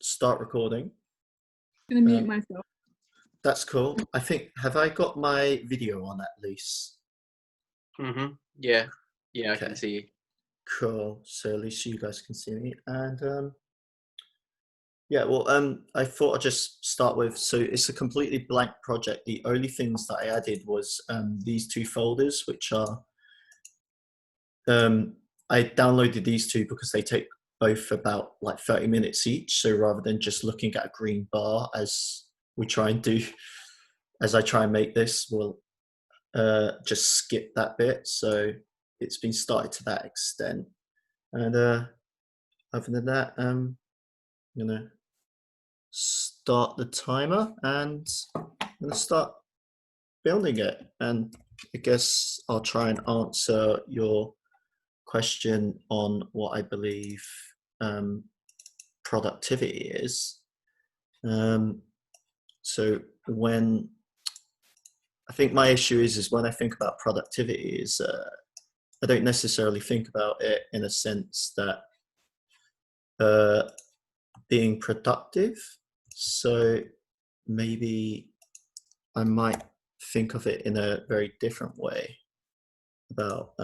start recording. I'm gonna mute myself. That's cool. I think, have I got my video on at least? Yeah, I Okay. can see you. Cool. So at least you guys can see me. And yeah, well, I thought I'd just start with, so it's a completely blank project. The only things that I added was these two folders, which are, I downloaded these two because they take both about like 30 minutes each. So rather than just looking at a green bar as we try and do, as I try and make this, we'll just skip that bit. So it's been started to that extent. And other than that, I'm gonna start the timer and I'm gonna start building it. And I guess I'll try and answer your question on what I believe productivity is. So when I think my issue is when I think about productivity is I don't necessarily think about it in a sense that being productive. So maybe I might think of it in a very different way about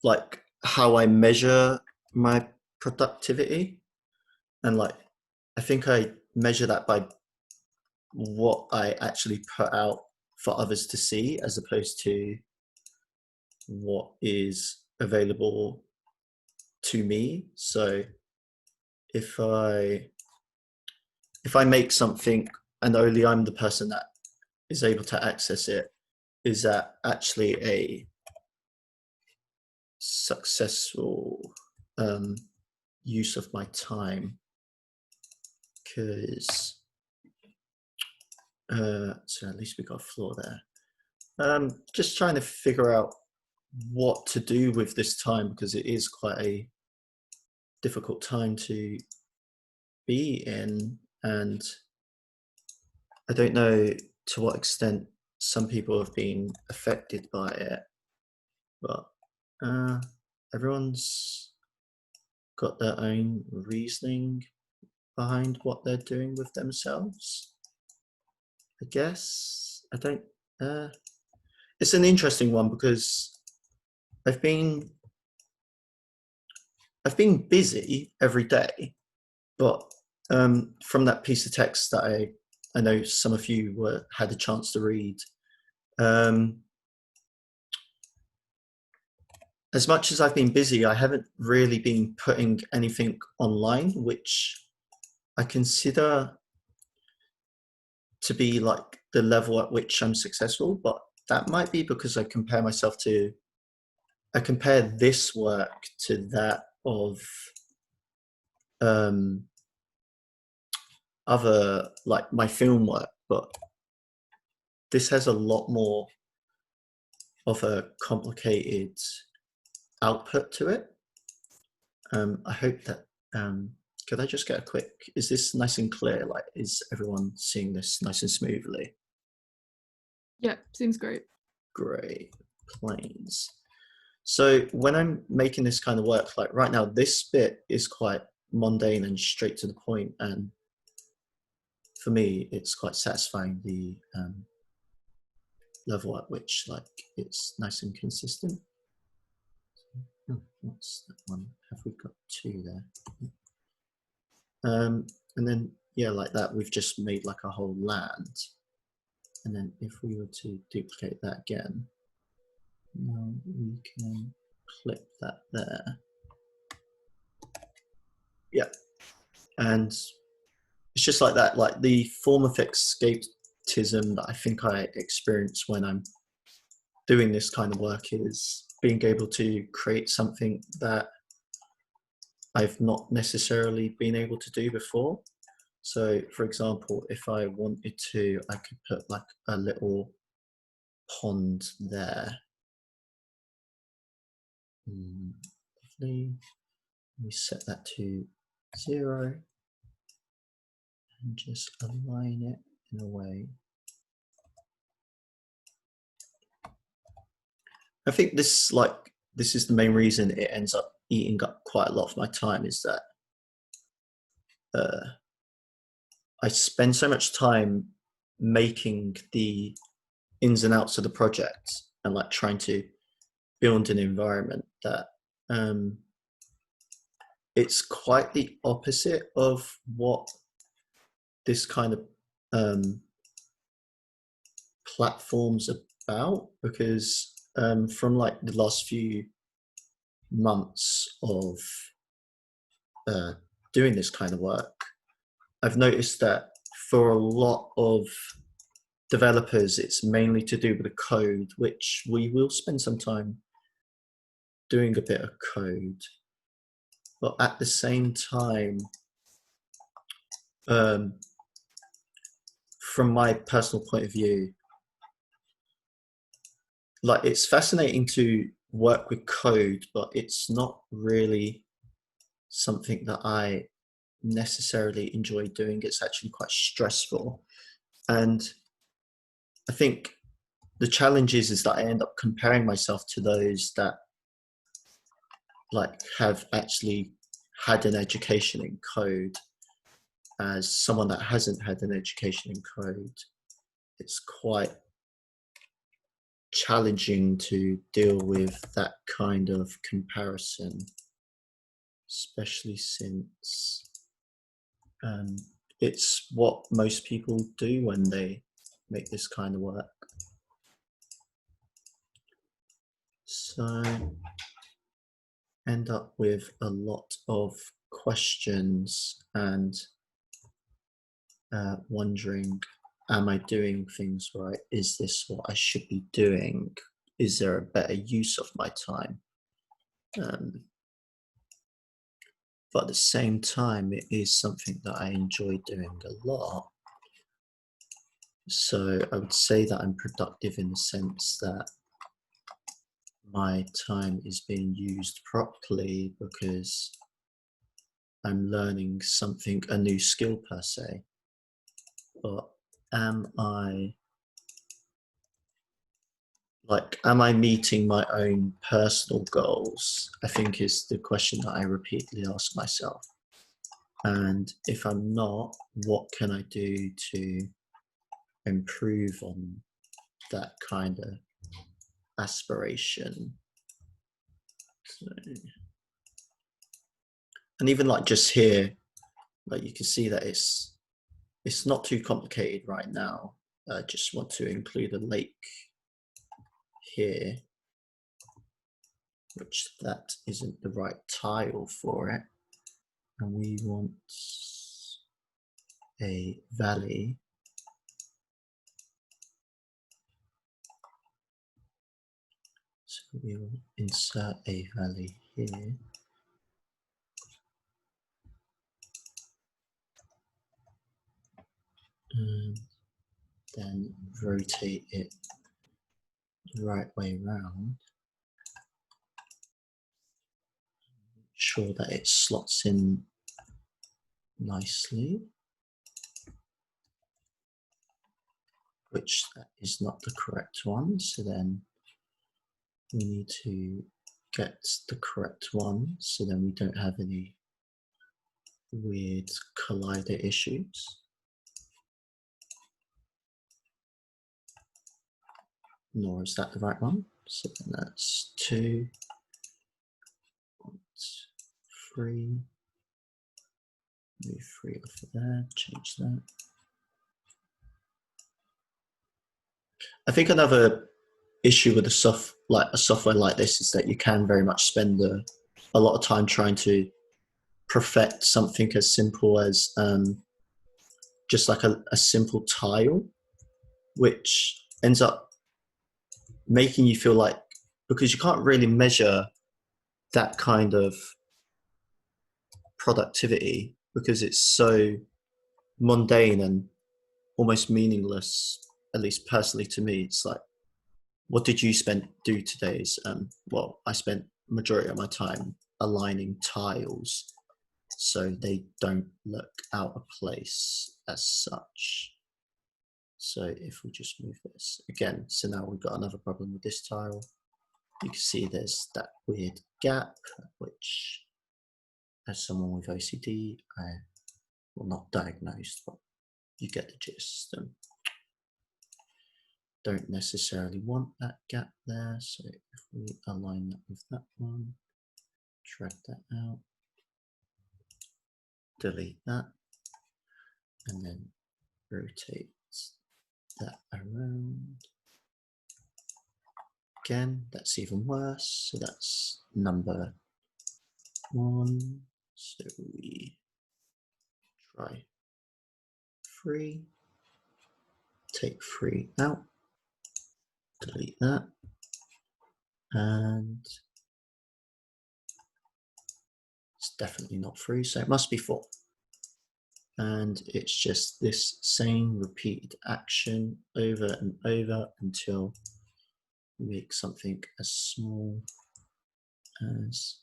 like how I measure my productivity. And like, I think I measure that by what I actually put out for others to see, as opposed to what is available to me. So if I make something and only I'm the person that is able to access it, is that actually a successful use of my time? Because so at least we got a floor there. Just trying to figure out what to do with this time, because it is quite a difficult time to be in, and I don't know to what extent some people have been affected by it, but everyone's got their own reasoning behind what they're doing with themselves, I guess. I don't it's an interesting one because I've been busy every day, but from that piece of text that I know some of you had a chance to read, as much as I've been busy, I haven't really been putting anything online, which I consider to be like the level at which I'm successful. But that might be because I compare this work to that of other, like my film work, but this has a lot more of a complicated output to it. I hope that could I just get a quick, is this nice and clear? Like, is everyone seeing this nice and smoothly? Yeah, seems great. Great. Planes. So when I'm making this kind of work, like right now, this bit is quite mundane and straight to the point, and for me, it's quite satisfying, the level at which like it's nice and consistent. What's that one? Have we got two there? And then, yeah, like that, we've just made like a whole land. And then if we were to duplicate that again, now we can click that there. Yeah. And it's just like that, like the form of escapism that I think I experience when I'm doing this kind of work is being able to create something that I've not necessarily been able to do before. So for example, if I wanted to, I could put like a little pond there. Lovely. We set that to 0 and just align it in a way. I think this is the main reason it ends up eating up quite a lot of my time, is that I spend so much time making the ins and outs of the project and like trying to build an environment that it's quite the opposite of what this kind of platform's about, because from like the last few months of doing this kind of work, I've noticed that for a lot of developers, it's mainly to do with the code, which we will spend some time doing a bit of code. But at the same time, from my personal point of view, like it's fascinating to work with code, but it's not really something that I necessarily enjoy doing. It's actually quite stressful. And I think the challenge is that I end up comparing myself to those that like have actually had an education in code. As someone that hasn't had an education in code, it's quite challenging to deal with that kind of comparison, especially since it's what most people do when they make this kind of work. So end up with a lot of questions and wondering, am I doing things right? Is this what I should be doing? Is there a better use of my time? But at the same time, it is something that I enjoy doing a lot. So I would say that I'm productive in the sense that my time is being used properly because I'm learning something, a new skill per se. But am I meeting my own personal goals? I think is the question that I repeatedly ask myself. And if I'm not, what can I do to improve on that kind of aspiration? So, and even like just here, like you can see that it's not too complicated right now. I just want to include a lake here, which that isn't the right tile for it. And we want a valley. So we will insert a valley here. And then rotate it the right way around. Sure that it slots in nicely, which that is not the correct one. So then we need to get the correct one so then we don't have any weird collider issues. Nor is that the right one. So then that's 2, 3, move 3 off of there, change that. I think another issue with a software like this is that you can very much spend a lot of time trying to perfect something as simple as just like a simple tile, which ends up making you feel like, because you can't really measure that kind of productivity because it's so mundane and almost meaningless, at least personally to me. It's like, what did you do today? Well, I spent majority of my time aligning tiles so they don't look out of place as such. So if we just move this again, so now we've got another problem with this tile. You can see there's that weird gap, which as someone with OCD, I well, not diagnosed, but you get the gist. Don't necessarily want that gap there, so if we align that with that one, drag that out, delete that, and then rotate that around. Again, that's even worse, so that's number 1, so we try 3, take 3 out, delete that, and it's definitely not 3, so it must be 4. And it's just this same repeated action over and over until we make something as small as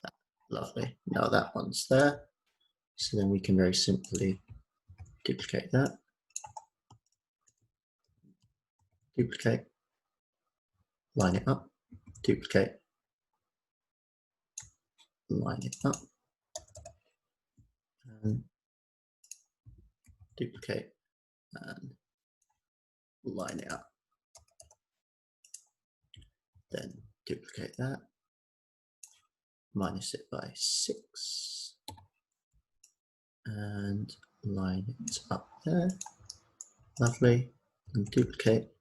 that. Lovely. Now that one's there, so then we can very simply duplicate that, duplicate, line it up, duplicate, line it up, and duplicate and line it up. Then duplicate that, minus it by 6, and line it up there. Lovely. And duplicate,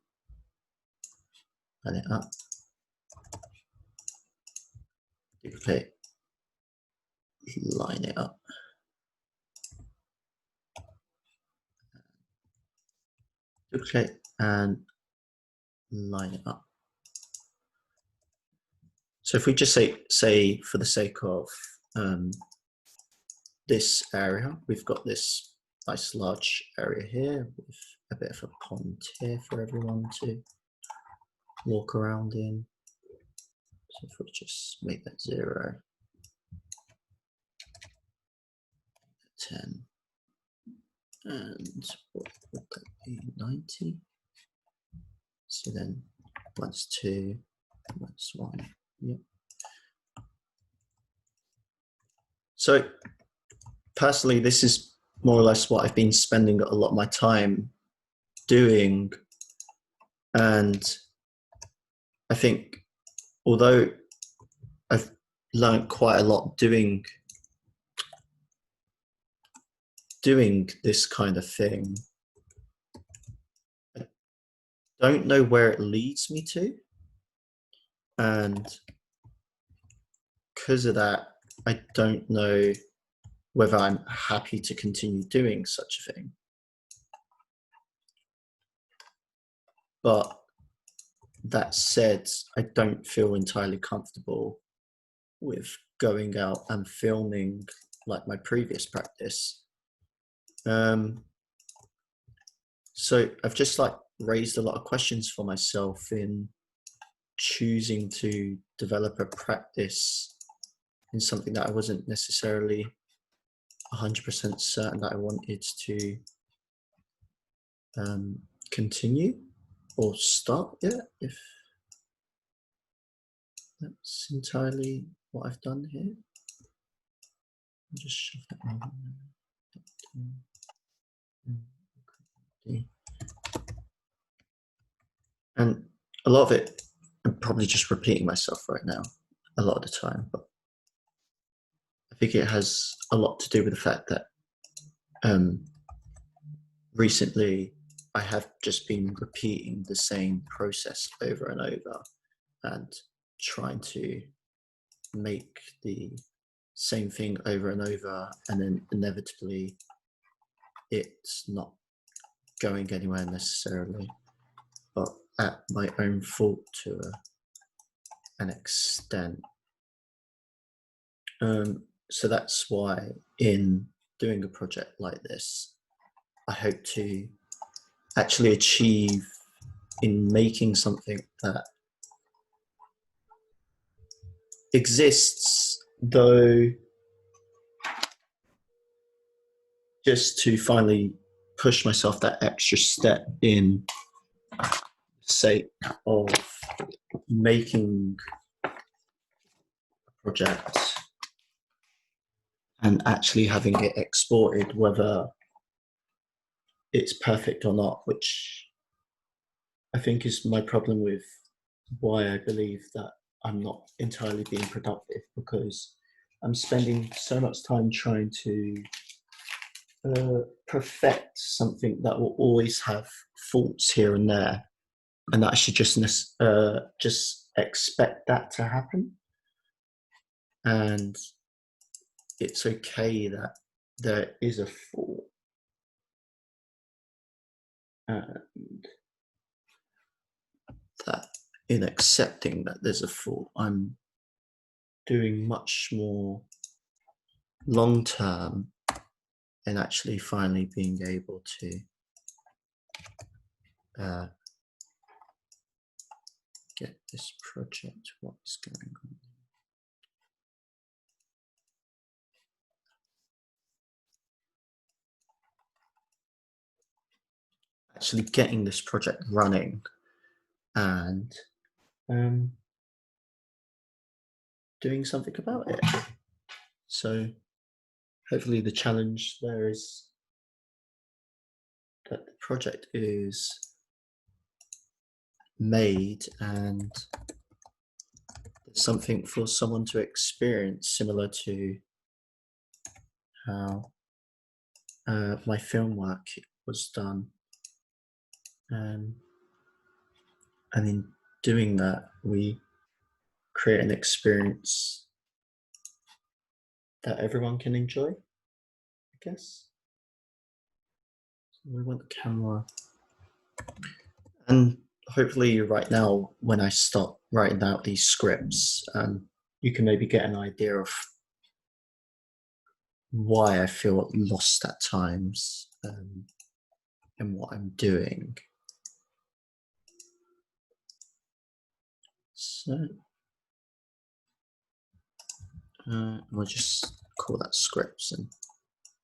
line it up, duplicate, line it up. Duplicate and line it up. So if we just say for the sake of this area, we've got this nice large area here with a bit of a pond here for everyone to walk around in. So if we just make that 0, 10, and what would that be, 90? So then minus 2, minus 1, yep. So personally, this is more or less what I've been spending a lot of my time doing. And I think although I've learned quite a lot doing this kind of thing, I don't know where it leads me to. And because of that, I don't know whether I'm happy to continue doing such a thing. But that said, I don't feel entirely comfortable with going out and filming like my previous practice. So I've just like raised a lot of questions for myself in choosing to develop a practice in something that I wasn't necessarily 100% certain that I wanted to continue or start yet, if that's entirely what I've done here. I'll just shove that on. And a lot of it, I'm probably just repeating myself right now a lot of the time, but I think it has a lot to do with the fact that recently I have just been repeating the same process over and over and trying to make the same thing over and over, and then inevitably it's not going anywhere necessarily, but at my own fault to an extent. So that's why in doing a project like this, I hope to actually achieve in making something that exists, though just to finally push myself that extra step in sake of making a project and actually having it exported, whether it's perfect or not, which I think is my problem with why I believe that I'm not entirely being productive, because I'm spending so much time trying to perfect something that will always have faults here and there, and that I should just expect that to happen, and it's okay that there is a fault, and that in accepting that there's a fault, I'm doing much more long term and actually finally being able to get this project. What is going on? Actually getting this project running and doing something about it. So hopefully the challenge there is that the project is made and something for someone to experience, similar to how my film work was done. And in doing that, we create an experience that everyone can enjoy, I guess. So we want the camera. And hopefully right now, when I start writing out these scripts, you can maybe get an idea of why I feel lost at times and what I'm doing. So we'll just call that scripts and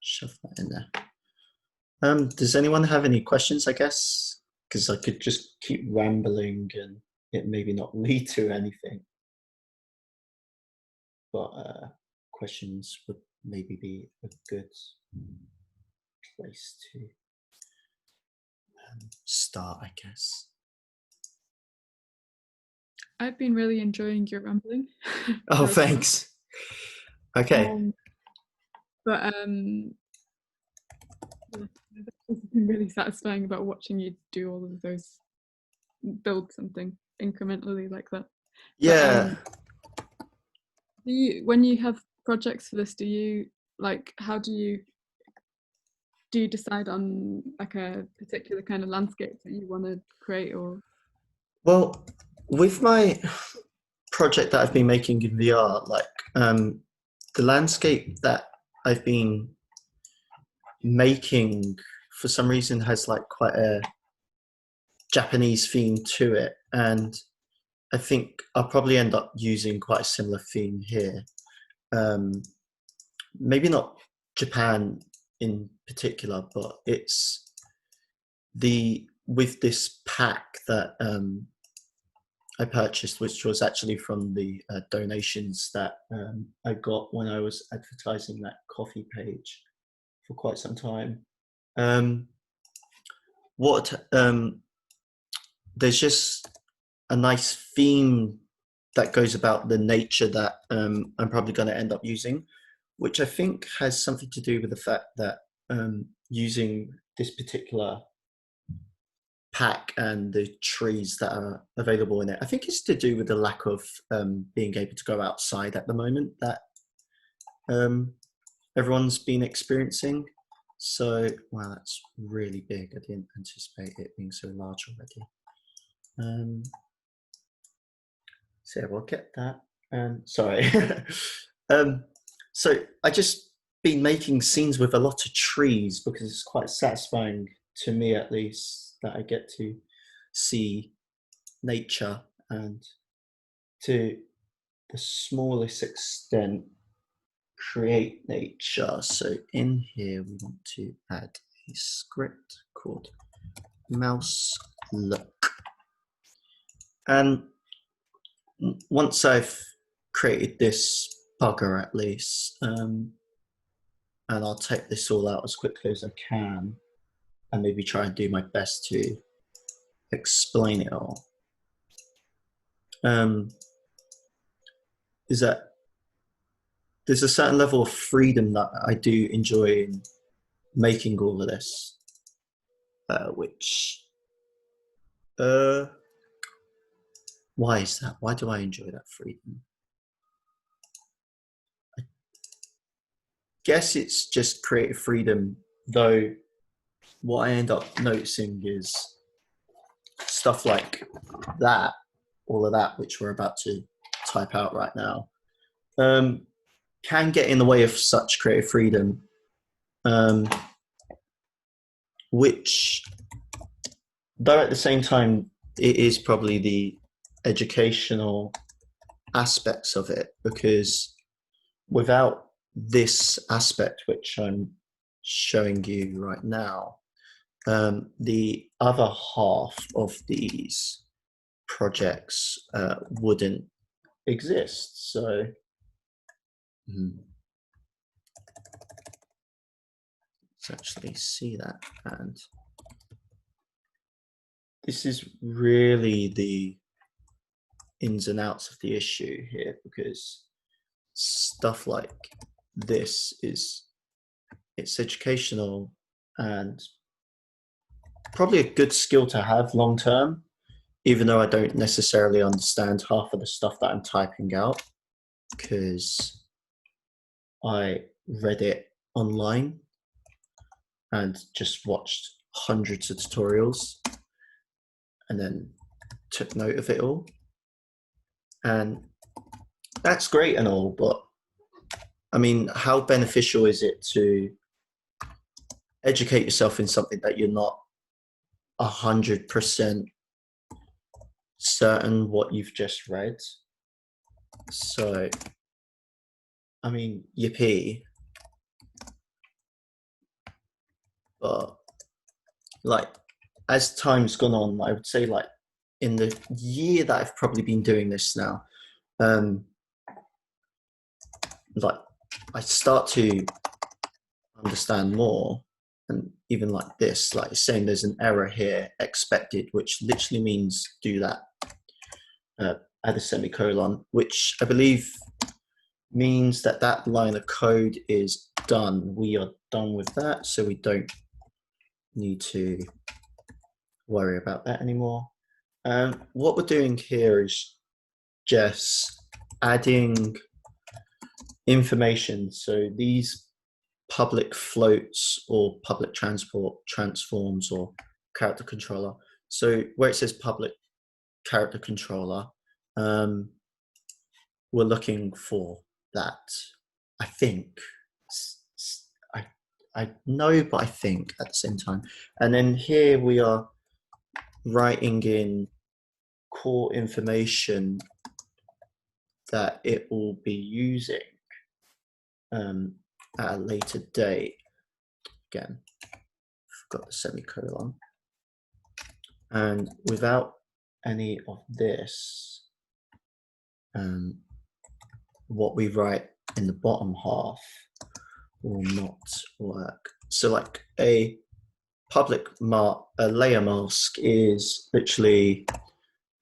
shove that in there. Does anyone have any questions, I guess? Because I could just keep rambling and it maybe not lead to anything. But questions would maybe be a good place to start, I guess. I've been really enjoying your rambling. Oh, thanks. Okay. But it's been really satisfying about watching you do all of those, build something incrementally like that. Yeah. But, when you have projects for this, how do you decide on like a particular kind of landscape that you want to create? Or well, with my project that I've been making in VR, like the landscape that I've been making for some reason has like quite a Japanese theme to it, and I think I'll probably end up using quite a similar theme here. Maybe not Japan in particular, but it's with this pack that I purchased, which was actually from the donations that I got when I was advertising that coffee page for quite some time. There's just a nice theme that goes about the nature that I'm probably going to end up using, which I think has something to do with the fact that using this particular pack and the trees that are available in it, I think it's to do with the lack of being able to go outside at the moment that everyone's been experiencing. So, wow, that's really big. I didn't anticipate it being so large already. So we'll get that. Sorry. So I just been making scenes with a lot of trees because it's quite satisfying, to me at least, that I get to see nature and to the smallest extent create nature. So in here we want to add a script called mouse look. And once I've created this bugger at least, and I'll take this all out as quickly as I can, and maybe try and do my best to explain it all. Is that there's a certain level of freedom that I do enjoy in making all of this, which why is that? Why do I enjoy that freedom? I guess it's just creative freedom, though what I end up noticing is stuff like that, all of that, which we're about to type out right now, can get in the way of such creative freedom, which, though at the same time, it is probably the educational aspects of it, because without this aspect, which I'm showing you right now, the other half of these projects wouldn't exist. So let's actually see that. And this is really the ins and outs of the issue here, because stuff like this it's educational and probably a good skill to have long term, even though I don't necessarily understand half of the stuff that I'm typing out, because I read it online and just watched hundreds of tutorials and then took note of it all. And that's great and all, but I mean, how beneficial is it to educate yourself in something that you're not 100% certain what you've just read? So, I mean, yippee. But like, as time's gone on, I would say like in the year that I've probably been doing this now, like I start to understand more. And even like this, like saying there's an error here, expected, which literally means do that, add a semicolon, which I believe means that that line of code is done. We are done with that, so we don't need to worry about that anymore. What we're doing here is just adding information. So these public floats or public transport transforms or character controller. So where it says public character controller, we're looking for that. I think I know, but I think at the same time. And then here we are writing in core information that it will be using at a later date. Again, I've got the semicolon. And without any of this, what we write in the bottom half will not work. So like a public a layer mask is literally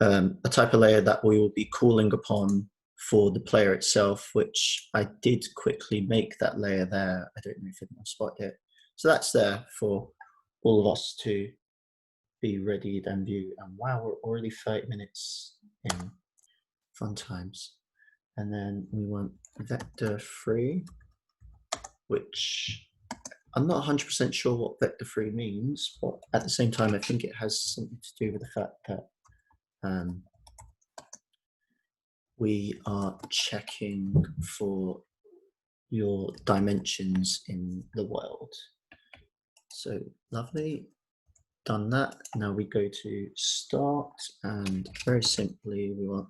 a type of layer that we will be calling upon for the player itself, which I did quickly make that layer there. I don't know if anyone spotted it. So that's there for all of us to be ready and view. And wow, we're already 30 minutes in. Fun times. And then we want vector free, which I'm not 100% sure what vector free means, but at the same time, I think it has something to do with the fact that we are checking for your dimensions in the world. So lovely, done that. Now we go to start, and very simply we want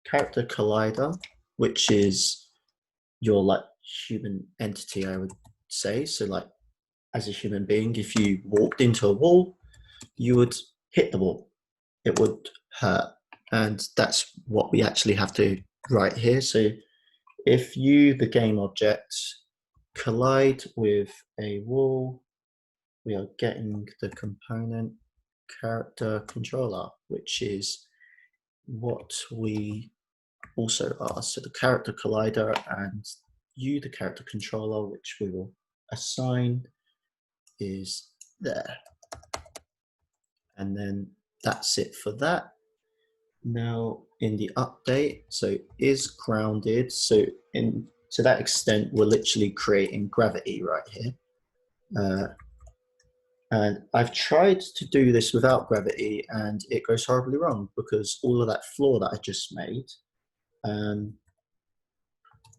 character collider, which is your like human entity, I would say. So like as a human being, if you walked into a wall, you would hit the wall, it would hurt. And that's what we actually have to write here. So if you, the game object, collide with a wall, we are getting the component character controller, which is what we also are. So the character collider and you, the character controller, which we will assign, is there. And then that's it for that. Now in the update, so is grounded. So to that extent, we're literally creating gravity right here. And I've tried to do this without gravity and it goes horribly wrong because all of that floor that I just made,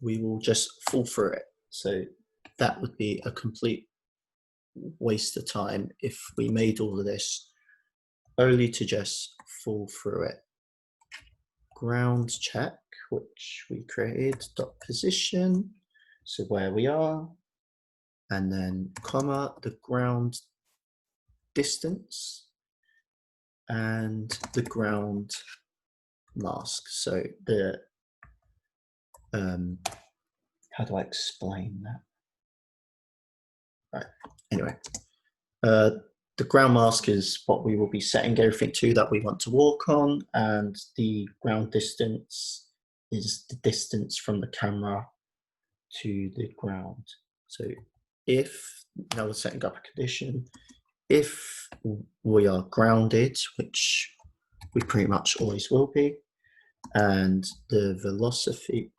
we will just fall through it. So that would be a complete waste of time if we made all of this only to just fall through it. Ground check, which we created, dot position, so where we are, and then comma, the ground distance, and the ground mask. So the, how do I explain that? Right, anyway, the ground mask is what we will be setting everything to that we want to walk on, and the ground distance is the distance from the camera to the ground. So if, now we're setting up a condition, if we are grounded, which we pretty much always will be, and the velocity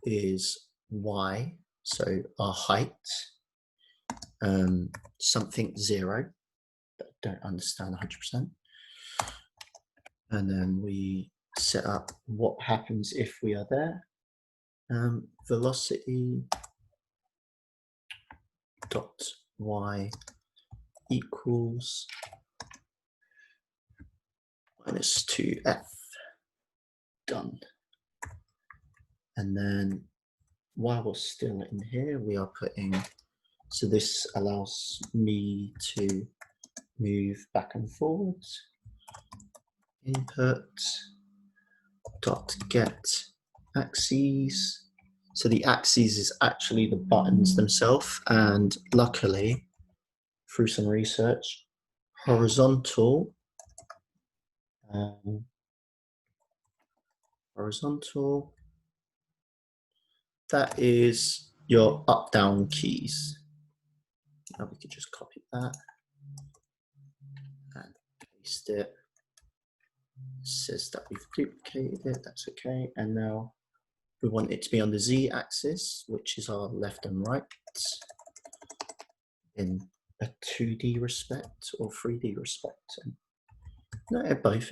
is y, so our height, something 0, but I don't understand 100%. And then we set up what happens if we are there. Velocity dot y equals -2f. Done. And then while we're still in here, we are putting, so this allows me to move back and forwards. Input dot get axes. So the axes is actually the buttons themselves, and luckily, through some research, horizontal, that is your up-down keys. Now we can just copy that and paste it. It says that we've duplicated it, that's okay. And now we want it to be on the z-axis, which is our left and right, in a 2D respect or 3D respect. And no,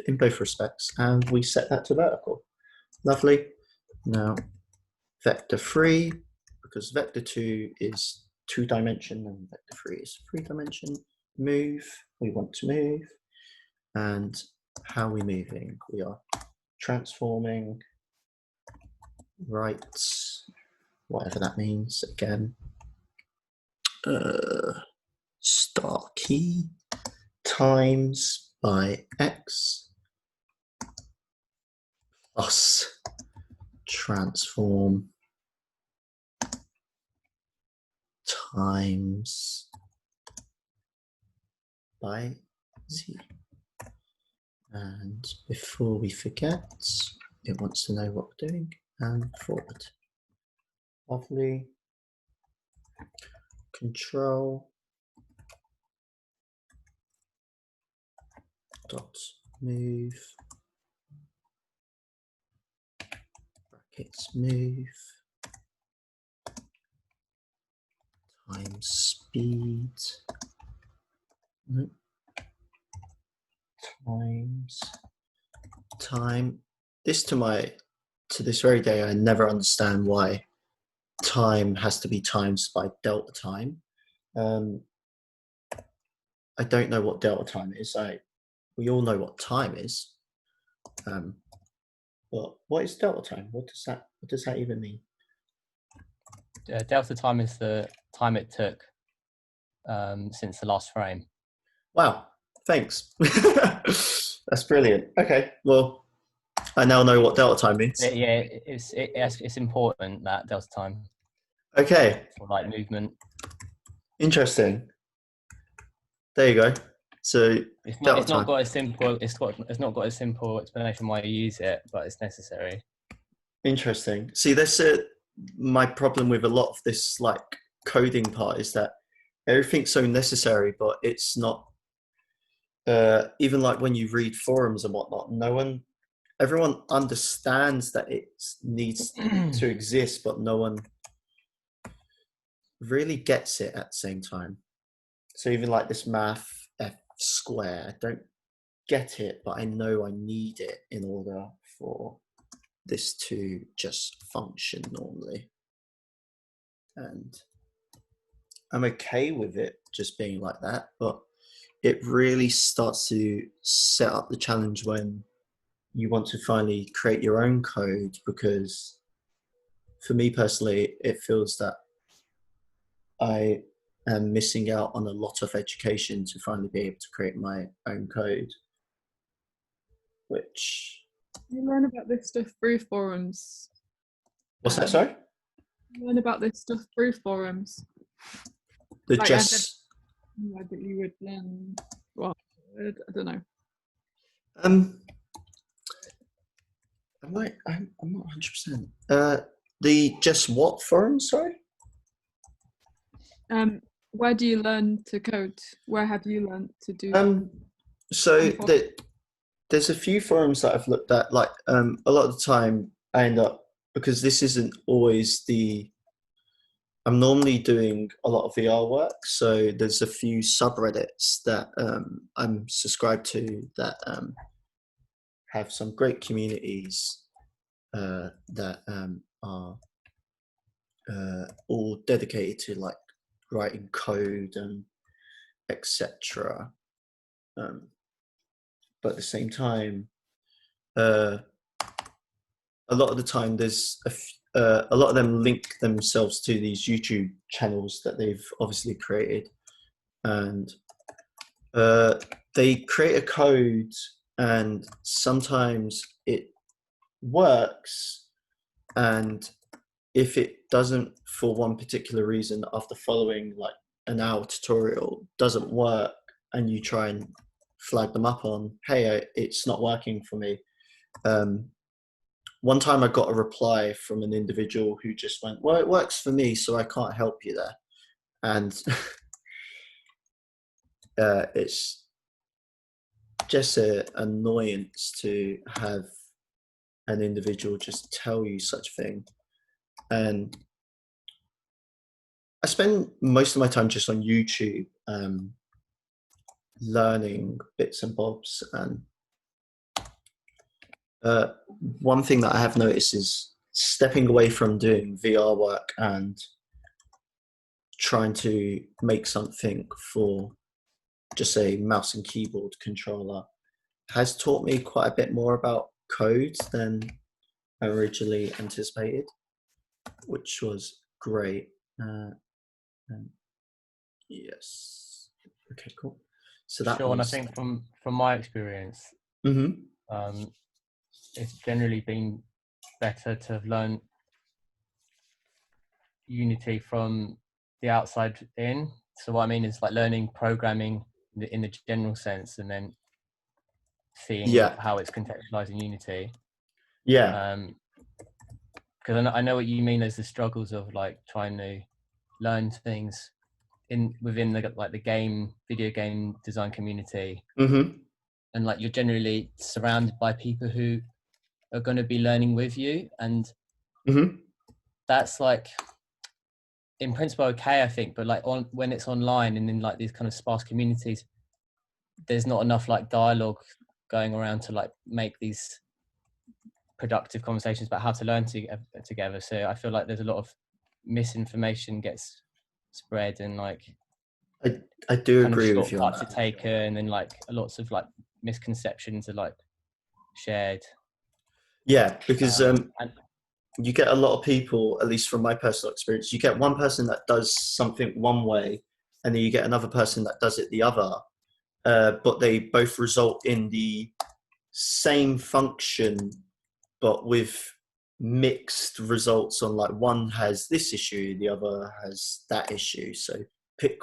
in both respects. And we set that to vertical. Lovely. Now vector 3, because vector 2 is 2-dimension and vector 3 is 3-dimension. Move, we want to move. And how are we moving? We are transforming right, whatever that means, again, star key times by x plus transform times by z. And before we forget, it wants to know what we're doing, and forward. Lovely. Control dot move, brackets move, times speed, times time. This to this very day, I never understand why time has to be times by delta time. I don't know what delta time is. We all know what time is, but what is delta time? What does that even mean? Delta time is the time it took since the last frame. Wow, thanks. That's brilliant. Okay, well, I now know what delta time means. Yeah, it's important that delta time Okay, for like movement. interesting. There you go. So It's delta not time. got a simple. It's not got a simple explanation why you use it, but it's necessary. Interesting. See, that's my problem with a lot of this like coding part is that everything's so necessary, but it's not. Even like when you read forums and whatnot, everyone understands that it needs to exist, but no one really gets it at the same time. So even like this math f square, I don't get it, but I know I need it in order for this to just function normally. And I'm okay with it just being like that, but it really starts to set up the challenge when you want to finally create your own code, because for me personally, it feels that I am missing out on a lot of education to finally be able to create my own code, which... You learn about this stuff through forums. What's that, sorry? You learn about this stuff through forums. The Like, just... Yeah, that you would learn. Well, I don't know. I'm not 100%. The just what forum, sorry? Where do you learn to code? Where have you learned to do? So there's a few forums that I've looked at. Like a lot of the time, I end up, because this isn't always I'm normally doing a lot of VR work, so there's a few subreddits that I'm subscribed to that have some great communities that are all dedicated to like writing code and etc. But at the same time, a lot of the time there's a lot of them link themselves to these YouTube channels that they've obviously created, and they create a code, and sometimes it works, and if it doesn't for one particular reason after following like an hour tutorial doesn't work, and you try and flag them up on, hey, it's not working for me. One time I got a reply from an individual who just went, well, it works for me, so I can't help you there. And it's just an annoyance to have an individual just tell you such a thing. And I spend most of my time just on YouTube, learning bits and bobs. And one thing that I have noticed is stepping away from doing VR work and trying to make something for just a mouse and keyboard controller has taught me quite a bit more about code than I originally anticipated, which was great. Yes. Okay, cool. So that Sean, was... I think from my experience, it's generally been better to have learned Unity from the outside in. So what I mean is like learning programming in the general sense, and then seeing how it's contextualized in Unity. Yeah. Because I know what you mean. There's the struggles of like trying to learn things within the video game design community, and like you're generally surrounded by people who are going to be learning with you, and that's like in principle okay, I think, but like when it's online and in like these kind of sparse communities, there's not enough like dialogue going around to like make these productive conversations about how to learn together. So I feel like there's a lot of misinformation gets spread, and like I do agree with you on shortcuts that. are taken, and like lots of like misconceptions are like shared. Yeah, because you get a lot of people, at least from my personal experience, you get one person that does something one way, and then you get another person that does it the other, but they both result in the same function but with mixed results on, like, one has this issue, the other has that issue. So pick,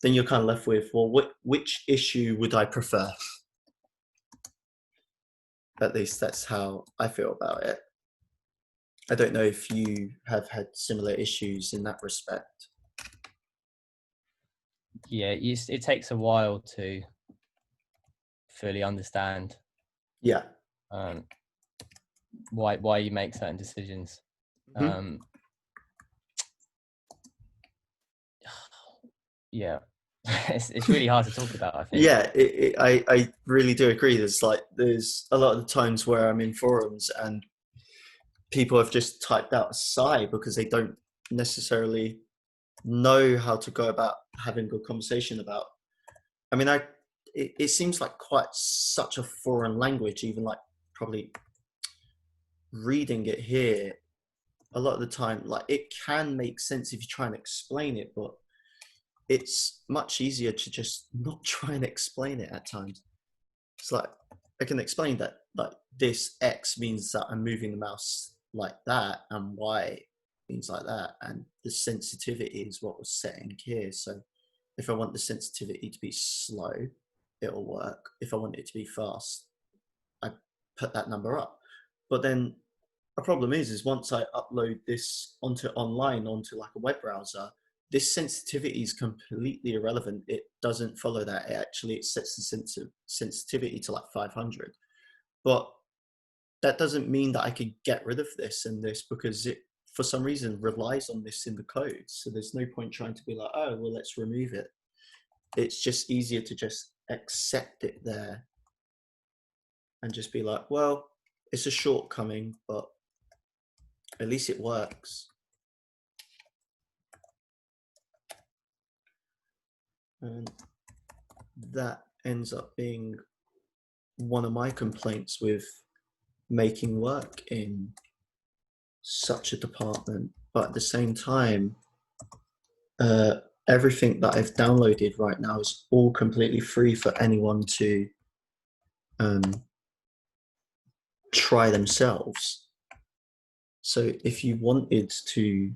then you're kind of left with, well, which issue would I prefer? At least that's how I feel about it. I don't know if you have had similar issues in that respect. Yeah, it takes a while to fully understand Yeah. Why you make certain decisions. Yeah, it's really hard to talk about, I think. Yeah, I really do agree. There's a lot of the times where I'm in forums and people have just typed out a sigh because they don't necessarily know how to go about having a conversation about. I mean, it seems like quite such a foreign language, even like probably reading it here. A lot of the time, like, it can make sense if you try and explain it, but it's much easier to just not try and explain it at times. It's like, I can explain that, like, this X means that I'm moving the mouse like that, and Y means like that, and the sensitivity is what was setting here. So if I want the sensitivity to be slow, it'll work. If I want it to be fast, I put that number up. But then a problem is once I upload this onto like a web browser, this sensitivity is completely irrelevant. It doesn't follow that. It sets the sensitivity to like 500. But that doesn't mean that I could get rid of this and this, because it, for some reason, relies on this in the code. So there's no point trying to be like, oh, well, let's remove it. It's just easier to just accept it there and just be like, well, it's a shortcoming, but at least it works. And that ends up being one of my complaints with making work in such a department. But at the same time, everything that I've downloaded right now is all completely free for anyone to try themselves. So if you wanted to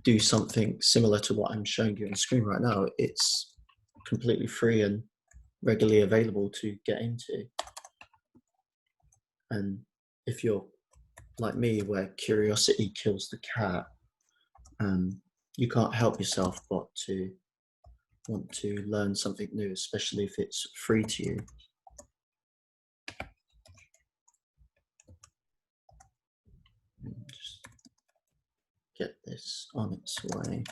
do something similar to what I'm showing you on the screen right now, it's completely free and regularly available to get into. And if you're like me, where curiosity kills the cat, you can't help yourself but to want to learn something new, especially if it's free to you. Just get this on its way.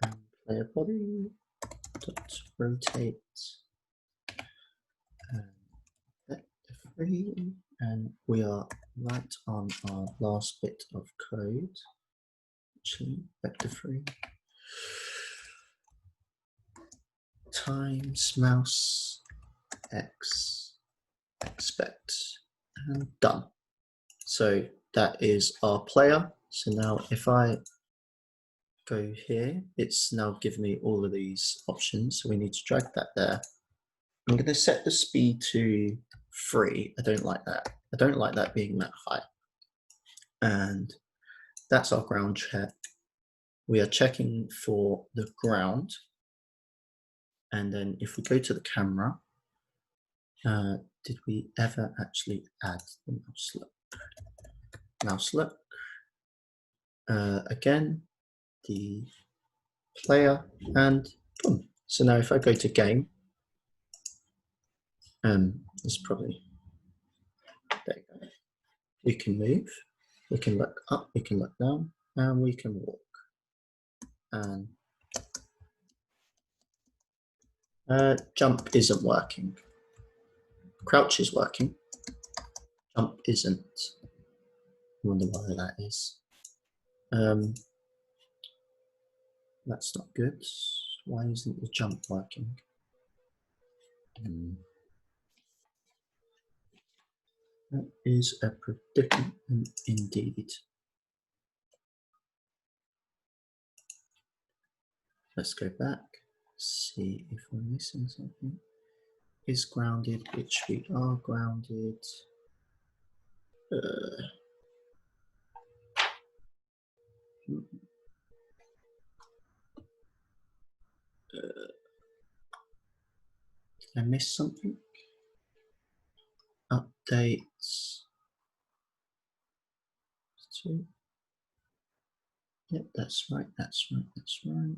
And player body dot rotate vector free, and we are right on our last bit of code. Actually, vector free times mouse x expect, and done. So that is our player. So now if I go here, it's now given me all of these options. So we need to drag that there. I'm going to set the speed to 3. I don't like that. I don't like that being that high. And that's our ground check. We are checking for the ground. And then if we go to the camera, did we ever actually add the mouse look? Mouse look. Again, the player, and boom. So now if I go to game, it's probably, there you go. We can move, we can look up, we can look down, and we can walk. And jump isn't working. Crouch is working. Jump isn't. I wonder why that is. That's not good. Why isn't the jump working? That is a predicament indeed. Let's go back, see if we're missing something. is grounded, which we are grounded. Did I miss something? Updates. Yep, that's right, that's right, that's right.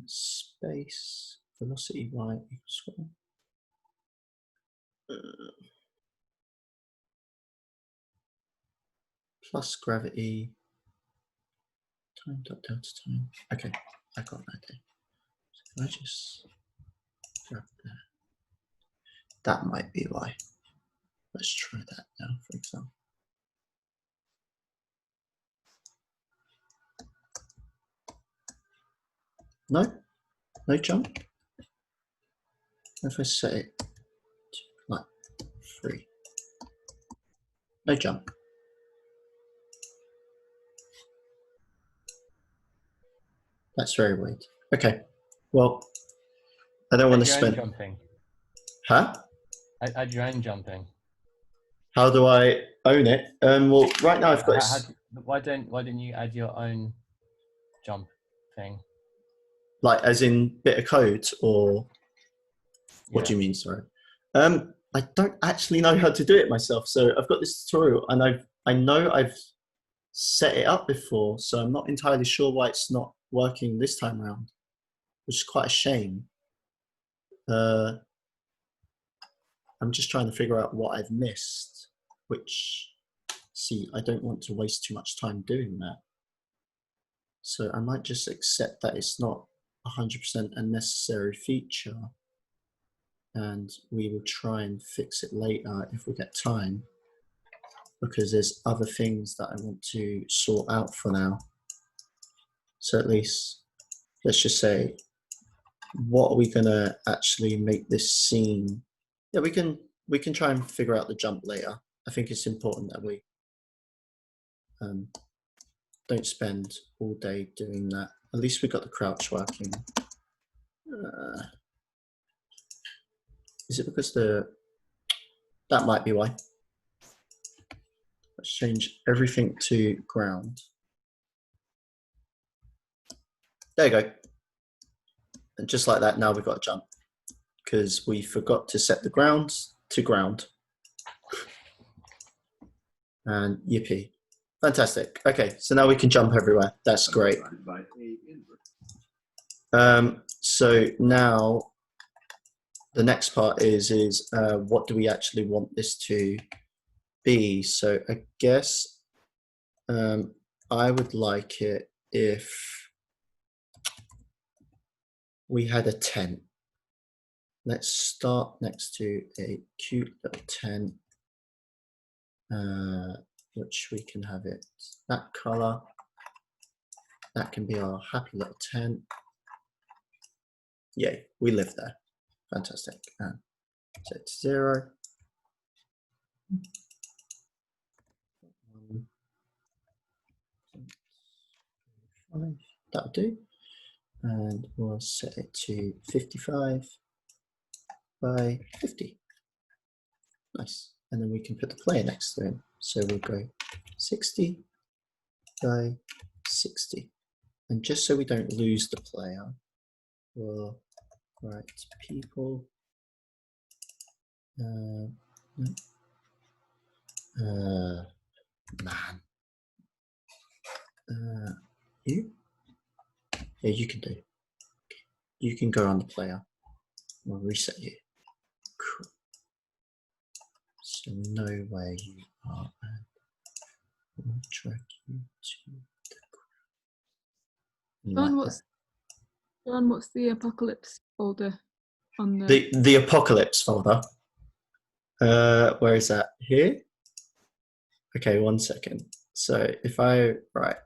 Space, velocity y equals square. Plus gravity, time dot delta time. Okay, I got that there. So I just grab that. That might be why. Let's try that now, for example. No? No jump? If I set it to like 3. No jump. That's very weird. Okay. Well, I don't want to spend. Jumping. Huh? Add your own jumping. How do I own it? Well, right now I've got. Why didn't you add your own jump thing? Like, as in bit of code, or what do you mean? Sorry. I don't actually know how to do it myself. So I've got this tutorial, and I know I've set it up before, so I'm not entirely sure why it's not working this time around, which is quite a shame. I'm just trying to figure out what I've missed, which, see, I don't want to waste too much time doing that. So I might just accept that it's not 100% a necessary feature, and we will try and fix it later if we get time, because there's other things that I want to sort out for now. So at least, let's just say, what are we gonna actually make this scene? Yeah, we can try and figure out the jump later. I think it's important that we don't spend all day doing that. At least we got the crouch working. Is it because that might be why. Let's change everything to ground. There you go. And just like that, now we've got a jump, because we forgot to set the ground to ground. And yippee. Fantastic. Okay, so now we can jump everywhere. That's great. So now the next part is what do we actually want this to be? So I guess I would like it if we had a tent. Let's start next to a cute little tent, which we can have it that color. That can be our happy little tent. Yay, we live there. Fantastic. Set to 0. That'll do. And we'll set it to 55 by 50. Nice. And then we can put the player next to him. So we'll go 60 by 60. And just so we don't lose the player, we'll write people. Man. You? Yeah, you can do. You can go on the player. We'll reset you. Cool. So we know where you are, and we'll drag you to the ground. John, what's the apocalypse folder on the? The apocalypse folder. Where is that? Here. Okay, 1 second. So if I write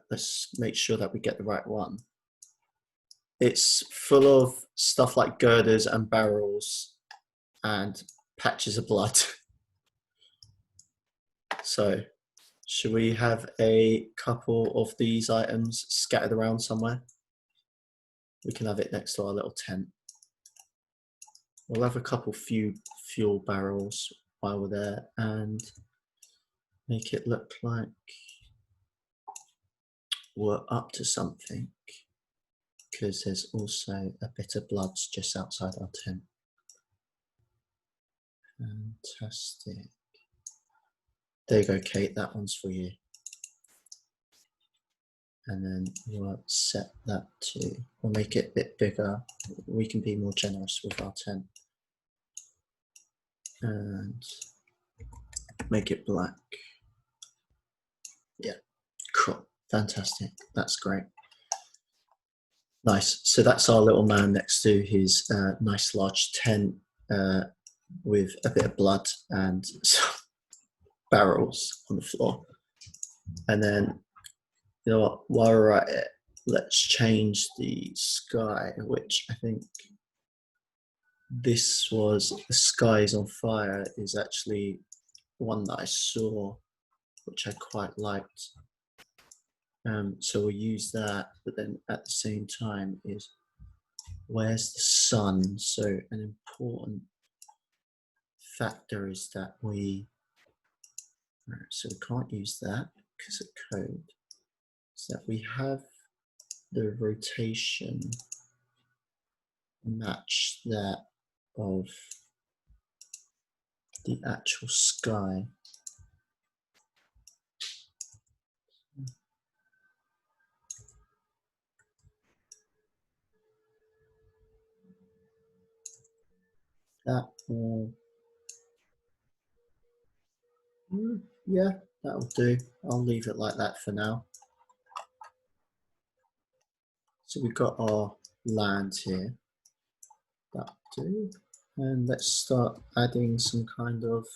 let's make sure that we get the right one. It's full of stuff like girders and barrels and patches of blood. So Should we have a couple of these items scattered around somewhere? We can have it next to our little tent. We'll have a couple few fuel barrels while we're there and make it look like we're up to something, because there's also a bit of blood just outside our tent. Fantastic. There you go, Kate, that one's for you. And then we'll set that to, we'll make it a bit bigger. We can be more generous with our tent. And make it black. Yeah, cool, fantastic, that's great. Nice, so that's our little man next to his nice large tent with a bit of blood and some barrels on the floor. And then, you know what, while we're at it, let's change the sky, which I think this was, the sky is on fire, is actually one that I saw, which I quite liked. So we'll use that, but then at the same time is, where's the sun? So an important factor is that we, so we can't use that because of code, so that we have the rotation match that of the actual sky. That will, yeah, that'll do. I'll leave it like that for now. So we've got our land here. That'll do. And let's start adding some kind of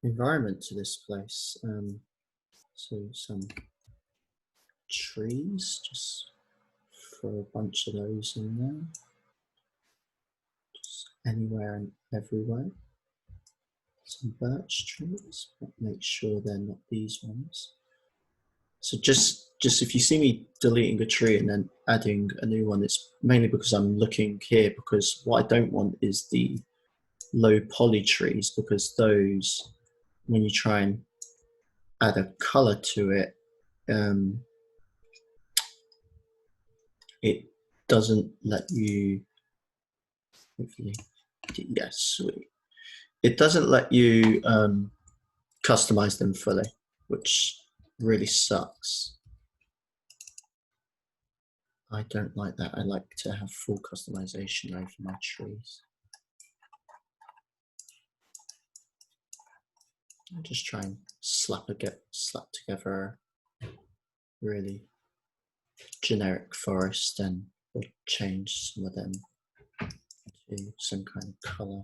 environment to this place. So some trees, just throw a bunch of those in there. Just anywhere and everywhere. Some birch trees, but make sure they're not these ones. So just if you see me deleting a tree and then adding a new one, it's mainly because I'm looking here, because what I don't want is the low poly trees, because those, when you try and add a color to it, it doesn't let you, hopefully, yes, sweet. It doesn't let you customize them fully, which really sucks. I don't like that. I like to have full customization over my trees. I'll just try and slap together a really generic forest, and we'll change some of them to some kind of color.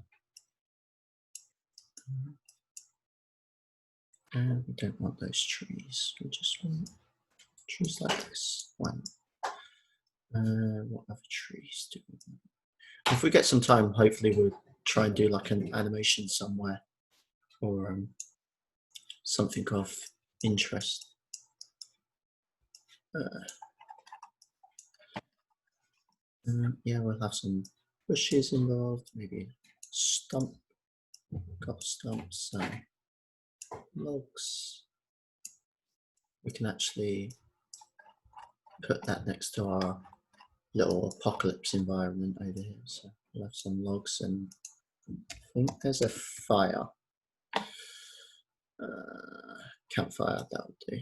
And we don't want those trees. We just want trees like this one. What other trees do we want? If we get some time, hopefully we'll try and do like an animation somewhere, or something of interest. Yeah, we'll have some bushes involved, maybe stump, couple stumps, logs. We can actually put that next to our little apocalypse environment over here. So we'll have some logs, and I think there's a fire. Campfire, that would do.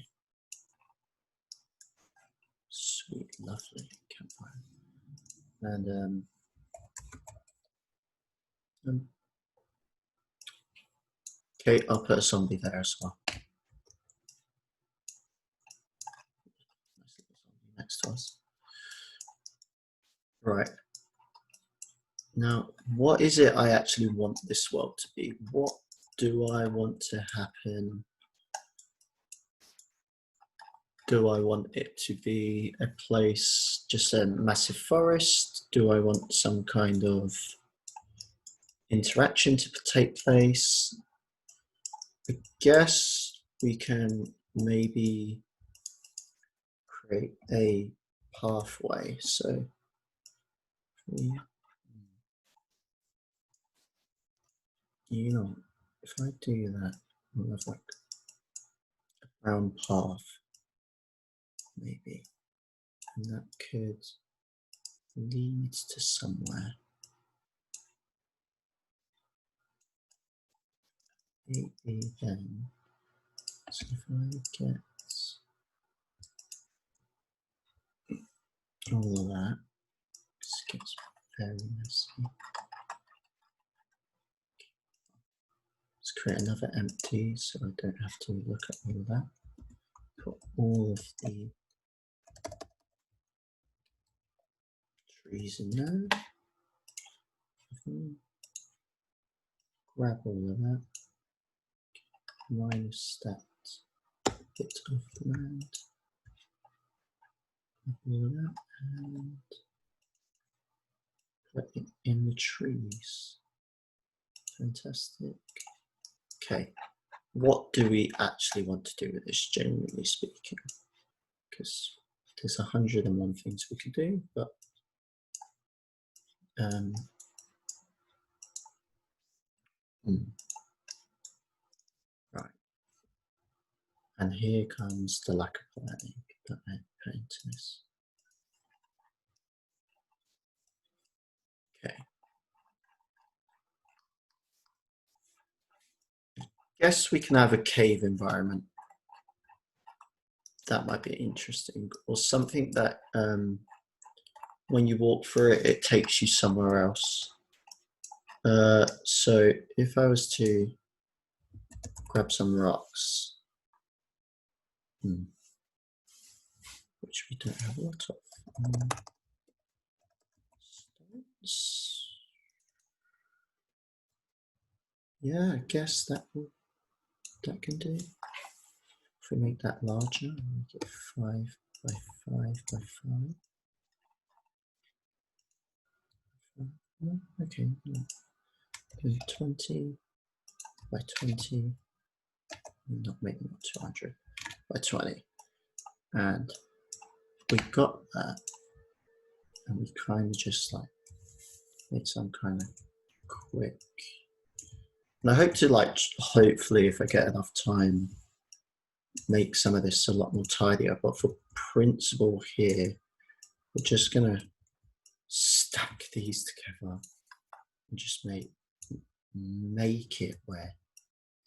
Sweet, lovely campfire. And okay, I'll put a zombie there as well. Nice little zombie next to us. Right. Now, what is it I actually want this world to be? What do I want to happen? Do I want it to be a place, just a massive forest? Do I want some kind of interaction to take place? I guess we can maybe create a pathway. So you know, if I do that, I'll have like a brown path, maybe, and that could lead to somewhere. Maybe then, so if I get all of that, this gets very messy. Let's create another empty so I don't have to look at all of that. Put all of the trees in there. Grab all of that. Minus that bit of land. All of that and put it in the trees. Fantastic. Okay, what do we actually want to do with this, generally speaking? Because there's 101 things we can do, but right. And here comes the lack of planning that I put into this. Okay. Guess we can have a cave environment. That might be interesting, or something that when you walk through it, it takes you somewhere else. So if I was to grab some rocks, which we don't have a lot of. Stones. Yeah, I guess that can do. If we make that larger, make it 5 by 5 by 5. Okay, 20 by 20. Not making it 200 by 20. And we got that, and we kind of just like made some kind of quick. And I hope to hopefully if I get enough time, make some of this a lot more tidier. But for principle here, we're just gonna stack these together and just make it where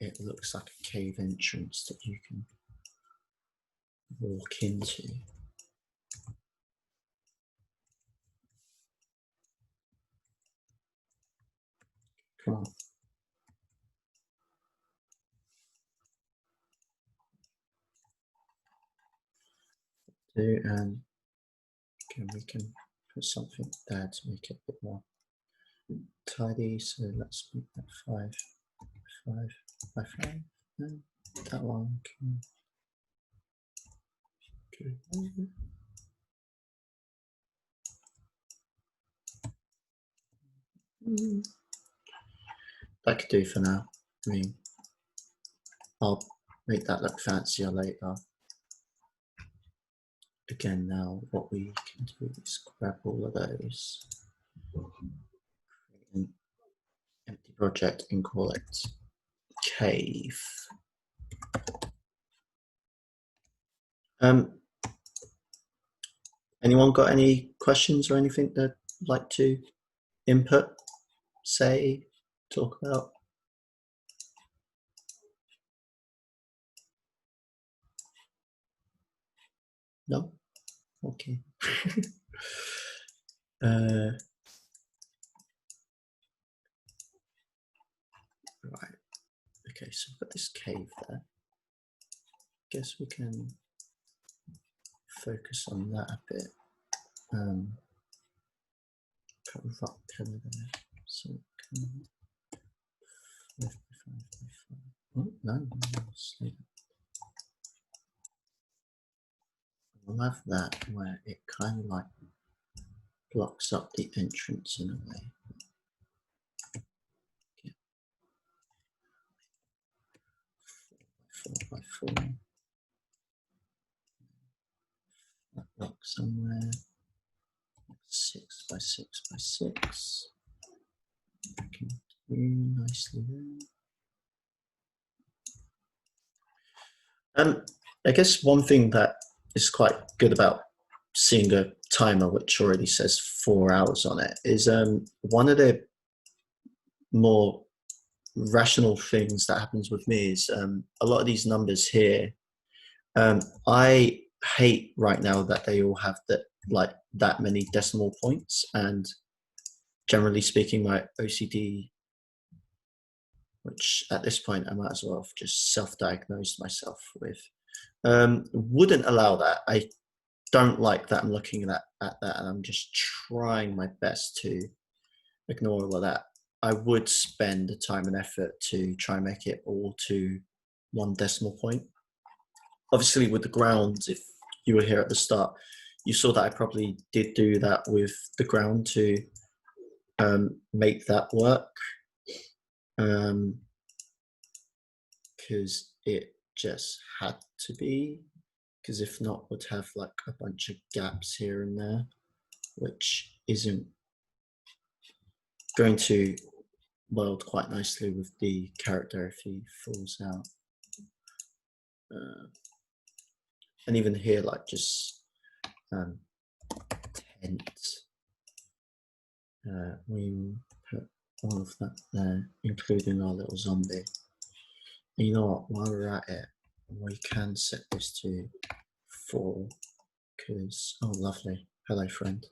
it looks like a cave entrance that you can walk into. Come on. And we can put something there to make it a bit more tidy. So let's make that 5 by 5. And that one can go over. That could do for now. I mean, I'll make that look fancier later. Again, now what we can do is grab all of those, create an empty project and call it cave. Anyone got any questions or anything they'd like to input, say, talk about? No? Okay. Right. Okay, so we've got this cave there. Guess we can focus on that a bit. Put a rock pillar there. So can 5 by 5 by 5. Oh, no, slow down. We'll have that where it kind of like blocks up the entrance in a way. Okay. 4 by 4 by 4. somewhere. 6 by 6 by 6. Can do nicely there. I guess one thing that is quite good about seeing a timer which already says 4 hours on it is one of the more rational things that happens with me is a lot of these numbers here. I hate right now that they all have that many decimal points, and generally speaking, my OCD, which at this point I might as well have just self-diagnosed myself with, wouldn't allow that. I don't like that I'm looking at that, and I'm just trying my best to ignore all of that. I would spend the time and effort to try and make it all to 1 decimal point. Obviously with the grounds, if you were here at the start, you saw that I probably did do that with the ground to make that work, because it just had to be, because if not, would have like a bunch of gaps here and there, which isn't going to weld quite nicely with the character if he falls out. And even here, like just tent. We put all of that there, including our little zombie. And you know what? While we're at it, we can set this to 4, because oh, lovely. Hello, friend.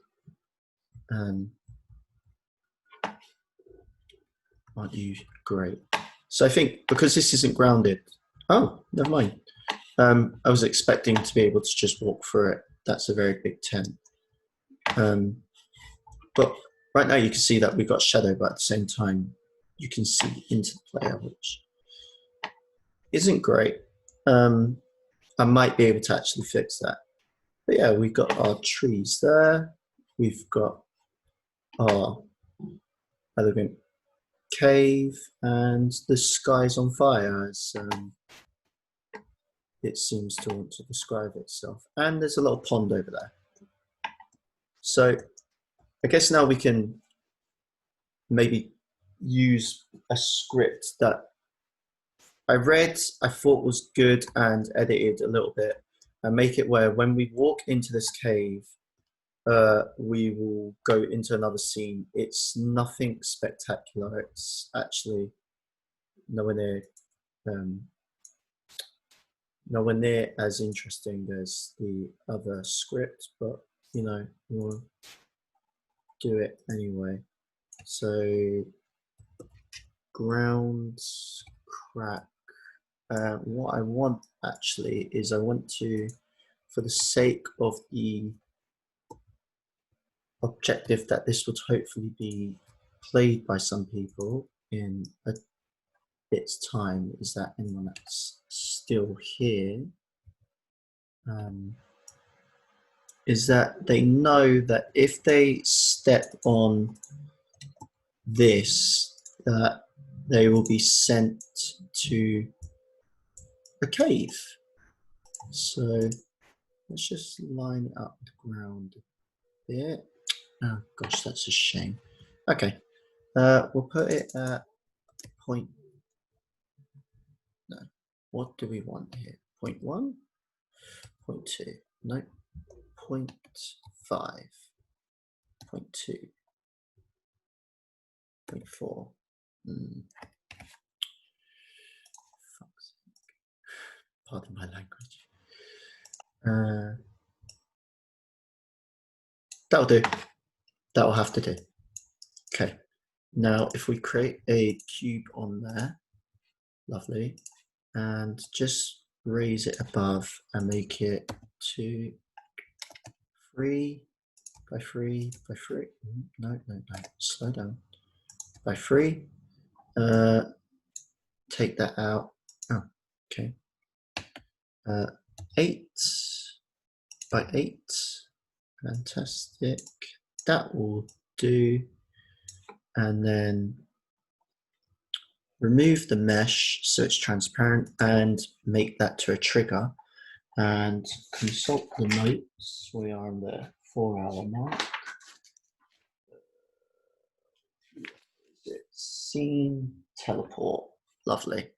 Aren't you great? So I think because this isn't grounded. Oh, never mind. I was expecting to be able to just walk through it. That's a very big tent. But right now you can see that we've got shadow, but at the same time you can see into the player, which isn't great. I might be able to actually fix that. But yeah, we've got our trees there. We've got our elegant cave, and the sky's on fire, as it seems to want to describe itself. And there's a little pond over there. So I guess now we can maybe use a script that I read, I thought was good, and edited a little bit, and make it where when we walk into this cave, we will go into another scene. It's nothing spectacular. It's actually nowhere near as interesting as the other script, but you know, we'll do it anyway. So grounds crack. What I want actually is I want to, for the sake of the objective that this would hopefully be played by some people in a bit's time, is that anyone that's still here, is that they know that if they step on this, that they will be sent to a cave. So let's just line up the ground a bit. Oh gosh, that's a shame. Okay, we'll put it at point. No, what do we want here? 0.1, 0.2. No, 0.5, 0.2, 0.4. Fuck's sake. Pardon my language. That'll do. That'll have to do. Okay. Now, if we create a cube on there, lovely, and just raise it above and make it 2, 3 by 3 by 3. No, slow down. By 3. Take that out. Oh, okay. 8 by 8. Fantastic. That will do. And then remove the mesh so it's transparent and make that to a trigger. and consult the notes. We are on the 4-hour mark. Scene teleport, lovely.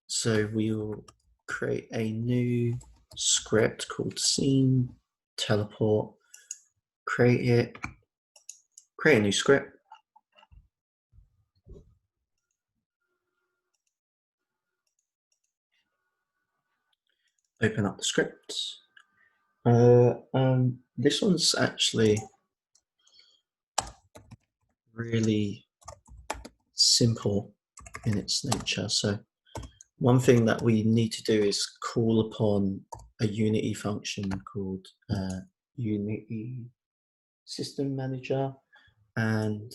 So we'll create a new script called scene teleport. Create a new script. Open up the script. This one's actually really simple in its nature. So one thing that we need to do is call upon a Unity function called Unity System Manager, and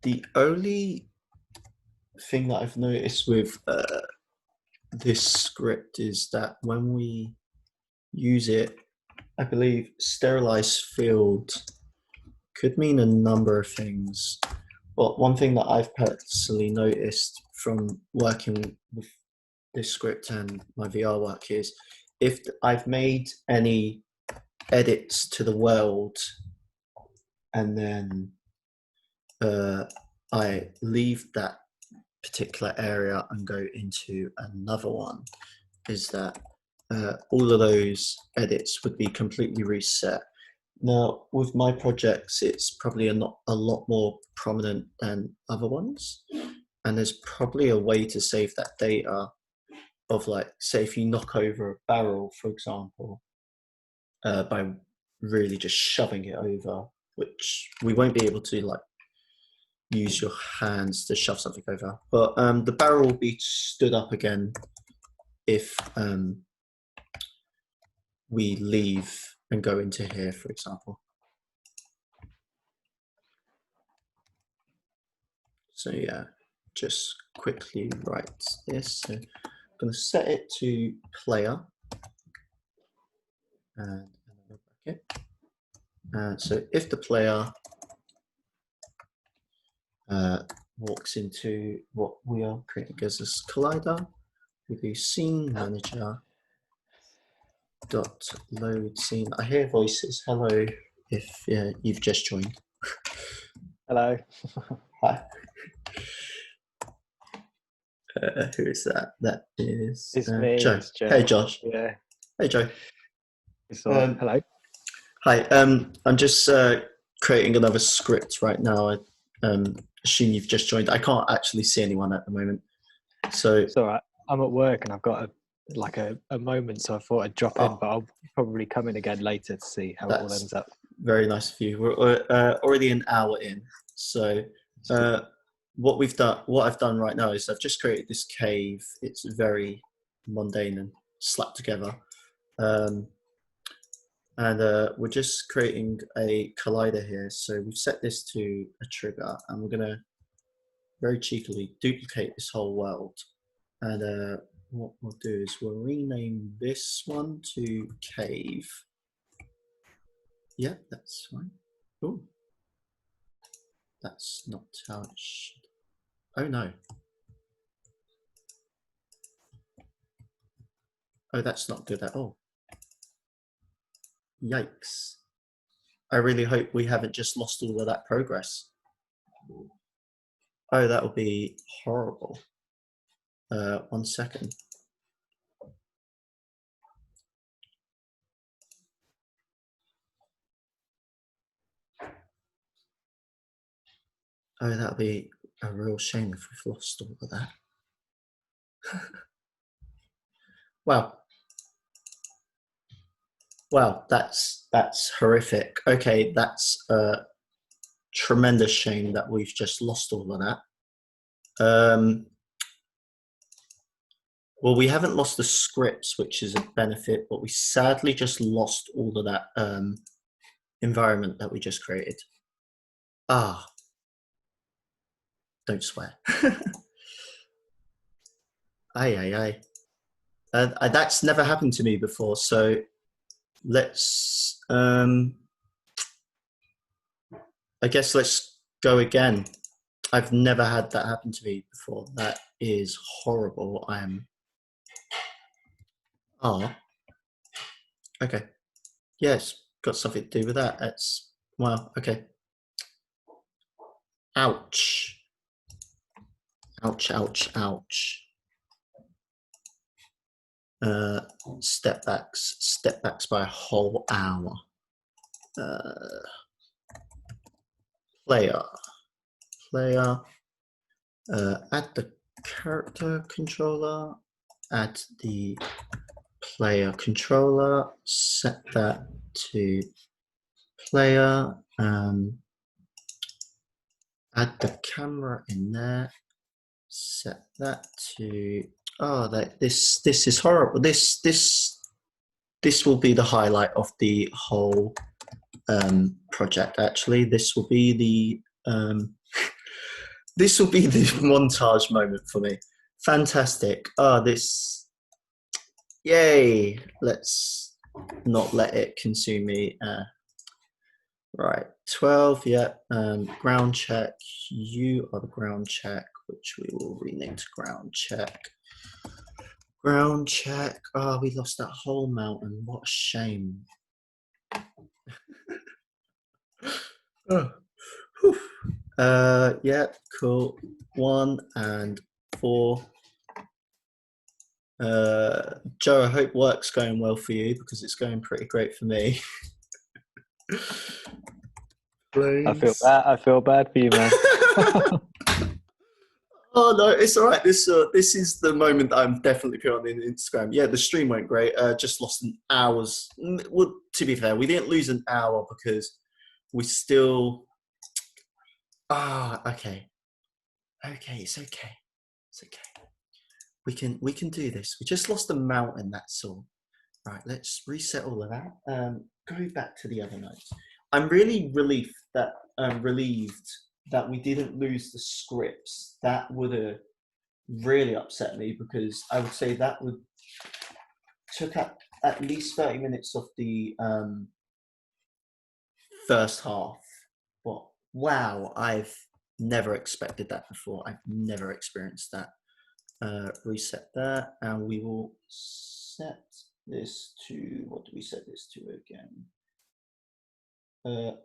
the only thing that I've noticed with this script is that when we use it, I believe sterilize field could mean a number of things. But one thing that I've personally noticed from working with this script and my VR work is if I've made any edits to the world and then I leave that particular area and go into another one, is that all of those edits would be completely reset. Now, with my projects, it's probably a lot more prominent than other ones. And there's probably a way to save that data of, like, say if you knock over a barrel, for example, by really just shoving it over, which we won't be able to, like, use your hands to shove something over. But the barrel will be stood up again if we leave and go into here, for example. So yeah, just quickly write this. So I'm going to set it to player and another bracket. So if the player walks into what we are creating as this collider, we do scene manager dot load scene. I hear voices. Hello, if you've just joined. Hello. Hi. Who is that? That is It's me. Joe. It's Joe. Hey, Josh. Yeah. Hey, Joe. Hello. Hi. I'm just creating another script right now. I assume you've just joined. I can't actually see anyone at the moment. So It's all right. I'm at work and I've got a moment, so I thought I'd drop in, but I'll probably come in again later to see how it all ends up. Very nice of you. We're already an hour in. So what I've done right now is I've just created this cave. It's very mundane and slapped together. And we're just creating a collider here. So we've set this to a trigger, and we're going to very cheekily duplicate this whole world. And what we'll do is we'll rename this one to cave. Yeah, that's fine. Oh, that's not how it should. Oh no. Oh, that's not good at all. Yikes. I really hope we haven't just lost all of that progress. Oh, that would be horrible. 1 second. Oh, that would be a real shame if we've lost all of that. Wow, that's horrific. Okay, that's a tremendous shame that we've just lost all of that. Well, we haven't lost the scripts, which is a benefit, but we sadly just lost all of that environment that we just created. Ah, don't swear. Aye. That's never happened to me before, so let's, I guess let's go again. I've never had that happen to me before. That is horrible. I am. Oh. Okay. Yes, got something to do with that. That's wow. Okay. Ouch. Ouch, ouch, ouch. Step backs by a whole hour. Player. Add the character controller, add the player controller, set that to player, add the camera in there, set that to, this is horrible. This will be the highlight of the whole project. Actually, this will be the this will be the montage moment for me. Fantastic. Yay. Let's not let it consume me. Right, 12, yeah. Ground check. You are the ground check, which we will rename to ground check. Ground check. We lost that whole mountain. What a shame. Yeah, cool. 1 and 4. Joe, I hope work's going well for you because it's going pretty great for me. I feel bad for you, man. Oh no, it's all right. This is the moment that I'm definitely putting on Instagram. Yeah, the stream went great. Just lost an hour's. Well, to be fair, we didn't lose an hour because we still. Okay. Okay, it's okay. It's okay. We can do this. We just lost a mountain. That's all. Right, let's reset all of that. Go back to the other notes. I'm really relieved that we didn't lose the scripts. That would have really upset me because I would say that would took up at least 30 minutes of the first half. But wow, I've never expected that before. I've never experienced that. Reset that, and we will set this to, what do we set this to again? The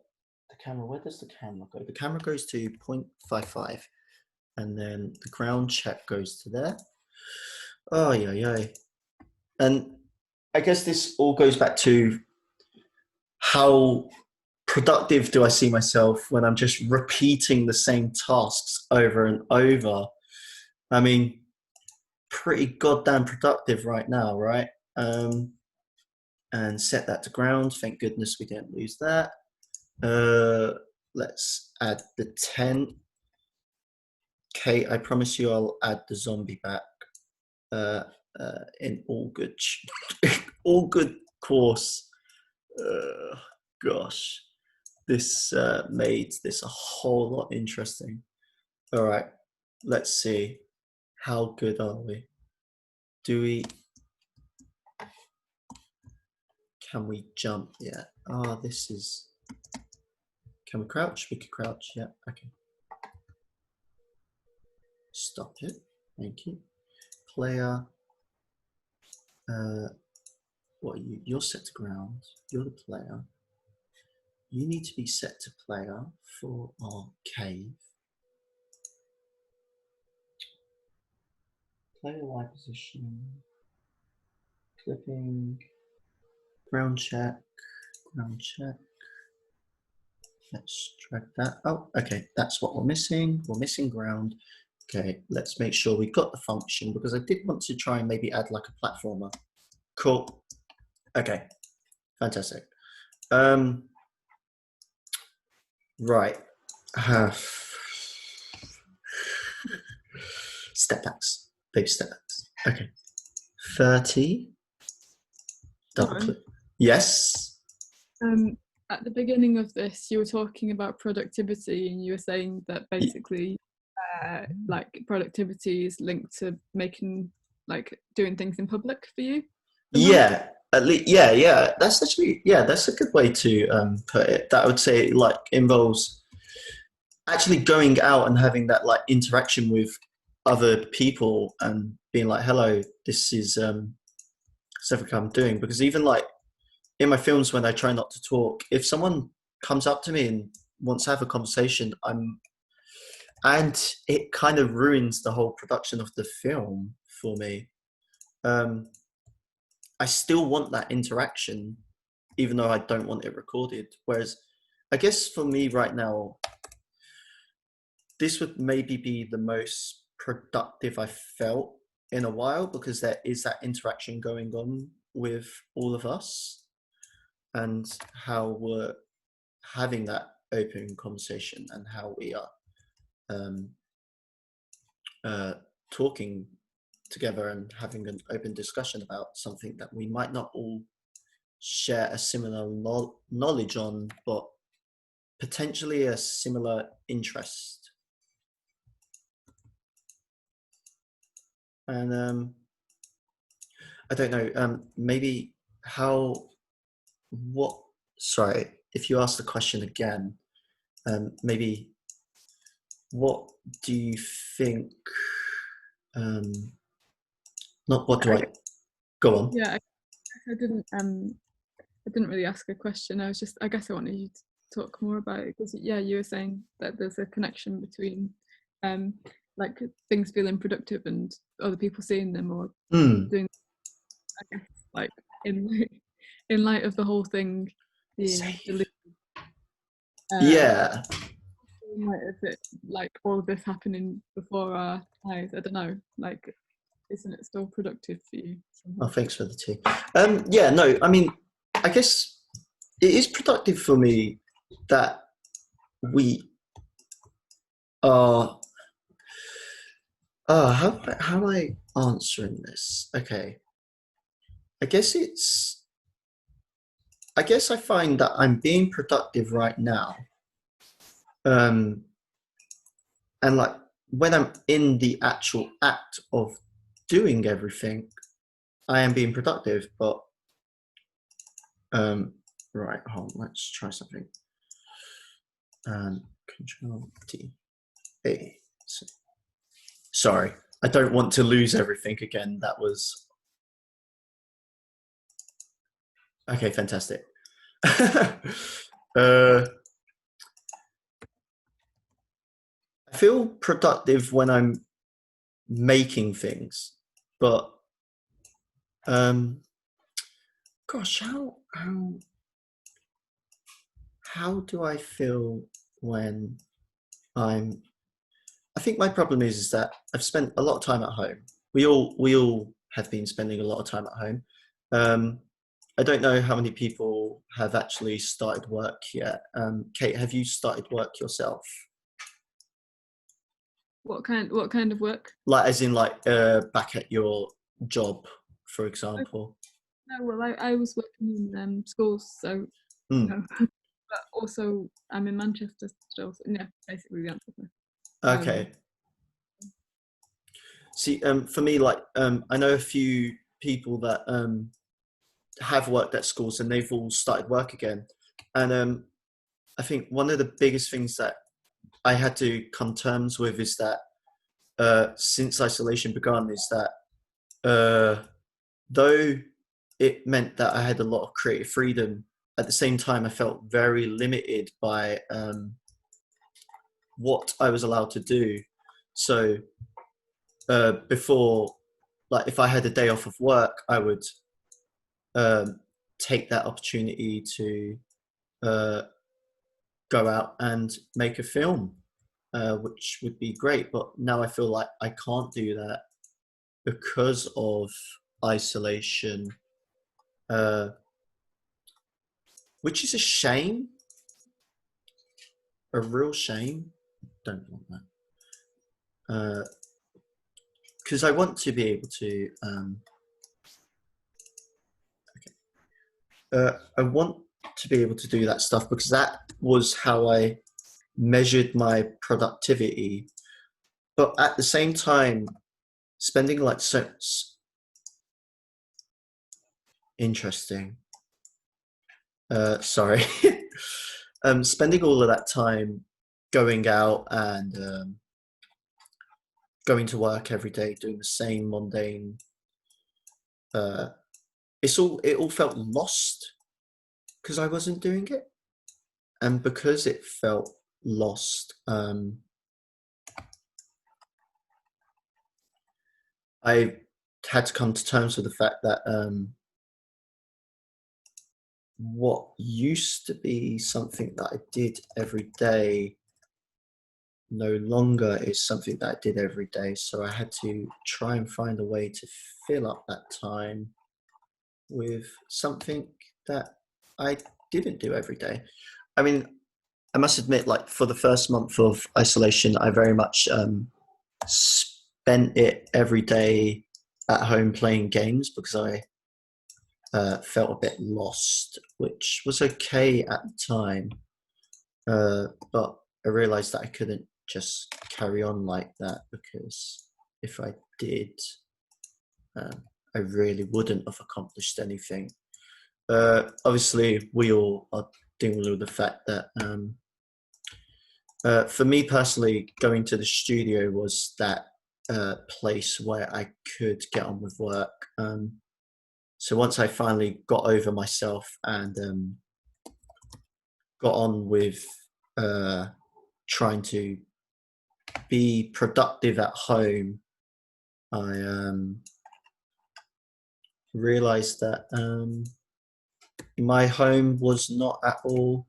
camera, where does the camera go? The camera goes to 0.55, and then the ground check goes to there. Oh, yeah. And I guess this all goes back to how productive do I see myself when I'm just repeating the same tasks over and over. I mean, pretty goddamn productive right now, right? And set that to ground. Thank goodness we didn't lose that. Let's add the 10. Okay, I promise you I'll add the zombie back in all good all good course. Gosh, this made this a whole lot interesting. All right, let's see. How good are we? Can we jump? Yeah. This is. Can we crouch? We can crouch. Yeah. Okay. Stop it. Thank you. Player. What are you? You're set to ground. You're the player. You need to be set to player for our cave. Player Y position. Clipping. Ground check. Ground check. Let's drag that. Oh, okay. That's what we're missing. We're missing ground. Okay, let's make sure we got the function because I did want to try and maybe add like a platformer. Cool. Okay, fantastic. Right. Step backs. Big step backs. Okay. 30. Double click. Yes. At the beginning of this, you were talking about productivity, and you were saying that basically, like productivity is linked to making, like, doing things in public for you. Yeah, at least, yeah. That's actually, that's a good way to put it. That I would say, like, involves actually going out and having that like interaction with other people and being like, hello, this is something I'm doing. Because even like in my films, when I try not to talk, if someone comes up to me and wants to have a conversation, and it kind of ruins the whole production of the film for me. I still want that interaction, even though I don't want it recorded. Whereas I guess for me right now, this would maybe be the most productive I felt in a while, because there is that interaction going on with all of us and how we're having that open conversation and how we are talking together and having an open discussion about something that we might not all share a similar knowledge on, but potentially a similar interest. And I don't know, maybe sorry, if you ask the question again, maybe what do you think, not what do I go on? Yeah, I didn't really ask a question. I guess I wanted you to talk more about it, because yeah, you were saying that there's a connection between like things feeling productive and other people seeing them or doing, I guess, like in light of the whole thing being deleted. Yeah. In light of it, like all of this happening before our eyes, I don't know, like, isn't it still productive for you somehow? Oh, thanks for the tea. Yeah, no, I mean, I guess it is productive for me that we are. How am I answering this? Okay, I guess I find that I'm being productive right now, and like when I'm in the actual act of doing everything, I am being productive. But right, hold on, let's try something. Control T A. Sorry, I don't want to lose everything again. That was okay. Fantastic. I feel productive when I'm making things, but gosh, how do I feel when I think my problem is that I've spent a lot of time at home. We all have been spending a lot of time at home. I don't know how many people have actually started work yet. Kate, have you started work yourself? What kind of work? Like, as in, like, back at your job, for example. No, well, I was working in schools, so no. But also I'm in Manchester still. So, yeah, basically the answer. Okay. See, for me, like, I know a few people that have worked at schools and they've all started work again. And I think one of the biggest things that I had to come terms with is that since isolation began, is that though it meant that I had a lot of creative freedom, at the same time I felt very limited by what I was allowed to do. So before, like, if I had a day off of work, I would take that opportunity to go out and make a film, which would be great. But now I feel like I can't do that because of isolation, which is a shame, a real shame. Don't want that. Because I want to be able to. I want to be able to do that stuff, because that was how I measured my productivity. But at the same time, spending like interesting. Sorry. Spending all of that time going out and going to work every day, doing the same mundane. It all felt lost because I wasn't doing it, and because it felt lost, I had to come to terms with the fact that what used to be something that I did every day no longer is something that I did every day. So I had to try and find a way to fill up that time with something that I didn't do every day. I mean, I must admit, like for the first month of isolation, I very much spent it every day at home playing games because I felt a bit lost, which was okay at the time. But I realized that I couldn't just carry on like that, because if I did, I really wouldn't have accomplished anything. Obviously, we all are dealing with the fact that for me personally, going to the studio was that place where I could get on with work. So once I finally got over myself and got on with trying to be productive at home, I realized that my home was not at all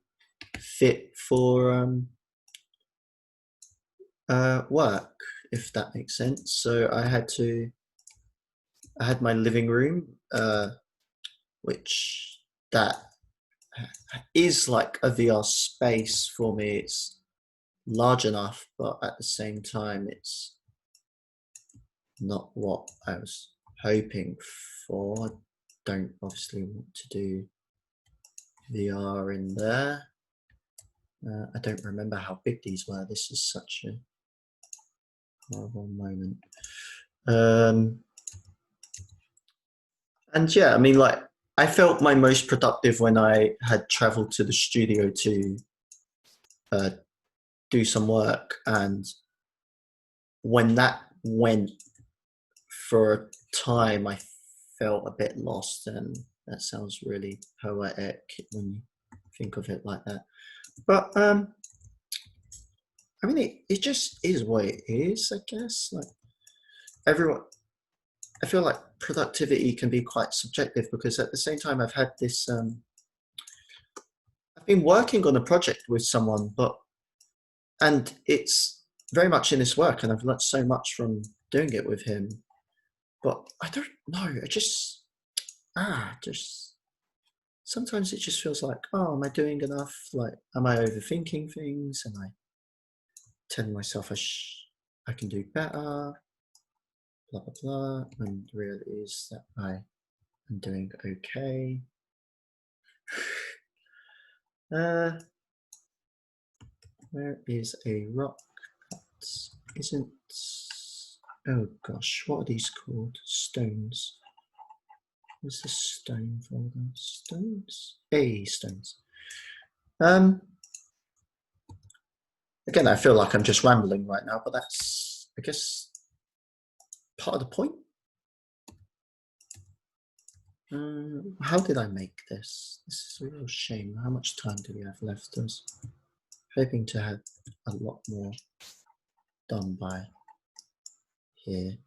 fit for work, if that makes sense. So I had my living room, which that is like a VR space for me. It's large enough, but at the same time, it's not what I was hoping for. I don't obviously want to do VR in there. I don't remember how big these were. This is such a horrible moment. And yeah, I mean, like, I felt my most productive when I had traveled to the studio to do some work. And when that went for a time, I felt a bit lost. And that sounds really poetic when you think of it like that. But I mean, it just is what it is, I guess. Like everyone, I feel like productivity can be quite subjective, because at the same time I've had this, I've been working on a project with someone, and it's very much in his work, and I've learnt so much from doing it with him. But I don't know, sometimes it just feels like, oh, am I doing enough? Like, am I overthinking things? And I tell myself I can do better, blah, blah, blah. And the reality is that I am doing okay. Where is a rock that isn't... Oh gosh, what are these called? Stones. What's the stone folder? Stones? Stones. Again, I feel like I'm just rambling right now, but that's, I guess, part of the point. How did I make this? This is a real shame. How much time do we have left? I was hoping to have a lot more done by here.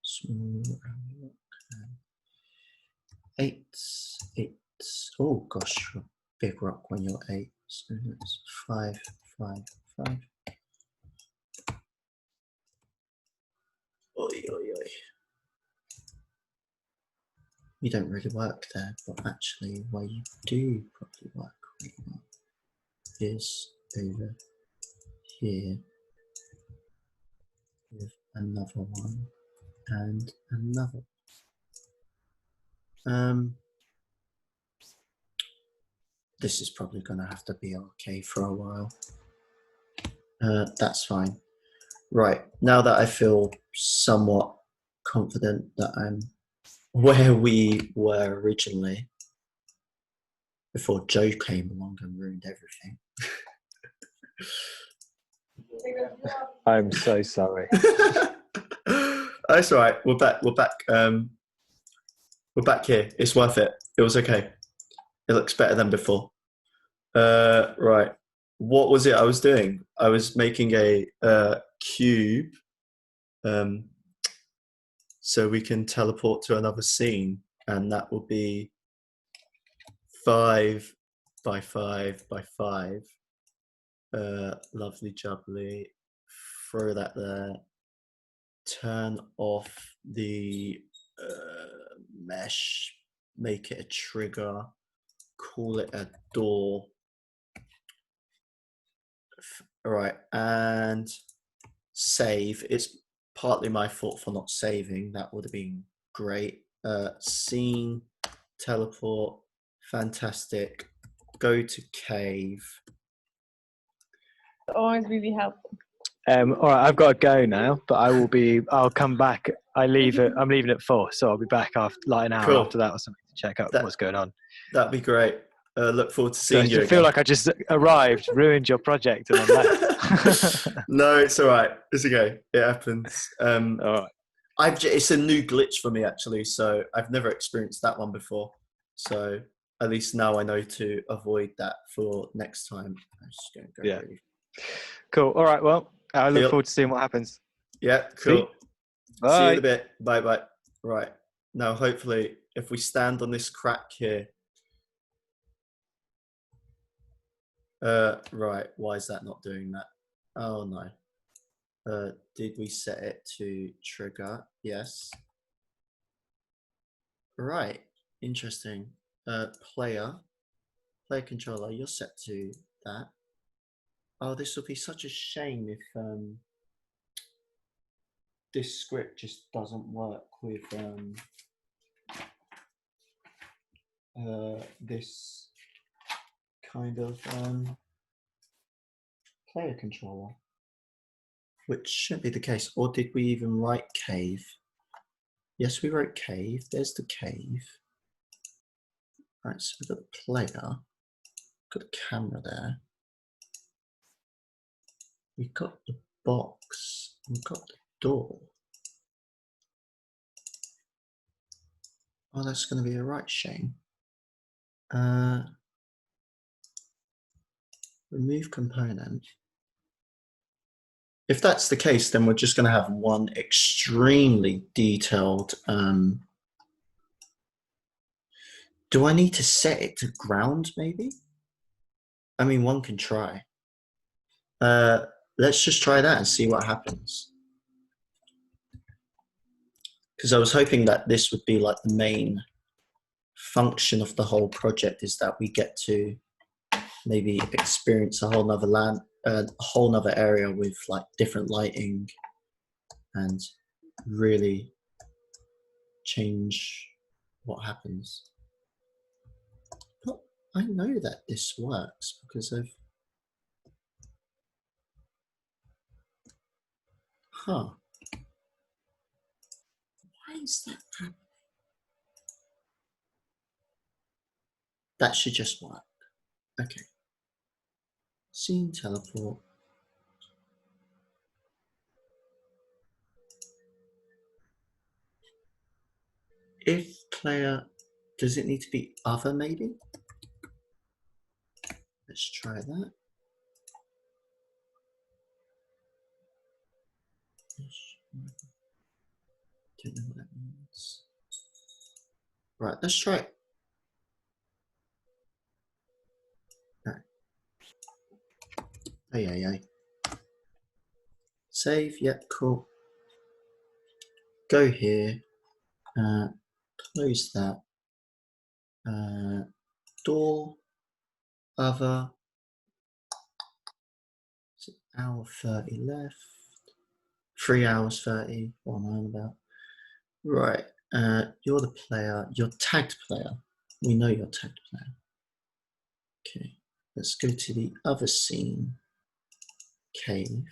Small rock. 8. Oh gosh, a big rock when you're 8. So that's 5, 5, 5. Oi, oi, oi. You don't really work there, but actually where you do probably work really well is over here with another one and another. This is probably going to have to be okay for a while. That's fine. Right, now that I feel somewhat confident that I'm where we were originally, before Joe came along and ruined everything. I'm so sorry. That's all right. We're back. We're back. We're back here. It's worth it. It was okay. It looks better than before. Right. What was it I was doing? I was making a cube, so we can teleport to another scene, and that will be 5 by 5 by 5. Lovely jubbly. Throw that there. Turn off the mesh. Make it a trigger. Call it a door. All right, and save. It's partly my fault for not saving. That would have been great. Scene, teleport, fantastic. Go to cave. Always really helpful. All right, I've got to go now, but I'll come back. I'm leaving at 4, so I'll be back after like an hour Cool. after that or something to check out what's going on. That'd be great. Look forward to So I seeing you just feel again. like I just arrived, ruined your project, and I'm left. No, it's all right. It's okay. It happens. All right. It's a new glitch for me actually, so I've never experienced that one before. So at least now I know to avoid that for next time. I'm just going to go. Yeah. Really. Cool. All right. Well, I look Yep. forward to seeing what happens. Yeah, See? cool. See you Bye. in a bit. Bye bye. Right. Now hopefully if we stand on this crack here. Right, why is that not doing that? Oh no. Did we set it to trigger? Yes. Right, interesting. Player controller, you're set to that. Oh, this will be such a shame if this script just doesn't work with this kind of player controller, which shouldn't be the case. Or did we even write cave? Yes, we wrote cave. There's the cave. Right, so we've got the player, got the camera there. We've got the box, we've got the door. Oh, that's going to be a right shame. Remove component. If that's the case, then we're just going to have one extremely detailed. Do I need to set it to ground, maybe? I mean, one can try. Let's just try that and see what happens. Because I was hoping that this would be like the main function of the whole project, is that we get to maybe experience a whole nother area with like different lighting and really change what happens. But I know that this works because of why is that happening? That should just work. Okay. Scene teleport. If player, does it need to be other maybe? Let's try that. Don't know what that means. Right, let's try it. Right. Hey. Save, yep, cool. Go here, close that. Door, other. It's an hour 30 left. 3 hours 30, what am I on about? Right, you're the player, you're tagged player. We know you're tagged player. Okay, let's go to the other scene. Cave.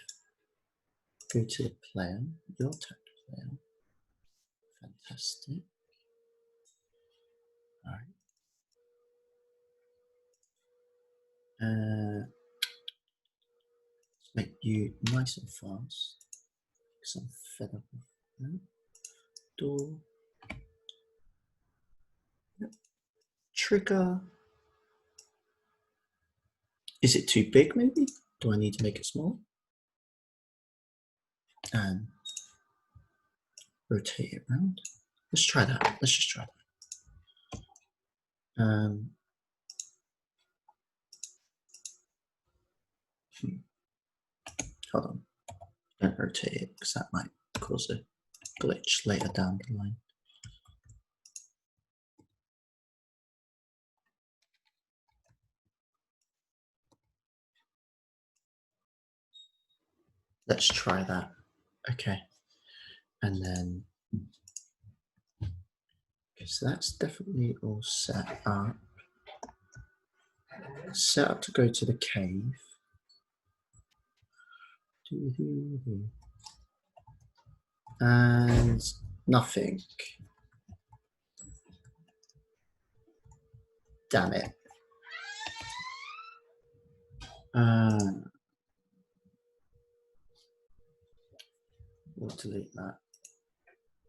Go to the player, your tagged player. Fantastic. All right. Let's make you nice and fast because I'm fed up of that. Door. Yep. Trigger. Is it too big maybe? Do I need to make it small? And rotate it around. Let's try that. Let's just try that. Hold on. Don't rotate it because that might cause a glitch later down the line. Let's try that. Okay. And then, because that's definitely all set up. Set up to go to the cave. And nothing. Damn it. We'll delete that.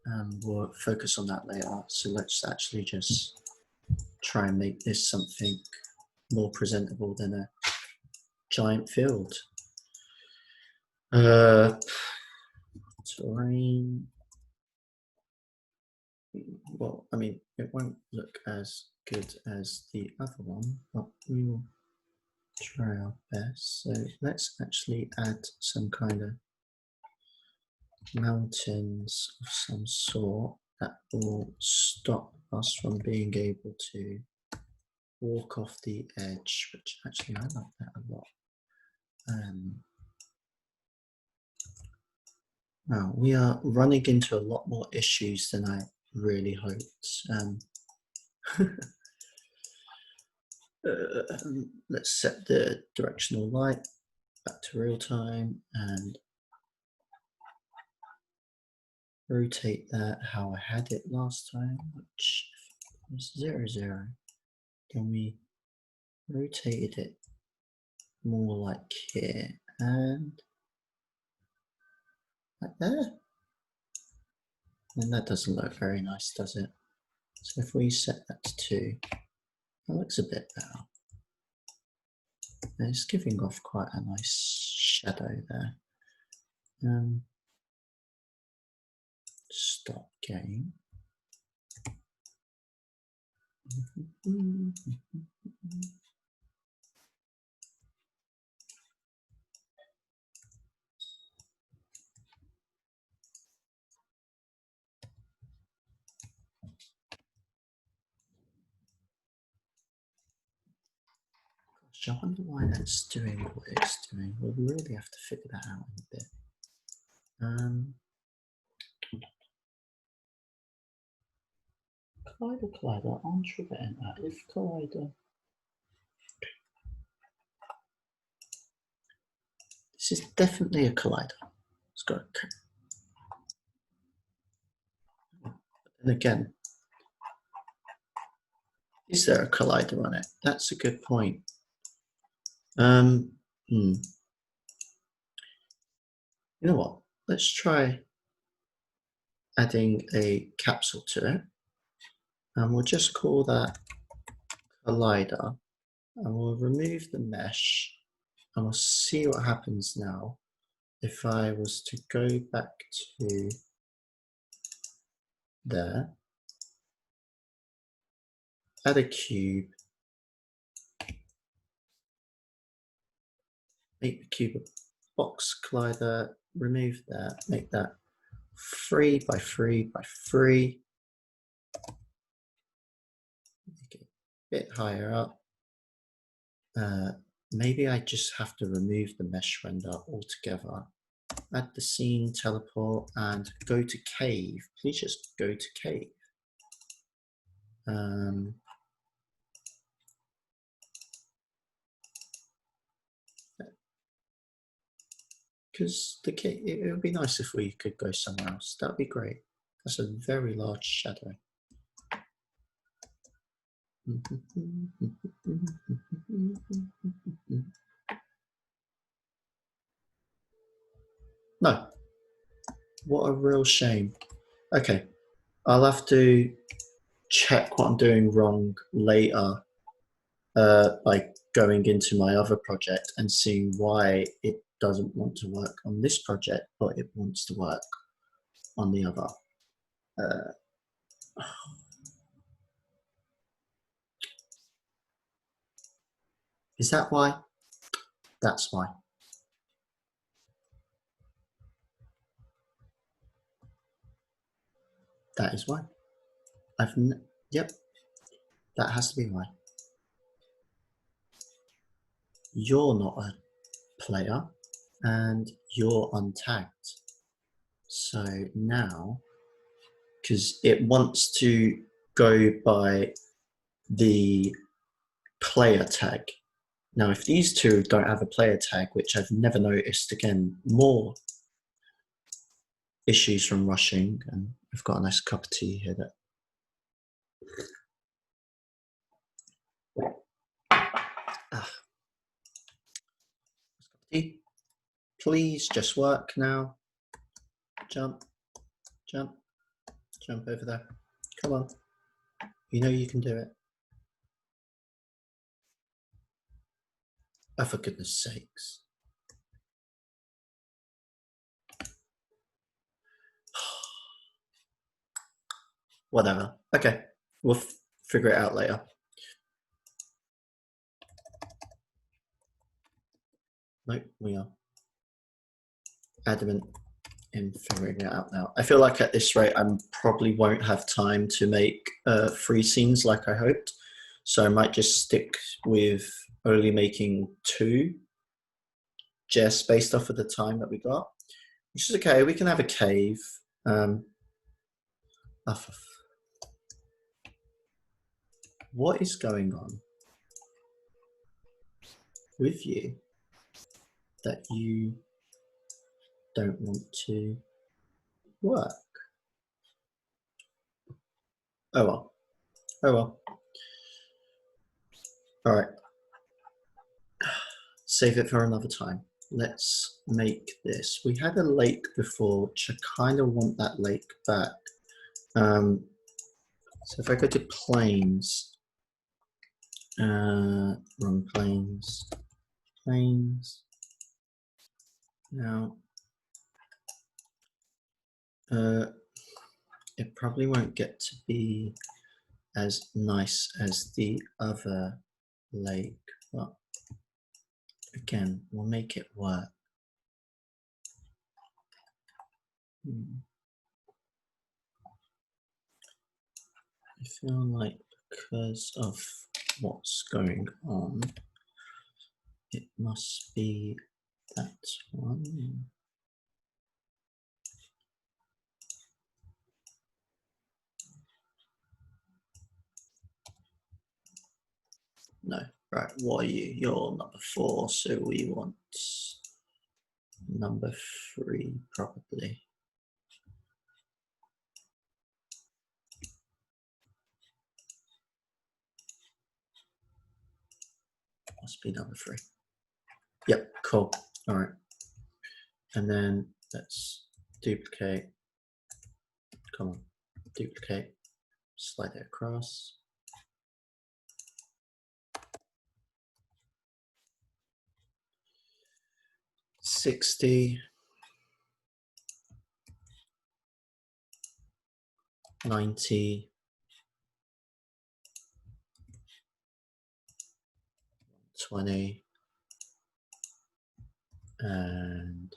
And we'll focus on that later. So let's actually just try and make this something more presentable than a giant field. Terrain. Well, I mean, it won't look as good as the other one, but we will try our best. So let's actually add some kind of mountains of some sort that will stop us from being able to walk off the edge, which actually I like that a lot. Now we are running into a lot more issues than I really hoped. Let's set the directional light back to real time and rotate that how I had it last time, which was 0, 0. Then we rotated it more like here and like there. And that doesn't look very nice, does it? So if we set that to 2, that looks a bit better. And it's giving off quite a nice shadow there. Stop game. Gosh, I wonder why that's doing what it's doing. We'll really have to figure that out in a bit. Collider, entre enter, if collider. This is definitely a collider. It's got a. And again, is there a collider on it? That's a good point. You know what? Let's try adding a capsule to it. And we'll just call that collider. And we'll remove the mesh. And we'll see what happens now if I was to go back to there, add a cube, make the cube a box collider, remove that, make that 3 by 3 by 3. Make it a bit higher up. Maybe I just have to remove the mesh render altogether. Add the scene, teleport, and go to cave. Please just go to cave. Because the cave, it would be nice if we could go somewhere else. That would be great. That's a very large shadow. what a real shame. Okay, I'll have to check what I'm doing wrong later by going into my other project and seeing why it doesn't want to work on this project, but it wants to work on the other. Is that why? That's why. That is why. Yep, that has to be why. You're not a player and you're untagged. So now, because it wants to go by the player tag. Now, if these two don't have a player tag, which I've never noticed, again, more issues from rushing, and we've got a nice cup of tea here that tea. Please just work now. Jump, jump, jump over there. Come on. You know you can do it. Oh, for goodness sakes. Whatever. Okay, we'll figure it out later. Nope, we are adamant in figuring it out now. I feel like at this rate, I probably won't have time to make 3 scenes like I hoped. So I might just stick with only making 2, just based off of the time that we got, which is okay. We can have a cave. What is going on with you that you don't want to work? Oh well. Oh well. All right. Save it for another time. Let's make this. We had a lake before, which I kind of want that lake back. So if I go to planes, wrong planes, planes. Now, it probably won't get to be as nice as the other lake, but again, we'll make it work. I feel like because of what's going on, it must be that one. No, right, what are you? You're number 4, so we want number 3 probably. Must be number 3. Yep, cool. All right. And then let's duplicate. Come on, duplicate. Slide it across. $60, 90, 20, and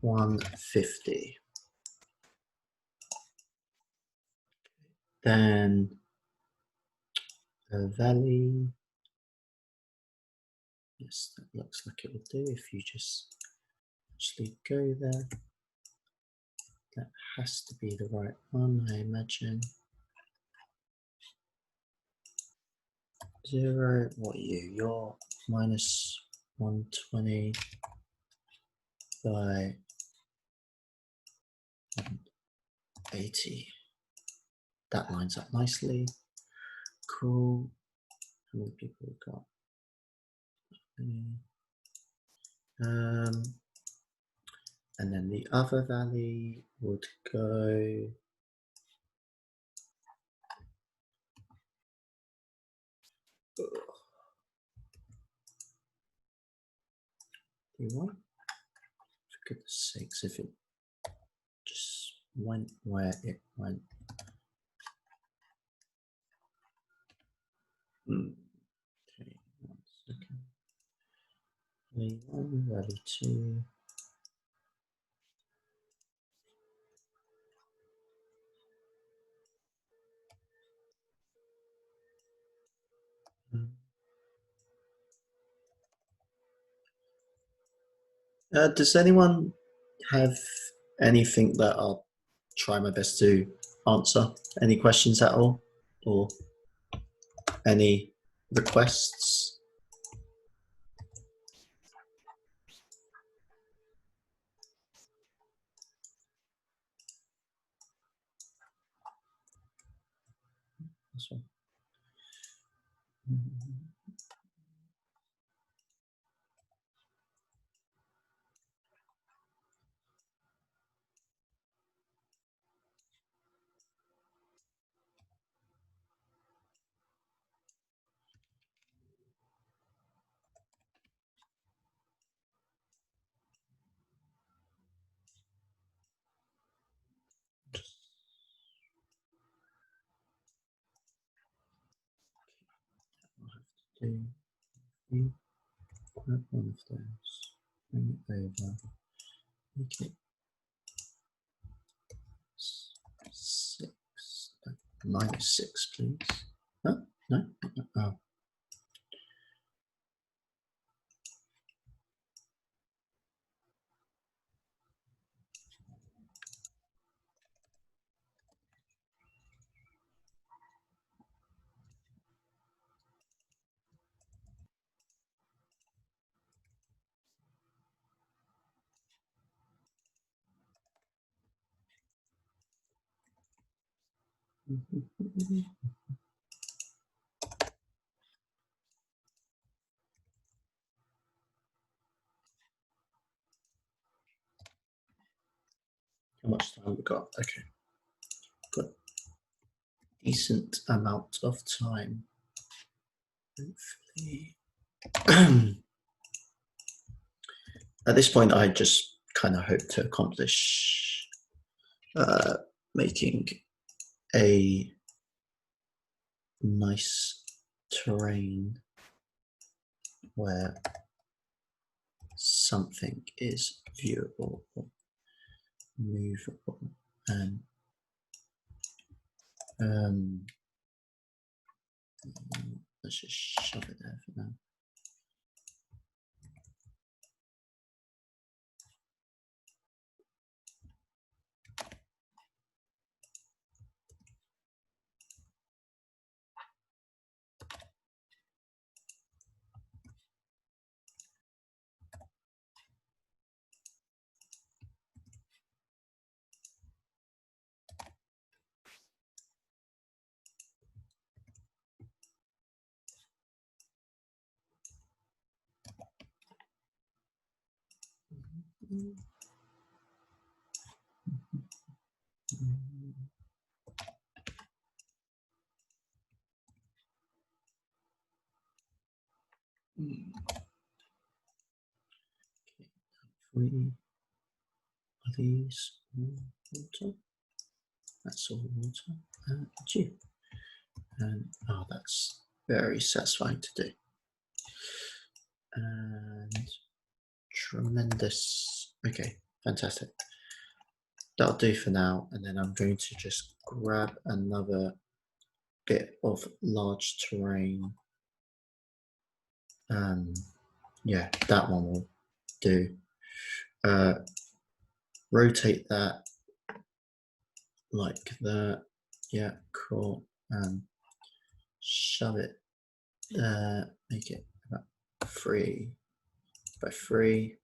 150. Then the valley. Yes, that looks like it would do if you just actually go there. That has to be the right one, I imagine. 0, what are you? You're minus 120 by 80. That lines up nicely. Cool. How many people we got? And then the other valley would go D1. For goodness sakes, if it just went where it went. Okay, 1 second. Valley 1, valley 2. Does anyone have anything that I'll try my best to answer? Any questions at all? Or any requests? This one. Grab one of those, bring it over, make it 6, -6, please. No, no, oh. How much time we got? Okay, got decent amount of time. Hopefully. At this point, I just kind of hope to accomplish making a nice terrain where something is viewable or movable, and let's just shove it there for now. Okay, are these all water? That's all water. And you. And oh, that's very satisfying to do. And tremendous. Okay, fantastic. That'll do for now. And then I'm going to just grab another bit of large terrain. Yeah, that one will do. Rotate that like that. Yeah, cool. And shove it there. Make it about 3 by 3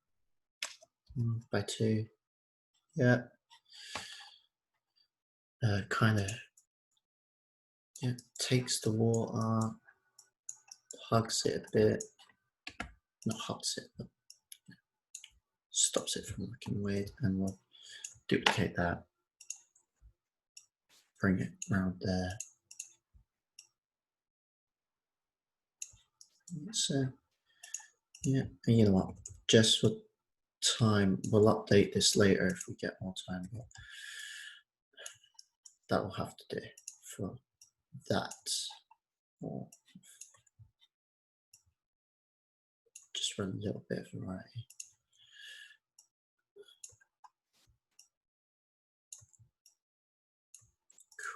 by 2. Yeah. Kind of. Yeah, takes the water, hugs it a bit. Not hugs it, but stops it from looking weird, and we'll duplicate that, bring it around there. So yeah, and you know what, just for time, we'll update this later if we get more time, but that will have to do for that. Or just for a little bit of variety.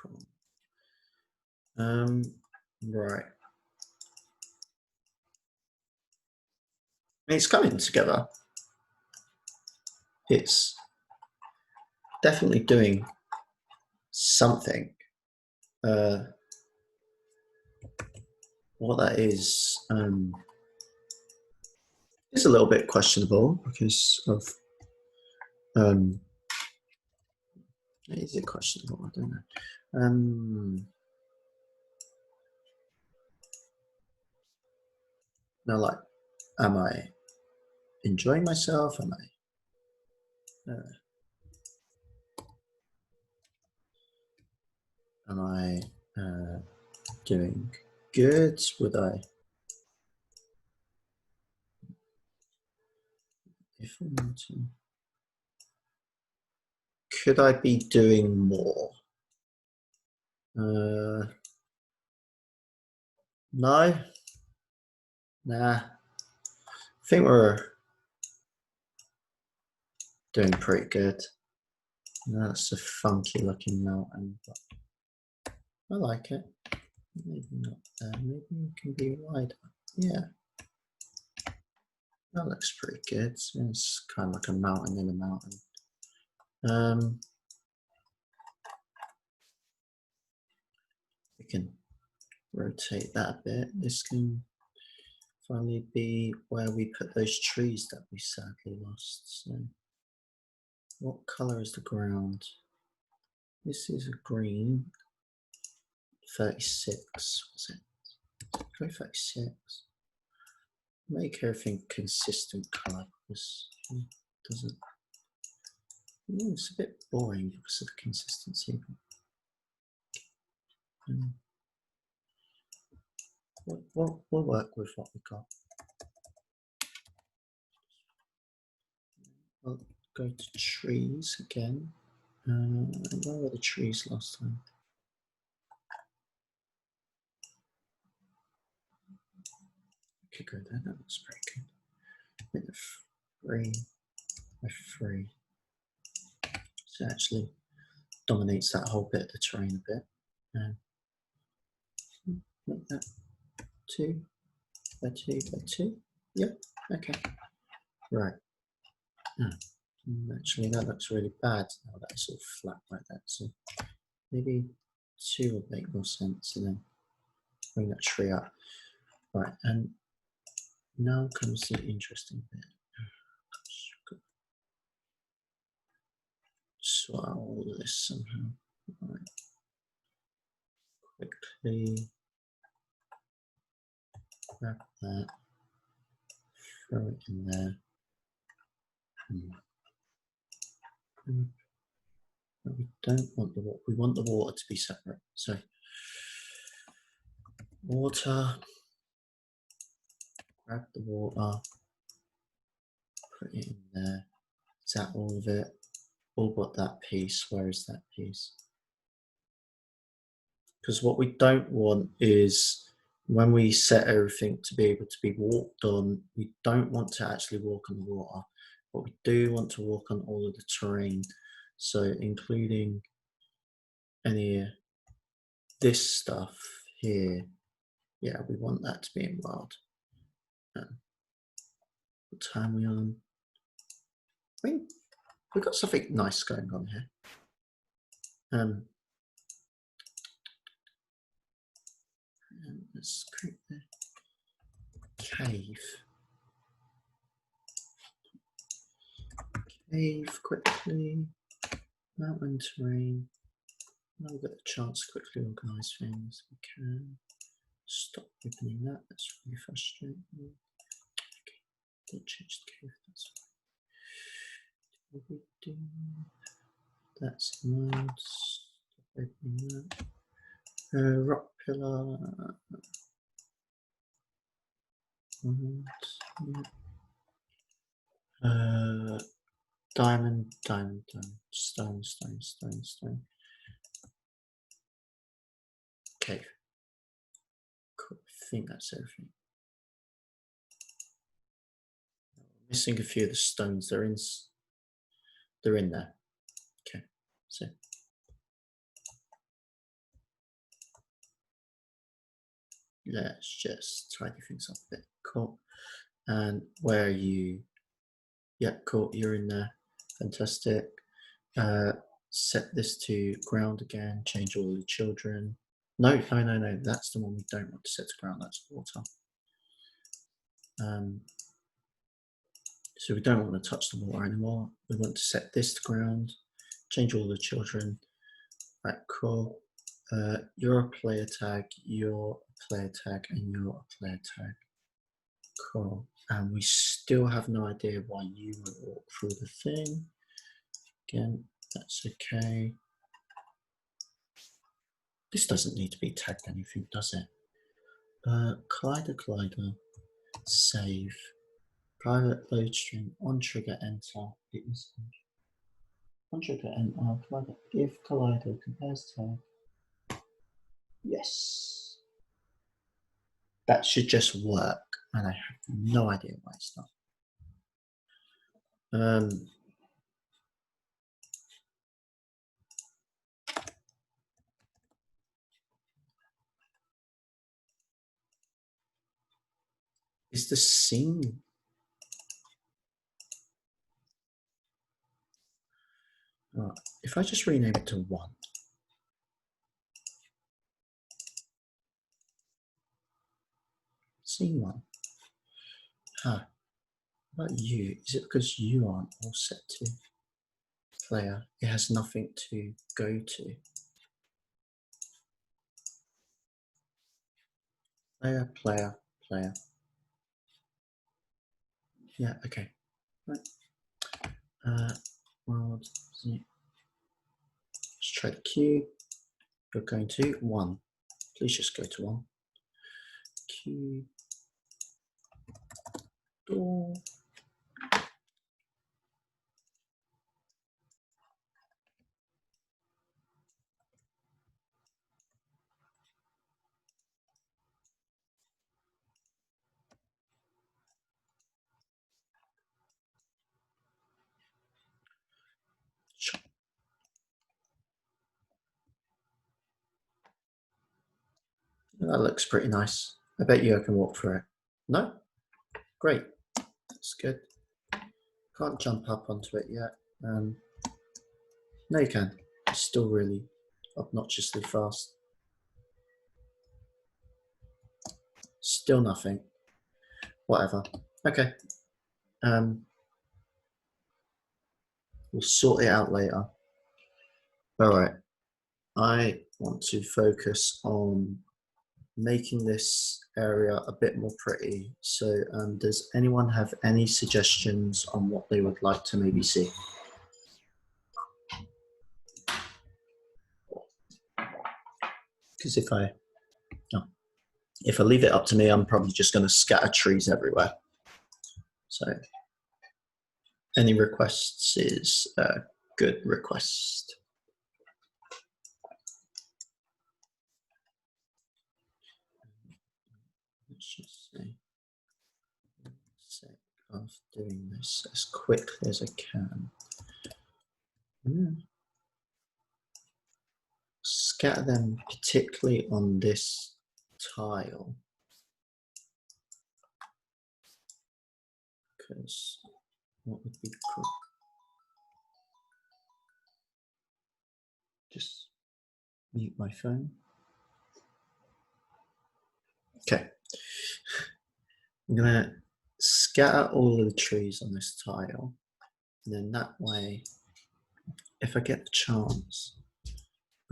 Cool. Right. It's coming together. It's definitely doing something. What that is a little bit questionable because of is it questionable? I don't know. Now, like, am I enjoying myself? Am I doing good? Would I, if I want to, could I be doing more? No. Nah. I think we're doing pretty good. That's a funky looking mountain, but I like it. Maybe not there. Maybe it can be wider. Yeah. That looks pretty good. It's kind of like a mountain in a mountain. We can rotate that a bit. This can finally be where we put those trees that we sadly lost. So, what color is the ground? This is a green. 36. Was it? Go 36. Make everything consistent color because it doesn't. It's a bit boring because of the consistency. We'll work with what we got. We'll go to trees again. Where were the trees last time? Could go there. That looks pretty good. Bit of free. So it actually dominates that whole bit of the terrain a bit. Make that 2 by 2 by 2. Yep. Okay. Right. Actually, that looks really bad now that it's all flat like that. So maybe 2 would make more sense, and then bring that tree up. Right, and now comes the interesting bit. Swallow all this somehow. Right. Quickly grab that, throw it in there. But we don't want the water. We want the water to be separate. So water. Grab the water. Put it in there. Is that all of it? All but that piece. Where is that piece? Because what we don't want is when we set everything to be able to be walked on, we don't want to actually walk on the water, but we do want to walk on all of the terrain. So including any this stuff here, yeah, we want that to be in wild. What time are we on? I mean, we've got something nice going on here. Let's create the cave. Cave quickly. Mountain terrain. Now we've got the chance to quickly organise things. We can stop opening that. That's really frustrating. Okay, don't change the cave. That's fine. That's nice. Rock pillar. Diamond, diamond, diamond, stone, stone, stone, stone. Okay. Cool. I think that's everything. Missing a few of the stones. They're in there. Okay. So let's just tidy things up a bit. Cool. And where are you? Yeah, cool. You're in there. Fantastic. Set this to ground again. Change all the children. No. That's the one we don't want to set to ground. That's water. So we don't want to touch the water anymore. We want to set this to ground. Change all the children. Right, cool. You're a player tag, you're a player tag, and you're a player tag. Cool. And we still have no idea why you would walk through the thing. Again, that's okay. This doesn't need to be tagged anything, does it? Collider, save. Private load string, on trigger, enter. It is on trigger, enter. Collider, if Collider compares tag. Yes. That should just work, and I have no idea why it's not. Is the scene? If I just rename it to 1. Scene 1. Huh. What about you? Is it because you aren't all set to player? It has nothing to go to. Player, player, player. Yeah, okay. Right. World. Let's try the queue. You're going to 1. Please just go to 1. Queue. Door. Sure. That looks pretty nice. I bet you I can walk through it. No? Great. That's good. Can't jump up onto it yet. No, you can. It's still really obnoxiously fast. Still nothing. Whatever. Okay. We'll sort it out later. All right. I want to focus on making this area a bit more pretty. So does anyone have any suggestions on what they would like to maybe see? Because if I leave it up to me, I'm probably just going to scatter trees everywhere. So any requests is a good request. Let's just say, sec of doing this as quickly as I can. Scatter them particularly on this tile, because what would be cool? Just mute my phone. Okay. I'm gonna scatter all of the trees on this tile, and then that way, if I get the chance,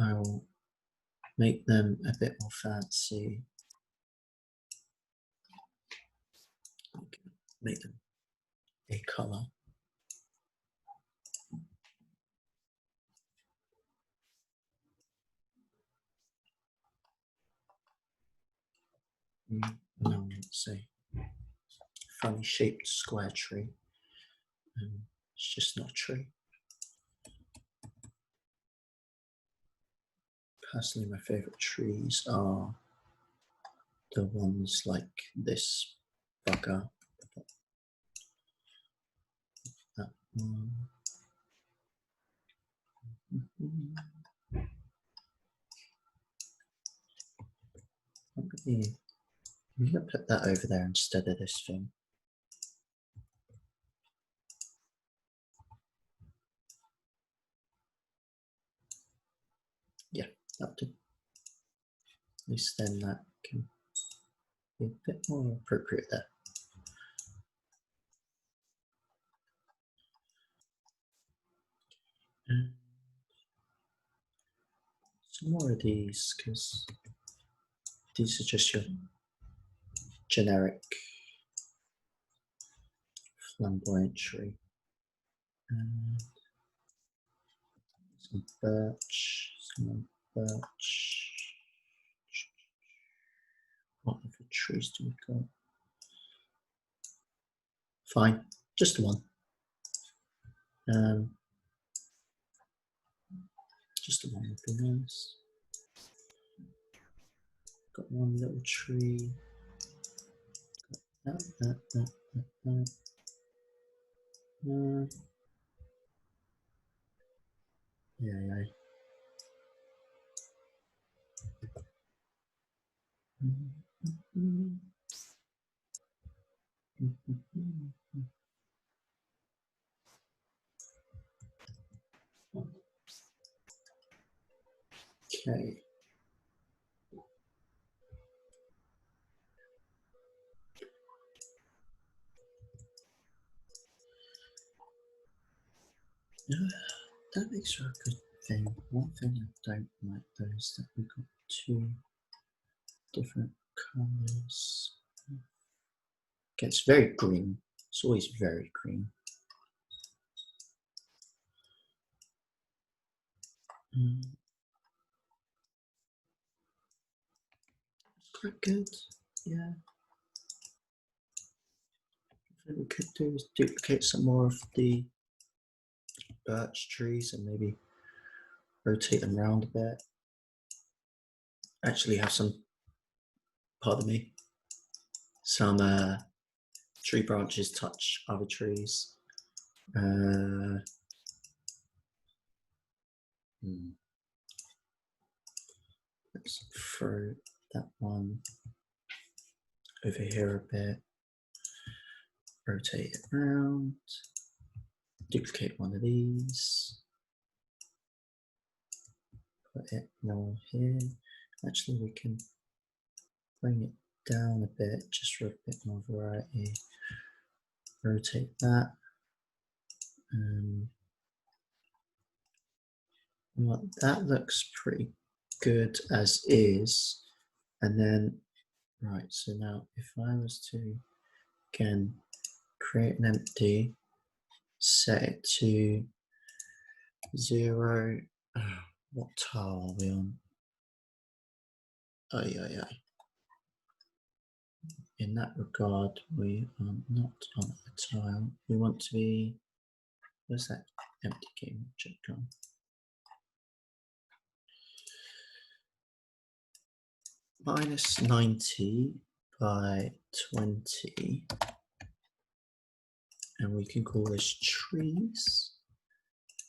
I will make them a bit more fancy. Make them a color. say, funny shaped square tree. It's just not a tree. Personally, my favorite trees are the ones like this bugger. That one. I'm gonna put that over there instead of this thing. Yeah, that'll do. At least then that can be a bit more appropriate there. And some more of these, because these are just your generic flamboyant tree. And some birch, some birch. What other trees do we got? Fine, just the one. Just the one would be nice. Got one little tree. Got that. Yeah. Okay. That makes for a good thing. One thing I don't like though is that we've got two different colours. Okay, it's very green. It's always very green. It's quite good, yeah. What we could do is duplicate some more of the birch trees and maybe rotate them around a bit. Actually have some, pardon me, some tree branches touch other trees. Let's throw that one over here a bit, rotate it around, duplicate one of these, put it more here. Actually, we can bring it down a bit just for a bit more variety. Rotate that. Well, that looks pretty good as is. And then, right, so now if I was to, again, create an empty, set it to 0. What tile are we on? In that regard, we are not on a tile. We want to be, where's that empty game object gone? -90 by 20. And we can call this trees.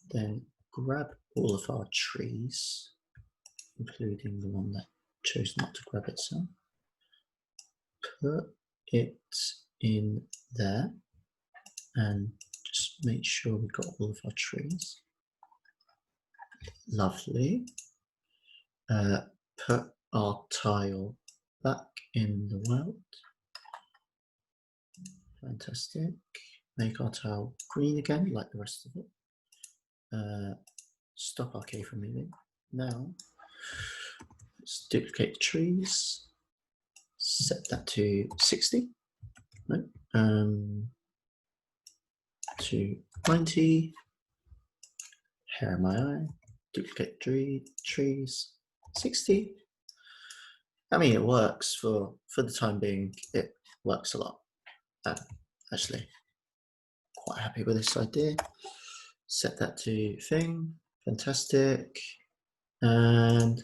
Then grab all of our trees, including the one that chose not to grab itself. Put it in there and just make sure we've got all of our trees. Lovely. Put our tile back in the world. Fantastic. Make our tile green again, like the rest of it. Stop our K from moving. Now, let's duplicate the trees. Set that to 60. No. To 90. Hair in my eye. Duplicate trees. 60. I mean, it works for the time being. It works a lot. Actually, quite happy with this idea. Set that to thing. Fantastic. And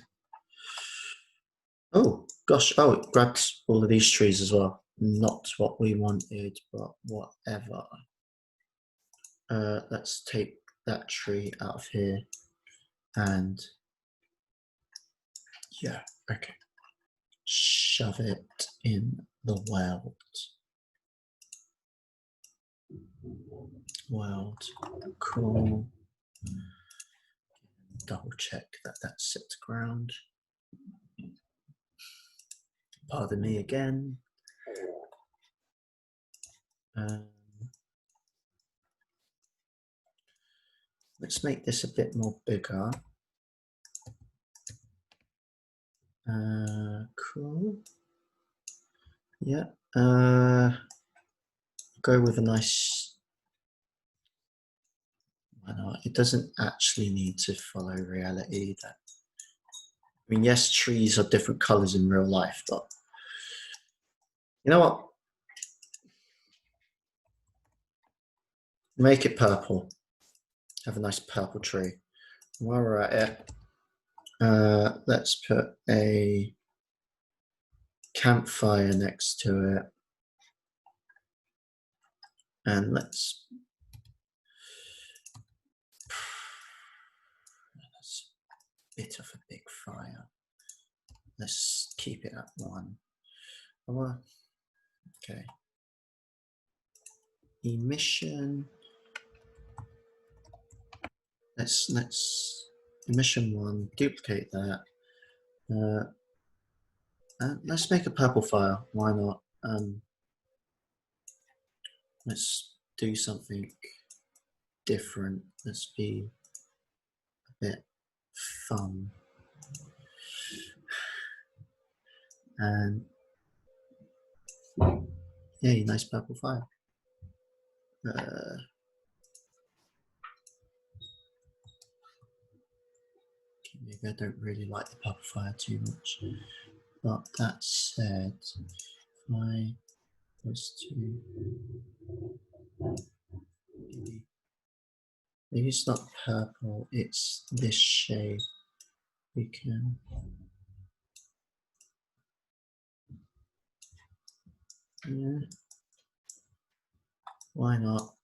oh gosh, oh, it grabbed all of these trees as well. Not what we wanted, but whatever. Let's take that tree out of here. And yeah, okay. Shove it in the world. Cool. Double check that that's set to ground. Pardon me again. Let's make this a bit more bigger. Cool. Yeah. Go with a nice. Why not? It doesn't actually need to follow reality. I mean, yes, trees are different colors in real life, but you know what? Make it purple. Have a nice purple tree. While we're at it, let's put a campfire next to it. And that's a bit of a big fire. Let's keep it at 1. Okay. Emission. Let's emission 1. Duplicate that. And let's make a purple fire. Why not? Let's do something different. Let's be a bit fun. And yeah, nice purple fire. Maybe I don't really like the purple fire too much. But that said, if I was to maybe it's not purple, it's this shade. We can why not?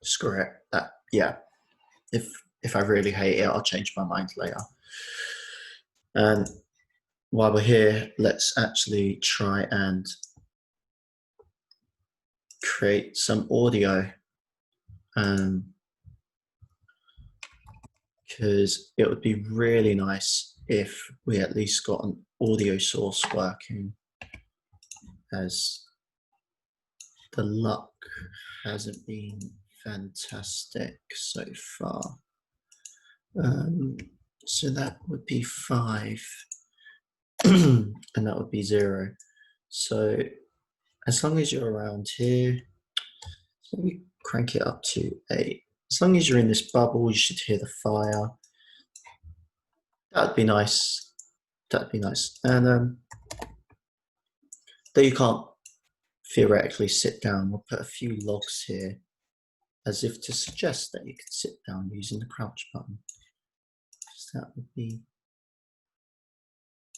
Screw it. Yeah. If I really hate it, I'll change my mind later. And while we're here, let's actually try and create some audio. Because it would be really nice if we at least got an audio source working, as the luck hasn't been fantastic so far. So that would be 5 and that would be 0. So as long as you're around here, so we crank it up to 8. As long as you're in this bubble, you should hear the fire. That'd be nice. That'd be nice. And though you can't theoretically sit down, we'll put a few logs here as if to suggest that you could sit down using the crouch button. So that would be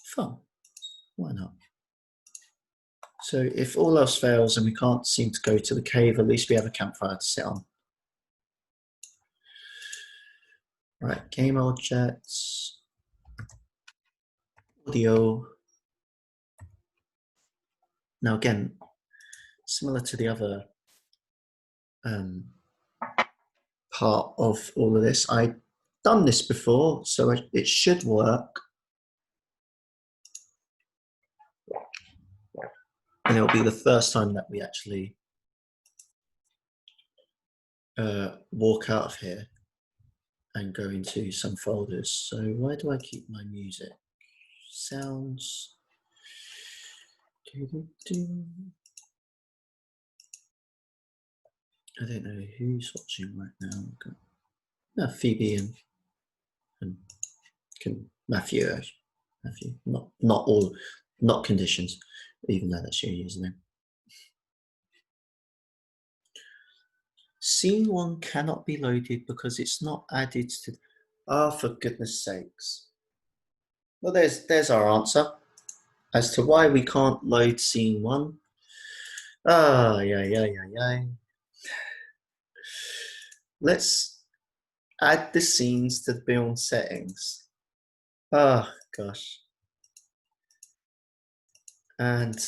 fun. Why not? So if all else fails and we can't seem to go to the cave, at least we have a campfire to sit on. Right, game objects, audio. Now again, similar to the other part of all of this, I've done this before, so it should work. And it'll be the first time that we actually walk out of here and go into some folders. So where do I keep my music? Sounds. I don't know who's watching right now. No, Phoebe and Matthew. Not not conditions, even though that's your username. Scene 1 cannot be loaded because it's not added to. Oh, for goodness sakes. Well, there's our answer as to why we can't load scene 1. Ah, yeah. Let's add the scenes to the build settings. Oh, gosh. And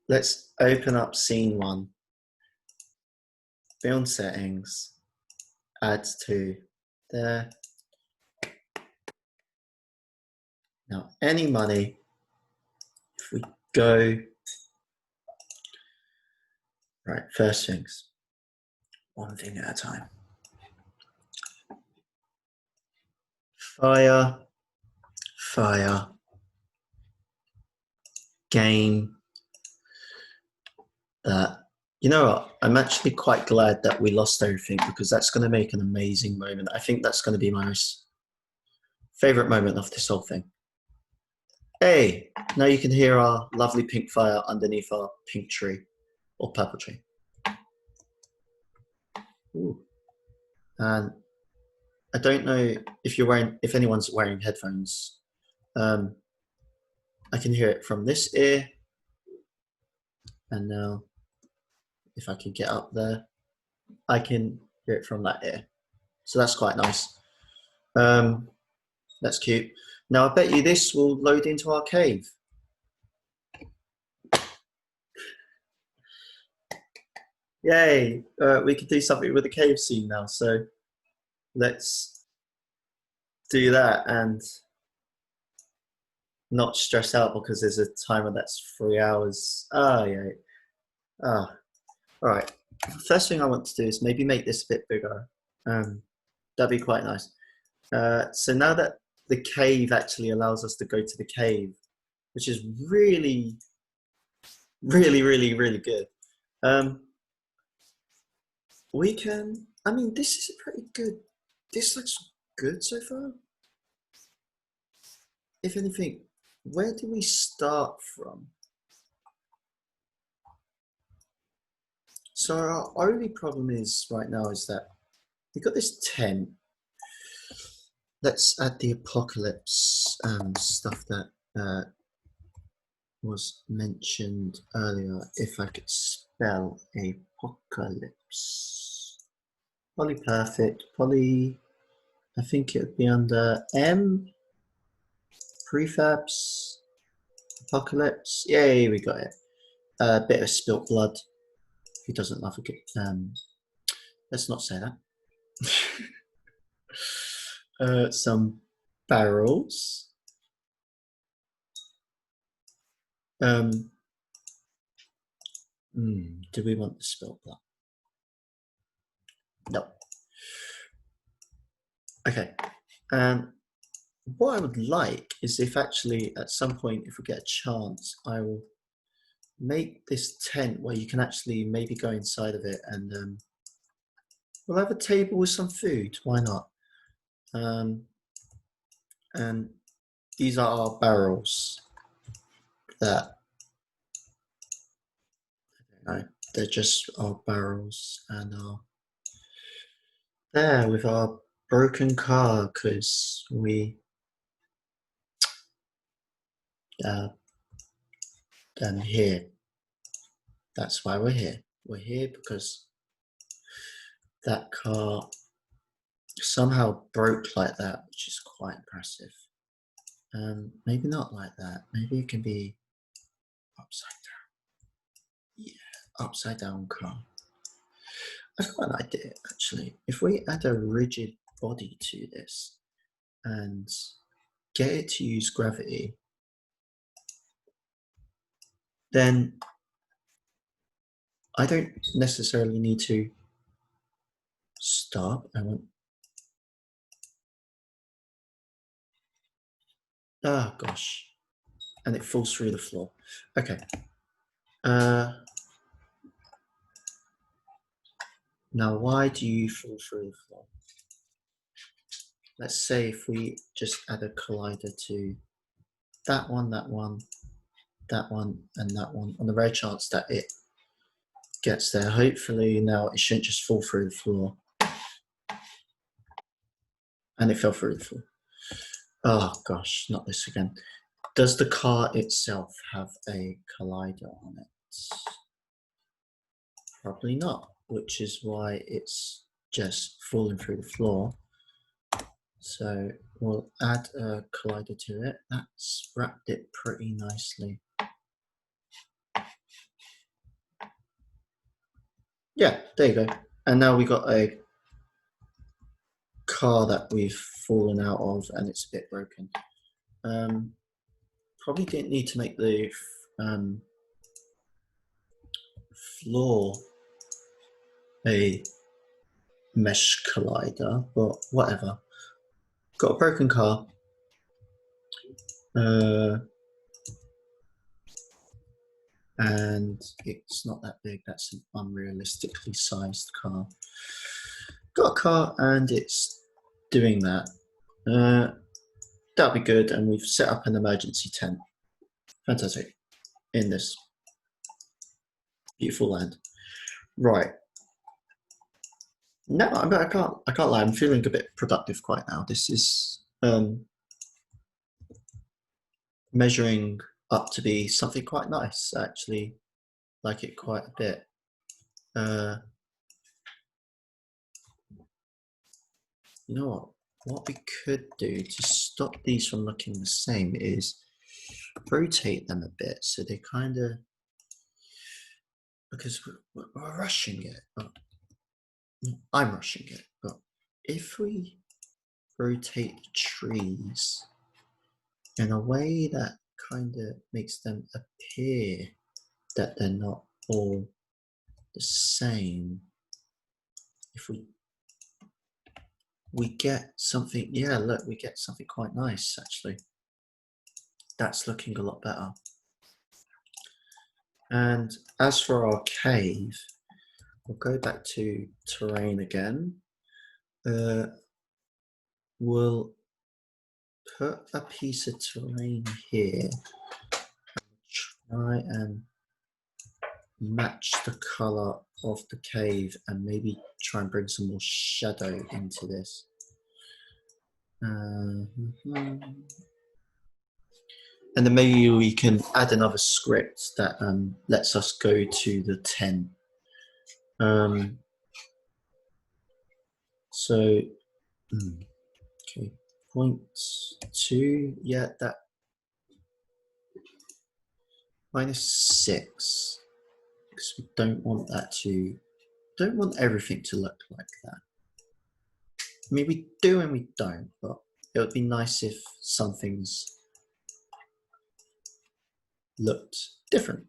let's open up scene 1. Build settings. Add to there. Now, any money, if we go, right, first things, one thing at a time. Fire, game. You know what? I'm actually quite glad that we lost everything because that's going to make an amazing moment. I think that's going to be my most favorite moment of this whole thing. Hey, now you can hear our lovely pink fire underneath our pink tree or purple tree. Ooh. And I don't know if anyone's wearing headphones. I can hear it from this ear. And now, if I can get up there, I can hear it from that ear. So that's quite nice. That's cute. Now, I bet you this will load into our cave. Yay, we can do something with the cave scene now. So let's do that and not stress out because there's a timer that's 3 hours. Oh, yeah. All right. First thing I want to do is maybe make this a bit bigger. That'd be quite nice. So now that the cave actually allows us to go to the cave, which is really, really, really, really good. We can, I mean, this is pretty good. This looks good so far. If anything, where do we start from? So our only problem is right now is that we've got this tent. Let's add the apocalypse stuff that was mentioned earlier. If I could spell apocalypse. Polyperfect, poly, I think it would be under M, prefabs, apocalypse. Yay, we got it. A bit of spilt blood. Who doesn't love a good, let's not say that. Some barrels. Do we want the spilt blood? No. Okay. What I would like is if actually at some point, if we get a chance, I will make this tent where you can actually maybe go inside of it and we'll have a table with some food. Why not? And these are our barrels that, I don't know, they're just our barrels and our, there with our broken car because we here. That's why we're here. We're here because that car somehow broke like that, which is quite impressive. Maybe not like that. Maybe it can be upside down. Yeah, upside down car. I've got an idea actually. If we add a rigid body to this and get it to use gravity, then I don't necessarily need to stop. I want, oh gosh, and it falls through the floor. Okay. Now, why do you fall through the floor? Let's say if we just add a collider to that one, that one and that one on the rare chance that it gets there. Hopefully now it shouldn't just fall through the floor. And it fell through the floor. Oh gosh, not this again. Does the car itself have a collider on it? Probably not, which is why it's just falling through the floor. So we'll add a collider to it. That's wrapped it pretty nicely. Yeah, there you go. And now we got a car that we've fallen out of and it's a bit broken. Probably didn't need to make the floor a mesh collider, but whatever. Got a broken car. And it's not that big. That's an unrealistically sized car. Got a car and it's doing that. That'll be good. And we've set up an emergency tent. Fantastic. In this beautiful land. Right. No, I can't lie. I'm feeling a bit productive quite now. This is measuring up to be something quite nice. I actually like it quite a bit. You know what? What we could do to stop these from looking the same is rotate them a bit so they kind of, because we're rushing it. But I'm rushing it, but if we rotate the trees in a way that kind of makes them appear that they're not all the same, if we get something, yeah, look, we get something quite nice actually. That's looking a lot better. And as for our cave, we'll go back to terrain again. We'll put a piece of terrain here. Try and match the color of the cave and maybe try and bring some more shadow into this. And then maybe we can add another script that lets us go to the 10. So, okay, 0.2, yeah, that -6, because we don't want that to, don't want everything to look like that. I mean, we do and we don't, but it would be nice if some things looked different,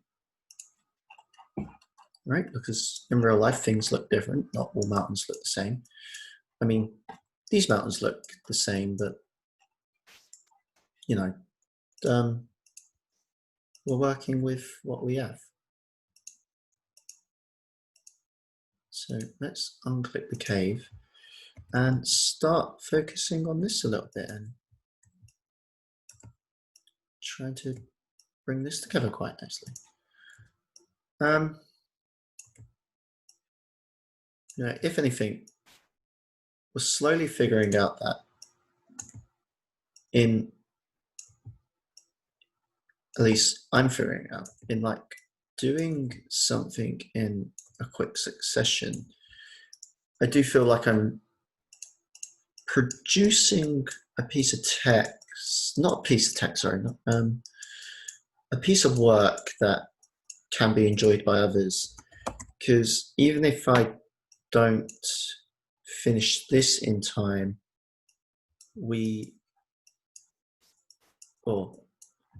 right? Because in real life, things look different. Not all mountains look the same. I mean, these mountains look the same, but, you know, we're working with what we have. So let's unclick the cave and start focusing on this a little bit and trying to bring this together quite nicely. You know, if anything, we're slowly figuring out that at least I'm figuring out, in like doing something in a quick succession, I do feel like I'm producing a piece of text, not a piece of text, sorry, a piece of work that can be enjoyed by others. Because even if I don't finish this in time, or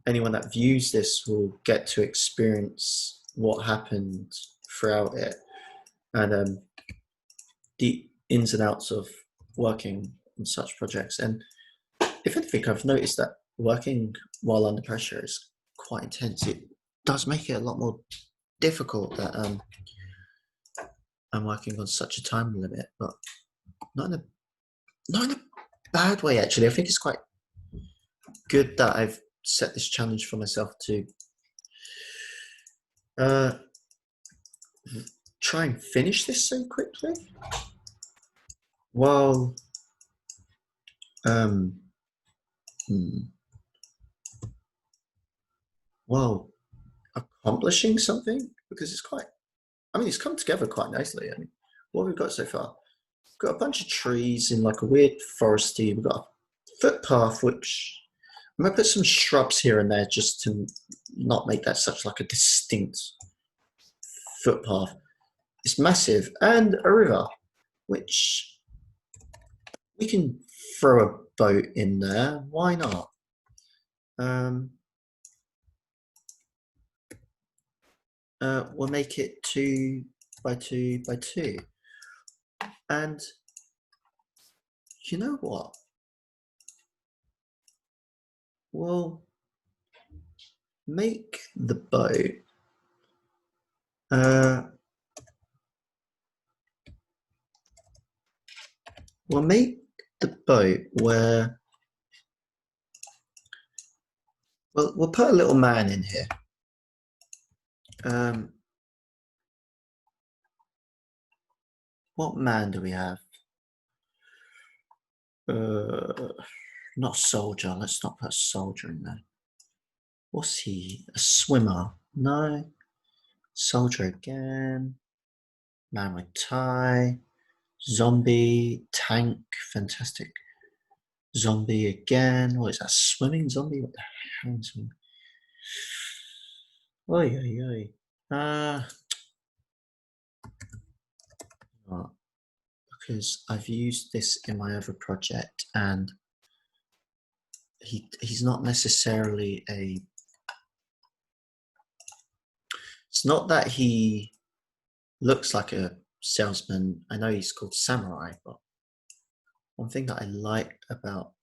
anyone that views this will get to experience what happened throughout it and the ins and outs of working on such projects. And if anything, I've noticed that working while under pressure is quite intense. It does make it a lot more difficult that I'm working on such a time limit, but not in a bad way actually. I think it's quite good that I've set this challenge for myself to try and finish this so quickly? Well, well, accomplishing something, because it's quite, I mean, it's come together quite nicely. I mean, what have we got so far? We've got a bunch of trees in like a weird foresty. We've got a footpath, which I'm gonna put some shrubs here and there just to not make that such like a distinct footpath. It's massive, and a river, which we can throw a boat in there. Why not? We'll make it 2 by 2 by 2. And you know what? We'll make the boat we'll make the boat where we'll put a little man in here. What man do we have? Not soldier. Let's not put a soldier in there. What's he? A swimmer? No. Soldier again. Man with tie. Zombie. Tank. Fantastic. Zombie again. What is that? Swimming zombie? What the hell is swimming? Oi, oi, oi. Because I've used this in my other project, and he's not necessarily a. It's not that he looks like a salesman. I know he's called Samurai, but one thing that I like about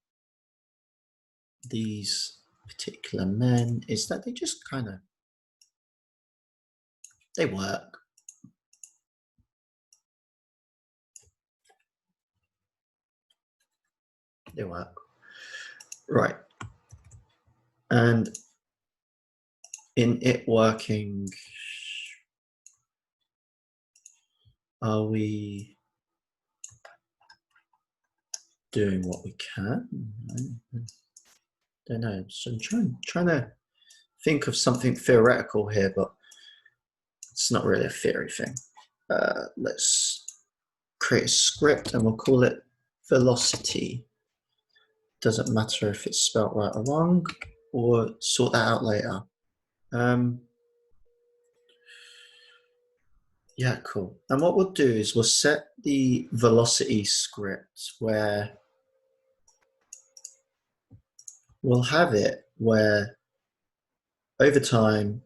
these particular men is that they just kind of they work. They work. Right. And in it working, are we doing what we can? I don't know. So I'm trying to think of something theoretical here, but it's not really a theory thing. Let's create a script and we'll call it velocity. Doesn't matter if it's spelled right or wrong, or sort that out later. Yeah, cool. And what we'll do is we'll set the velocity script where we'll have it where over time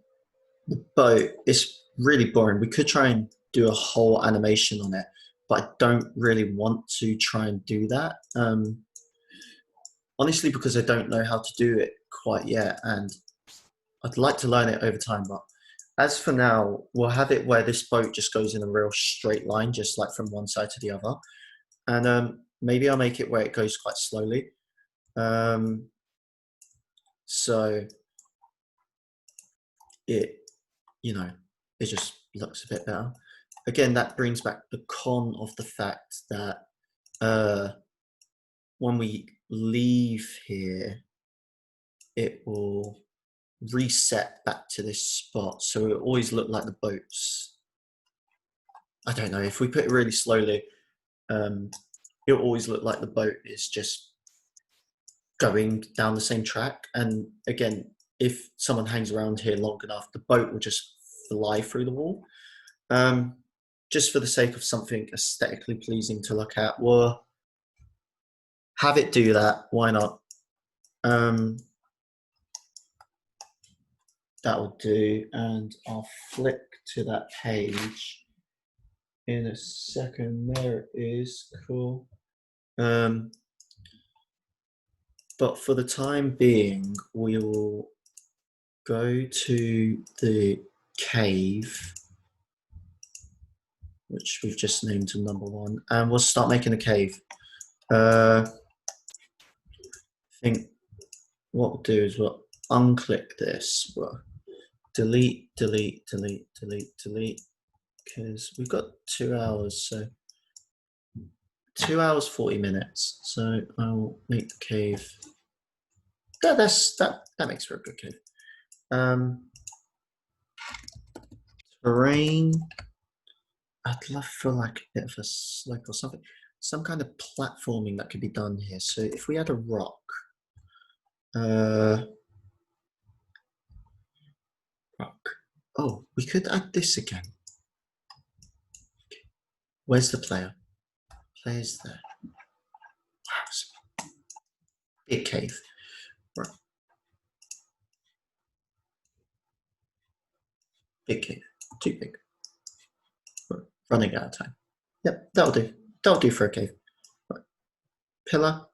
the boat is really boring. We could try and do a whole animation on it, but I don't really want to try and do that. Honestly, because I don't know how to do it quite yet, and I'd like to learn it over time. But as for now, we'll have it where this boat just goes in a real straight line, just like from one side to the other. And maybe I'll make it where it goes quite slowly. So it, it just looks a bit better. Again, that brings back the con of the fact that when we leave here, it will reset back to this spot. So it always look like the boats. I don't know, if we put it really slowly, it'll always look like the boat is just going down the same track. And again, if someone hangs around here long enough, the boat will just fly through the wall. Just for the sake of something aesthetically pleasing to look at, we'll have it do that. Why not? That will do, and I'll flick to that page in a second. There it is. Cool. But for the time being, we will go to the cave, which we've just named to number 1, and we'll start making a cave. I think what we'll do is we'll unclick this, we'll delete, because we've got 2 hours, so 2 hours 40 minutes. So I'll make the cave. That makes for a good cave. Terrain. I'd love for like a bit of a slope or something, some kind of platforming that could be done here. So if we had a rock, oh, we could add this again. Okay. Where's the player? Player's there. Wow, big cave. Right. Big cave. Too big. Right. Running out of time. Yep, that'll do. That'll do for a cave. Right. Pillar.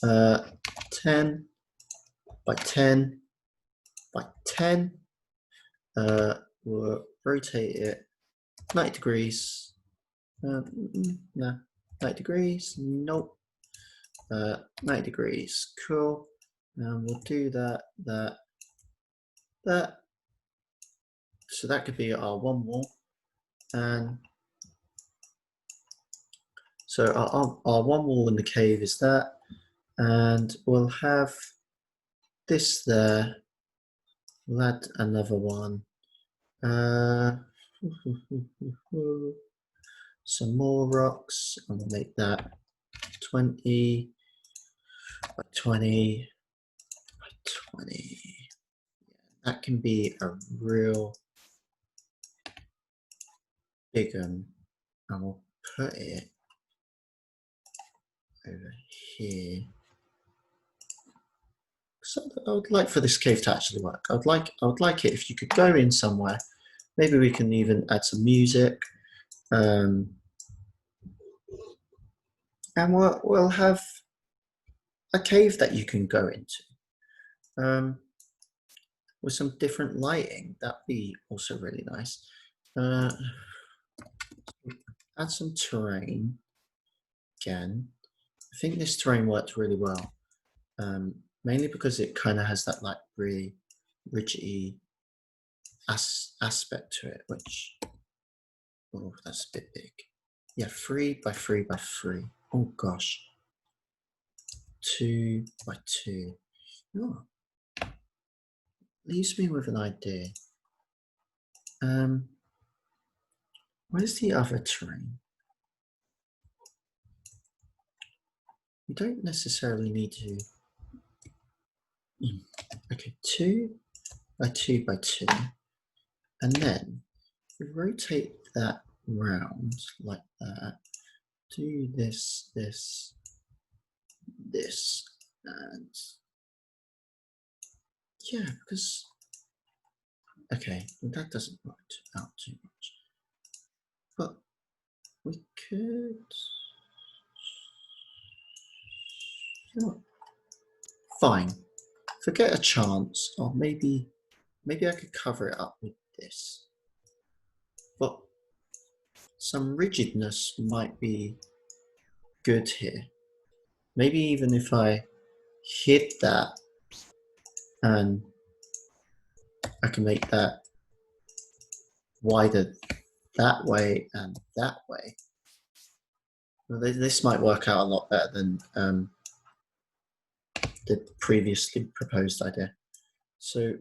10 by 10 by 10. We'll rotate it 90 degrees. No, 90 degrees. Nope. 90 degrees. Cool. And we'll do that. So that could be our one wall. And so our one wall in the cave is that. And we'll have this there. We'll add another one. Some more rocks. I'm gonna make that 20 by 20 by 20. That can be a real big one. And we'll put it over here. So I would like for this cave to actually work. I would like it if you could go in somewhere. Maybe we can even add some music. And we'll have a cave that you can go into with some different lighting. That'd be also really nice. Add some terrain again. I think this terrain worked really well, mainly because it kind of has that like really ridgy aspect to it, which, oh, that's a bit big. Yeah, 3 by 3 by 3. Oh gosh. 2 by 2. Oh. Leaves me with an idea. Where's the other terrain? You don't necessarily need to. Okay, 2 by 2 by 2. And then we rotate that round like that. Do this, and yeah, because okay, well, that doesn't work out too much. But we could. Fine. Forget a chance, or maybe I could cover it up with this. But some rigidness might be good here. Maybe even if I hit that and I can make that wider that way and that way. Well, this might work out a lot better than the previously proposed idea. So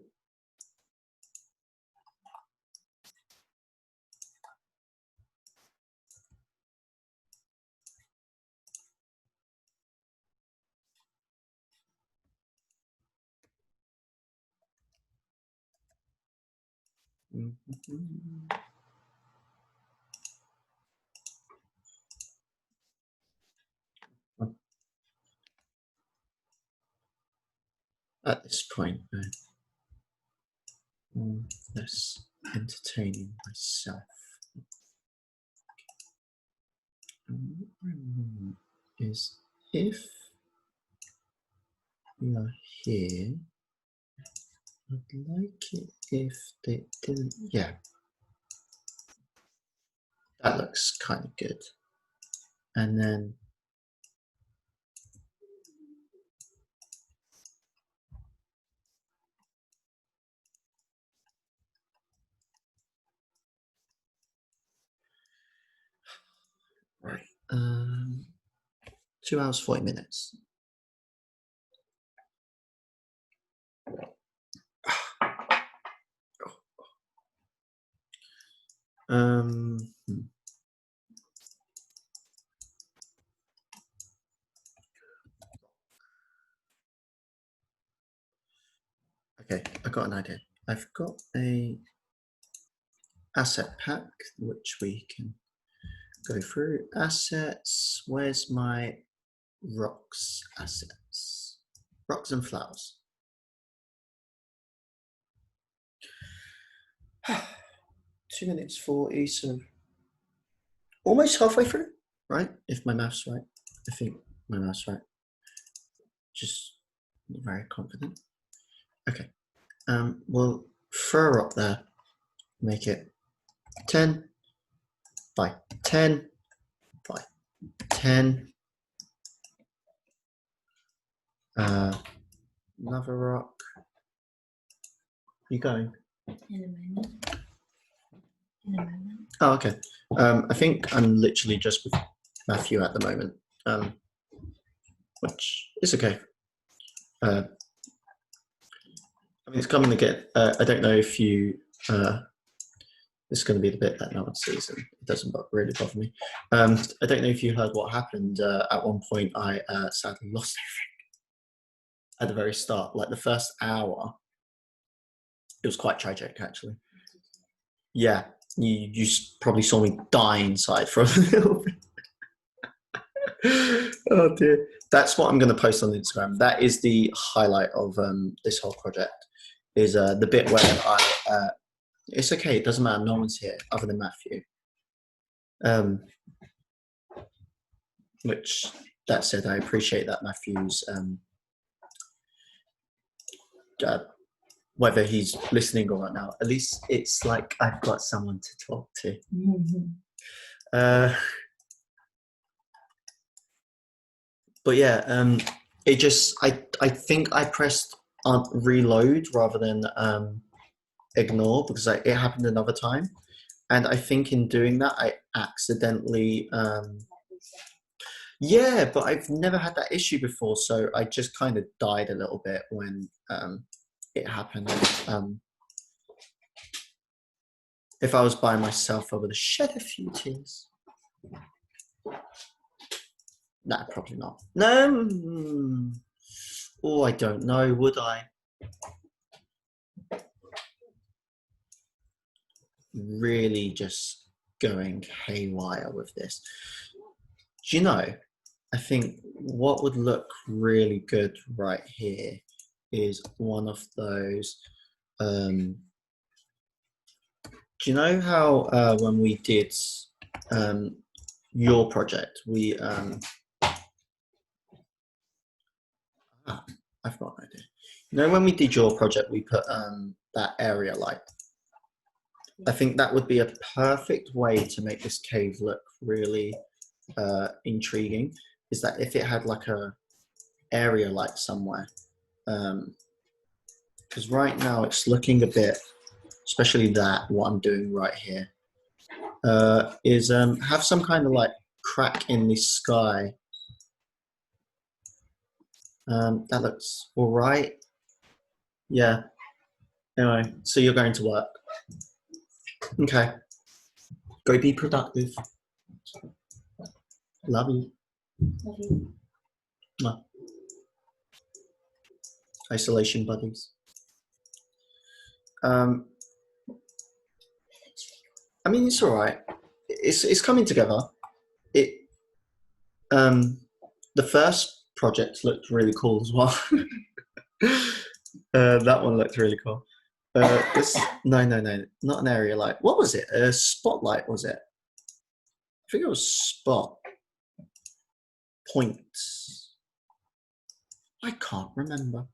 at this point, I'm less entertaining myself. Is if we are here, I'd like it if they didn't. Yeah, that looks kind of good. And then 2 hours, 40 minutes. Hmm. Okay, I got an idea. I've got a asset pack which we can go through. Assets. Where's my rocks assets? Rocks and flowers. 2 minutes 40, so almost halfway through, right? If my math's right. I think my math's right. Just not very confident. Okay. We'll throw her up there. Make it 10 by 10 by 10. Another rock. You going? In a moment. In a moment. Oh, okay. I think I'm literally just with Matthew at the moment, which is okay. I mean, it's coming again. I don't know if you. This is going to be the bit that no one sees, and it doesn't really bother me. I don't know if you heard what happened. At one point, I sadly lost everything at the very start. Like the first hour, it was quite tragic, actually. Yeah, you probably saw me die inside for a little bit. Oh dear. That's what I'm going to post on Instagram. That is the highlight of this whole project. Is the bit where I. It's okay. It doesn't matter. No one's here other than Matthew. Which that said, I appreciate that Matthew's. Whether he's listening or not now, at least it's like I've got someone to talk to. But yeah, it just I think I pressed reload rather than ignore because it happened another time, and I think in doing that I accidentally yeah, but I've never had that issue before, so I just kind of died a little bit when it happened. If I was by myself, I would have shed a few tears. Nah, probably not. No. Oh, I don't know. Would I? Really just going haywire with this. Do you know, I think what would look really good right here is one of those. Do you know how when we did your project, we I've got an idea. You know, when we did your project, we put that area light. I think that would be a perfect way to make this cave look really intriguing. Is that if it had like a area light somewhere? Because right now it's looking a bit, especially that what I'm doing right here, is have some kind of like crack in the sky. That looks all right. Yeah. Anyway, so you're going to work. Okay. Go be productive. Love you. Love you. Mwah. Isolation buddies. I mean, it's all right. It's coming together. The first project looked really cool as well. That one looked really cool. No, not an area light. What was it? A spotlight, was it? I think it was spot points. I can't remember.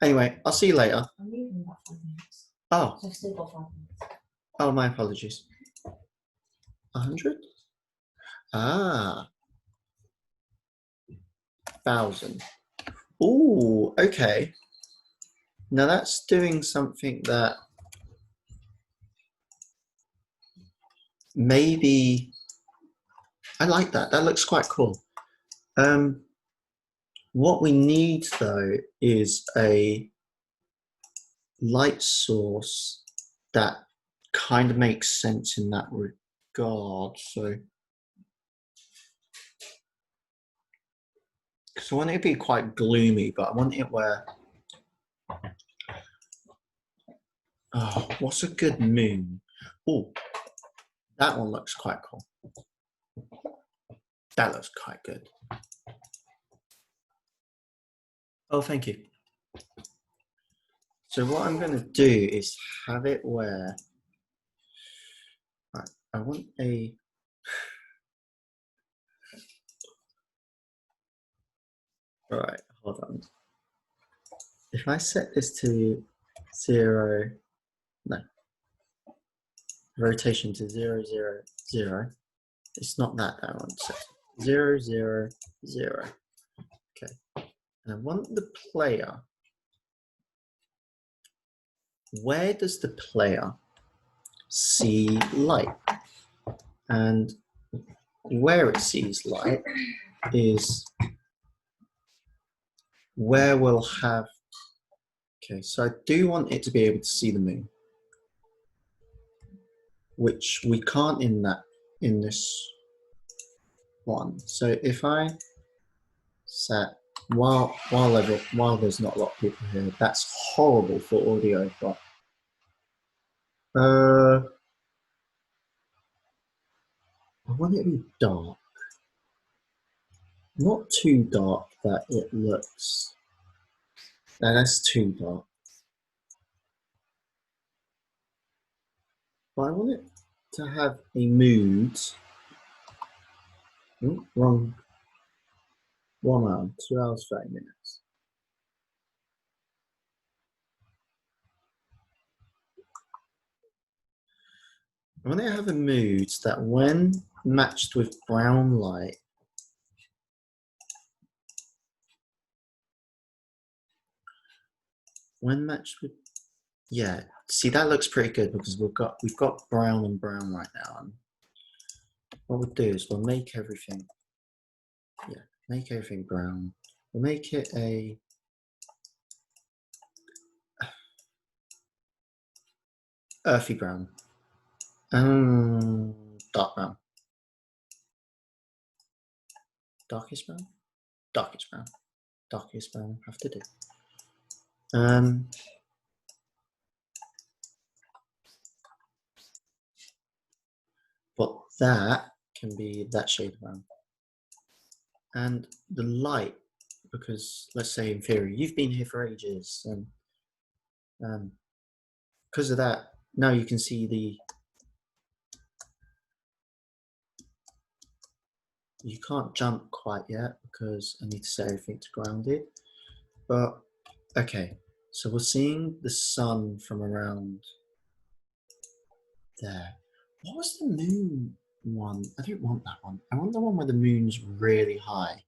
Anyway, I'll see you later. I'm leaving in about 5 minutes. Oh, So I've still got 5 minutes. oh, my apologies. 100? Ah. 1,000. Ooh, okay. Now that's doing something that maybe I like that. That looks quite cool. What we need though is a light source that kind of makes sense in that regard. So I want it to be quite gloomy, but I want it where, oh, what's a good moon? Oh, that one looks quite cool. That looks quite good. Oh, thank you. So what I'm going to do is have it where, right, I want a, right, hold on. If I set this to 0, no, rotation to 0, 0, 0, it's not that I want to set. 0, 0, 0. Okay. And I want the player. Where does the player see light? And where it sees light is where we'll have, okay, so I do want it to be able to see the moon, which we can't in this one. So if I set, while there's not a lot of people here, that's horrible for audio, but I want it to be dark. Not too dark that it looks, that's too dark. But I want it to have a mood. Oh, wrong. 1 hour, 2 hours, 30 minutes. I want it to have a mood that when matched with brown light, when matched with, yeah, see that looks pretty good because we've got brown and brown right now. And what we'll do is we'll make everything, yeah, make everything brown. We'll make it a earthy brown. Dark brown. Darkest brown? Darkest brown. Darkest brown have to do. But that can be that shade of brown. And the light, because let's say in theory, you've been here for ages, and because of that, now you can see the, you can't jump quite yet because I need to set everything to grounded. But okay, so we're seeing the sun from around there. What was the moon one? I don't want that one. I want the one where the moon's really high.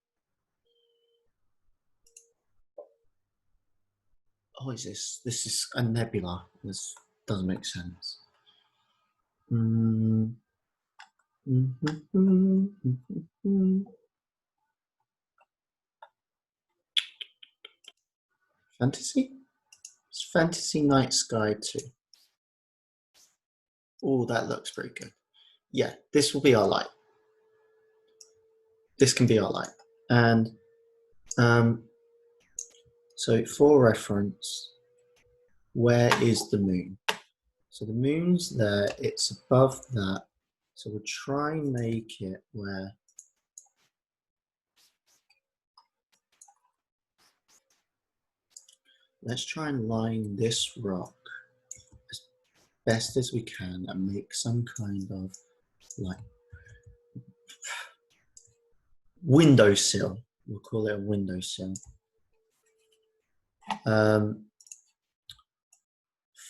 Oh, is this? This is a nebula. This doesn't make sense. Fantasy? It's Fantasy Night Sky 2. Oh, that looks pretty good. Yeah, this will be our light. This can be our light. And so for reference, where is the moon? So the moon's there, it's above that. So we'll try and make it where, let's try and line this rock as best as we can and make some kind of like windowsill. We'll call it a windowsill.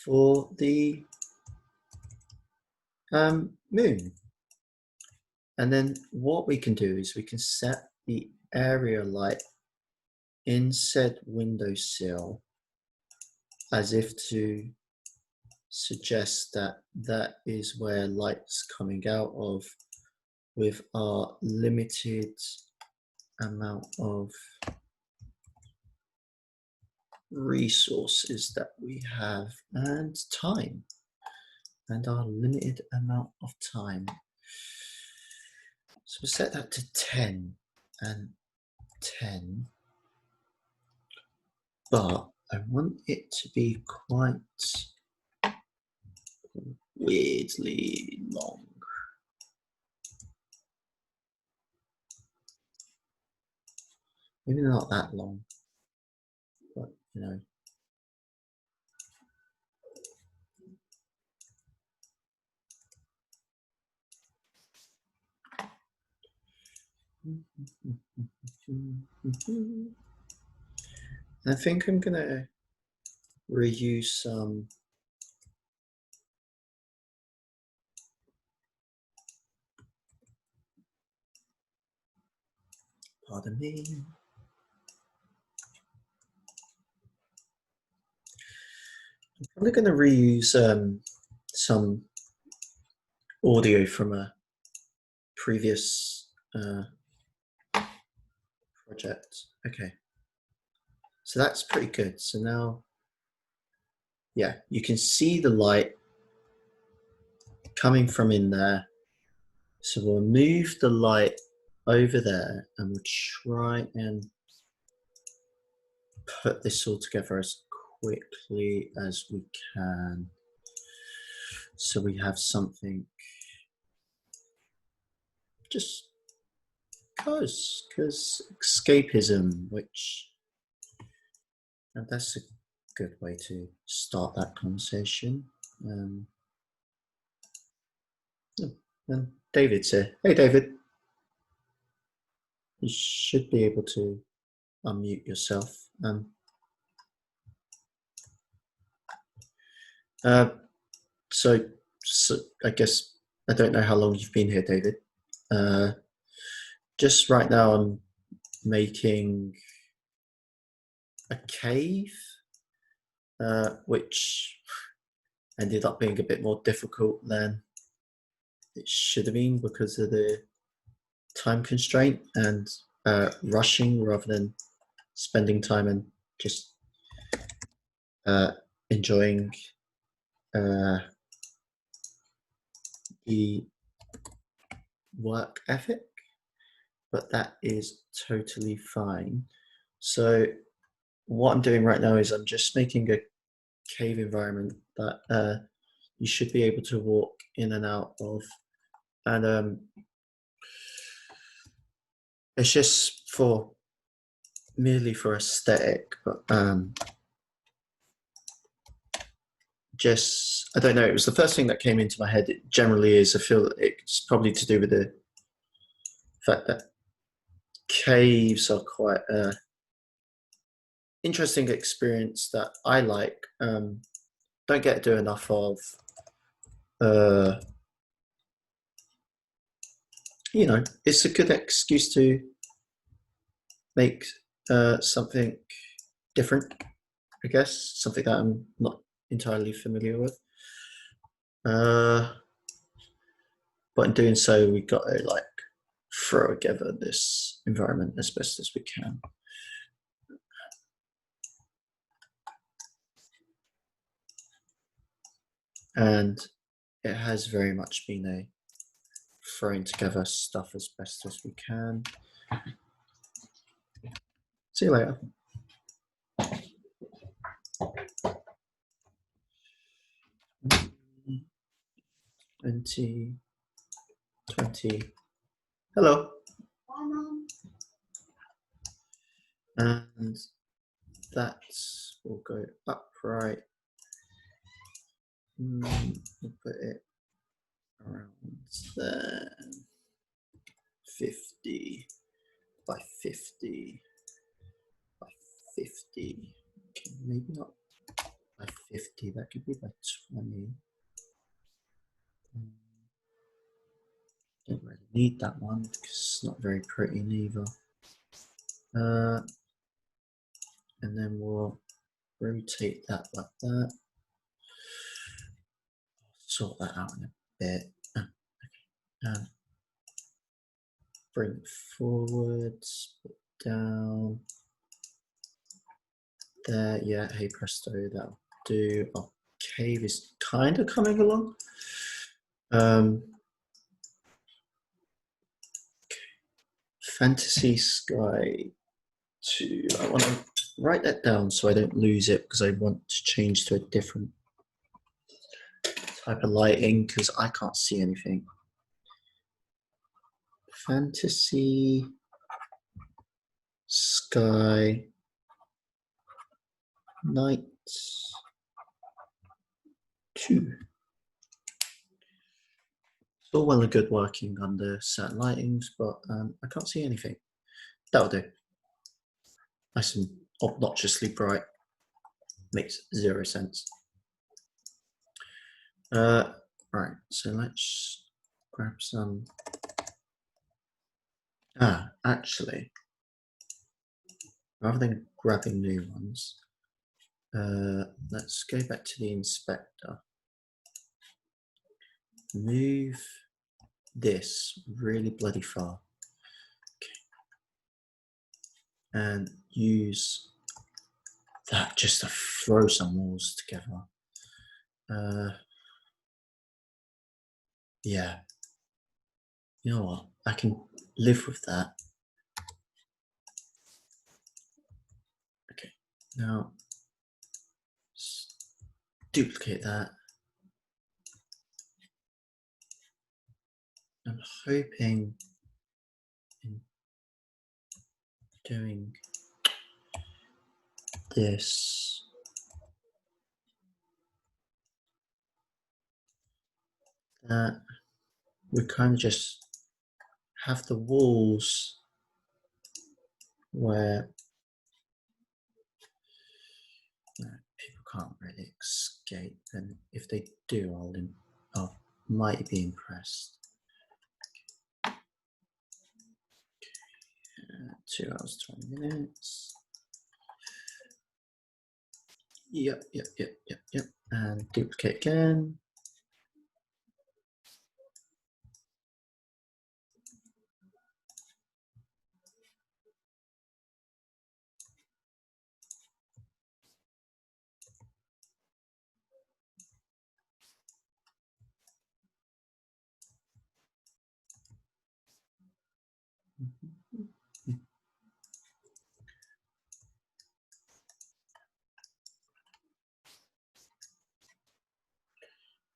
For the moon. And then what we can do is we can set the area light in said windowsill as if to suggest that that is where light's coming out of with our limited amount of resources that we have and time, and our limited amount of time. So we'll set that to 10 and 10, but I want it to be quite weirdly long. Maybe not that long, but you know. I think I'm gonna reuse some pardon me. I'm probably going to reuse some audio from a previous project. Okay, so that's pretty good. So now, yeah, you can see the light coming from in there. So we'll move the light over there and we'll try and put this all together as quickly as we can. So we have something just because escapism, which, and that's a good way to start that conversation. And David's here. Hey, David. You should be able to unmute yourself. So I guess, I don't know how long you've been here, David. Just right now I'm making a cave, which ended up being a bit more difficult than it should have been because of the time constraint and rushing rather than spending time and just enjoying the work ethic, but that is totally fine. So what I'm doing right now is I'm just making a cave environment that you should be able to walk in and out of, and it's just merely for aesthetic, but just, I don't know, it was the first thing that came into my head. It generally is. I feel it's probably to do with the fact that caves are quite an interesting experience that I like. Don't get to do enough of. You know, it's a good excuse to make something different, I guess, something that I'm not entirely familiar with. But in doing so, we've got to like throw together this environment as best as we can. And it has very much been a throwing together stuff as best as we can. See you later. 20. Hello. Bye, Mom. And that will go upright. We'll put it around there. 50 by 50 by 50. Okay, maybe not by 50. That could be by 20. Don't really need that one because it's not very pretty neither. And then we'll rotate that like that. Sort that out in a bit. Okay. bring it forward, split down. There, yeah, hey presto, that'll do. Our cave is kind of coming along. Fantasy Sky 2. I want to write that down so I don't lose it because I want to change to a different type of lighting because I can't see anything. Fantasy Sky Night 2. It's all well and good working under certain lightings, but I can't see anything. That'll do. Nice and obnoxiously bright. Makes 0 sense. Right, so let's grab some. Actually, rather than grabbing new ones, let's go back to the inspector. Move this really bloody far. Okay. And use that just to throw some walls together. Yeah. You know what? I can live with that. Okay. Now, duplicate that. I'm hoping in doing this that we kind of just have the walls where people can't really escape, and if they do, I might be impressed. 2 hours 20 minutes. Yep. And duplicate again.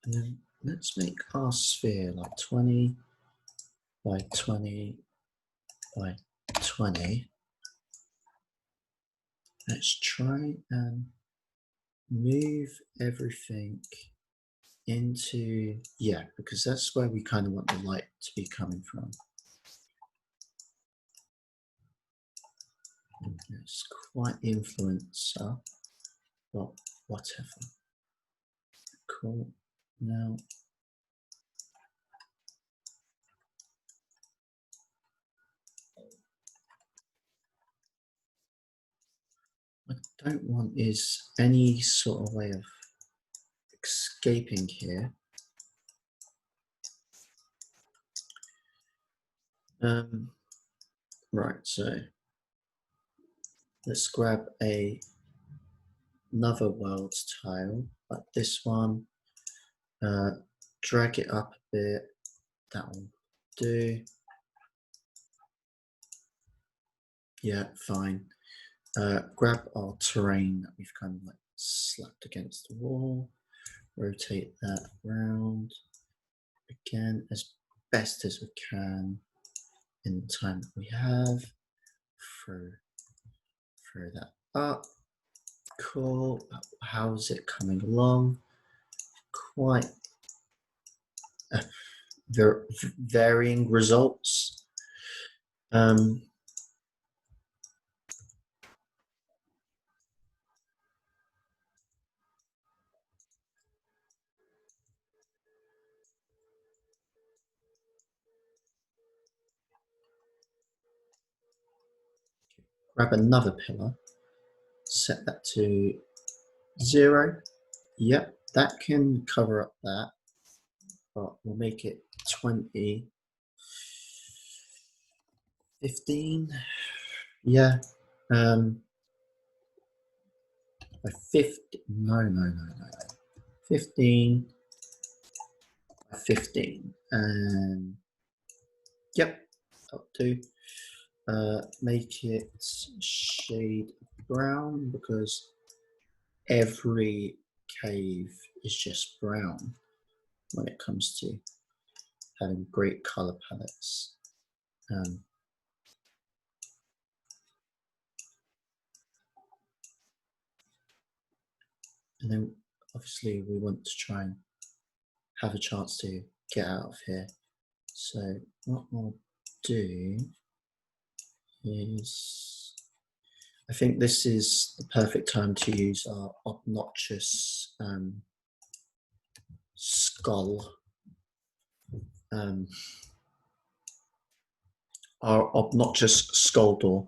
And then let's make our sphere like 20 by 20 by 20. Let's try and move everything into, yeah, because that's where we kind of want the light to be coming from. It's quite the influencer, but whatever. Cool. Now, what I don't want is any sort of way of escaping here. Right, so let's grab another world's tile, like this one. Drag it up a bit. That will do. Yeah, fine. Grab our terrain that we've kind of like slapped against the wall. Rotate that round again as best as we can in the time that we have. Throw that up. Cool. How's it coming along? Quite varying results. Grab another pillar, set that to 0. Yep, that can cover up that, but we'll make it 20. 15. Yeah. By 50. No. 15 by 15. And yep, up to make it shade brown because every cave is just brown when it comes to having great color palettes. And then obviously we want to try and have a chance to get out of here. So what I'll do is, I think this is the perfect time to use our obnoxious skull. Our obnoxious skull door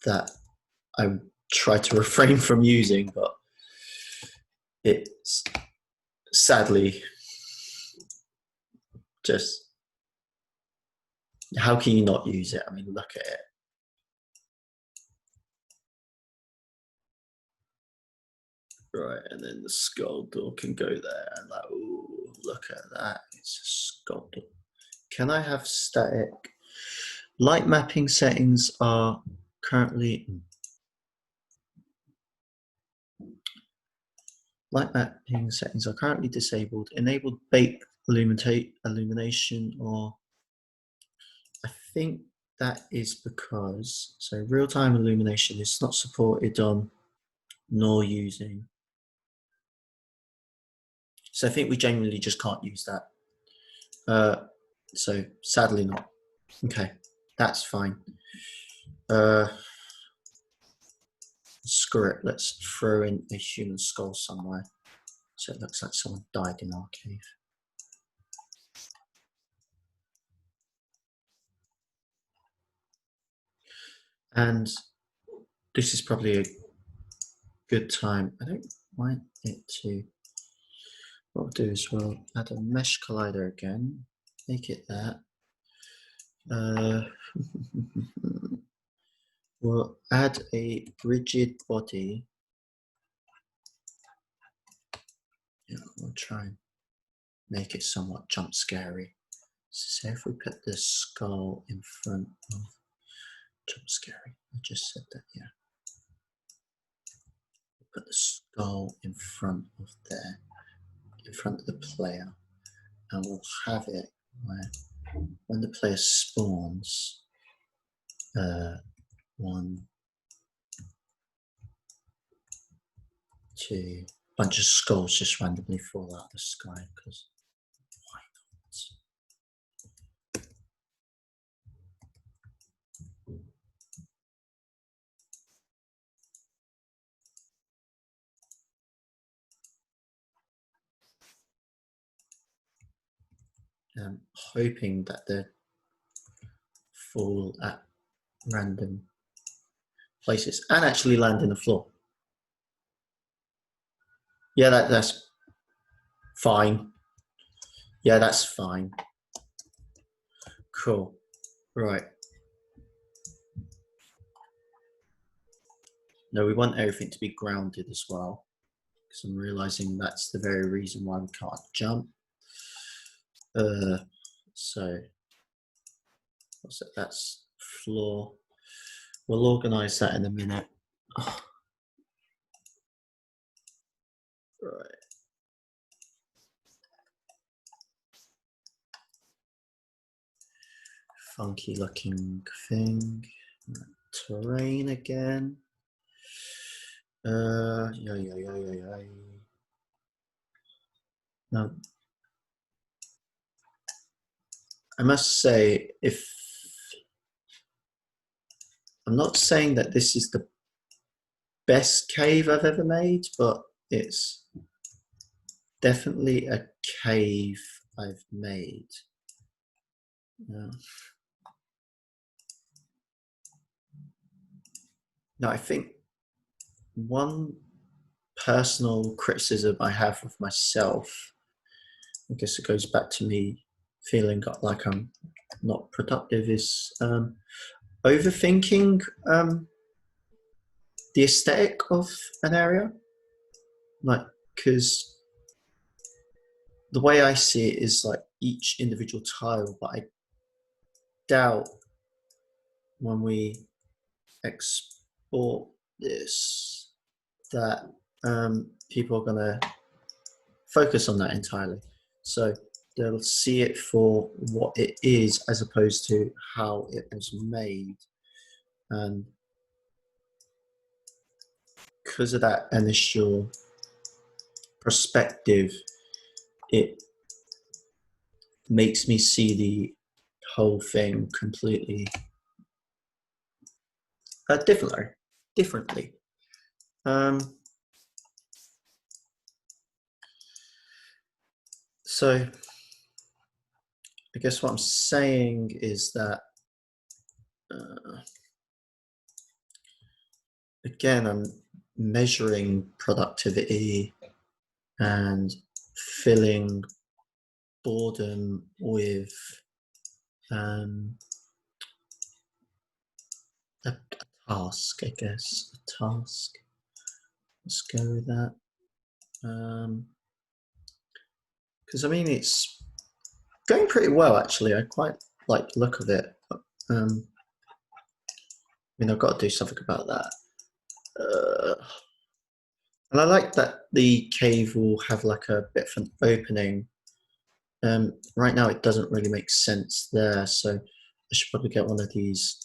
that I try to refrain from using, but it's sadly just, how can you not use it? I mean, look at it. Right, and then the skull door can go there, and like, ooh, look at that, it's a skull door. Can I have static? Light mapping settings are currently, disabled. Enabled bake illumination, or I think that is because, so real-time illumination is not supported on nor using. So I think we genuinely just can't use that. So sadly not. Okay, that's fine. Screw it, let's throw in a human skull somewhere. So it looks like someone died in our cave. And this is probably a good time. I don't want it to, what we'll do is we'll add a mesh collider again, make it that. We'll add a rigid body. Yeah, we'll try and make it somewhat jump scary. So say if we put the skull in front of jump scary, I just said that, yeah. We'll put the skull in front of there, in front of the player, and we'll have it where when the player spawns, 1, 2, bunch of skulls just randomly fall out of the sky because why not? I'm hoping that they fall at random places and actually land in the floor. Yeah, that's fine. Yeah, that's fine. Cool. Right. No, we want everything to be grounded as well, because I'm realizing that's the very reason why we can't jump. So what's that? That's floor. We'll organize that in a minute. Oh. Right. Funky looking thing. Terrain again. Yeah. Now, I must say, I'm not saying that this is the best cave I've ever made, but it's definitely a cave I've made. Yeah. Now, I think one personal criticism I have of myself, I guess it goes back to me feeling like I'm not productive is overthinking the aesthetic of an area. Like, because the way I see it is like each individual tile, but I doubt when we export this that people are going to focus on that entirely. So they'll see it for what it is as opposed to how it was made. And because of that initial perspective, it makes me see the whole thing completely differently. So I guess what I'm saying is that again, I'm measuring productivity and filling boredom with a task, I guess. A task. Let's go with that. Because I mean, it's going pretty well actually. I quite like the look of it. But, I mean, I've got to do something about that. And I like that the cave will have like a bit of an opening. Right now it doesn't really make sense there, so I should probably get one of these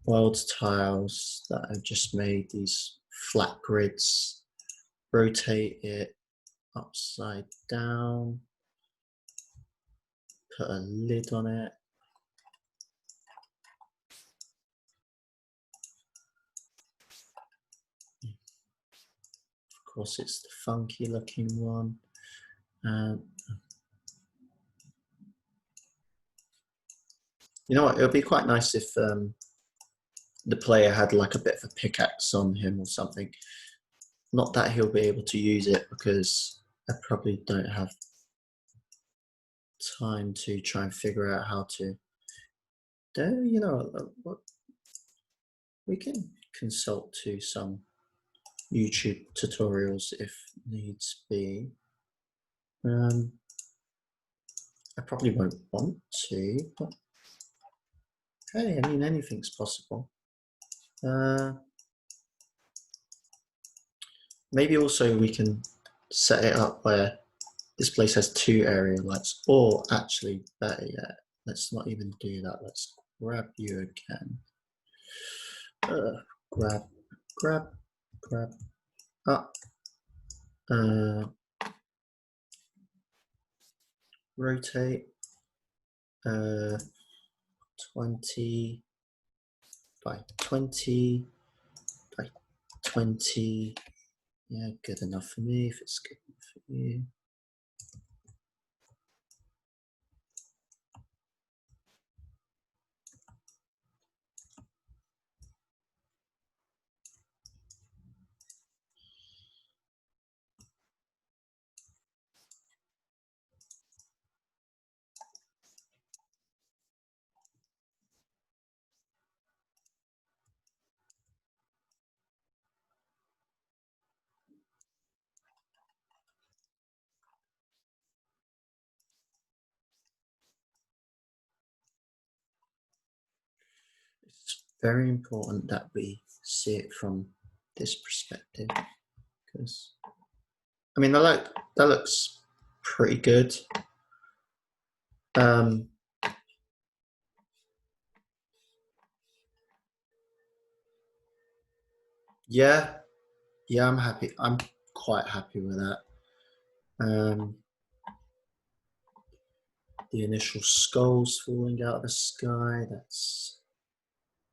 world tiles that I've just made, these flat grids, rotate it upside down, put a lid on it. Of course, it's the funky looking one. You know what, it would be quite nice if the player had like a bit of a pickaxe on him or something. Not that he'll be able to use it because I probably don't have time to try and figure out how to do, you know, what we can consult to some YouTube tutorials if needs be. I probably won't want to, but hey, I mean, anything's possible. Maybe also we can set it up where this place has 2 area lights, or actually better yet, let's not even do that. Let's grab you again. Grab up. Rotate 20 by 20 by 20. Yeah, good enough for me if it's good enough for you. It's very important that we see it from this perspective, because I mean, that looks pretty good. Yeah, I'm happy. I'm quite happy with that. The initial skulls falling out of the sky, that's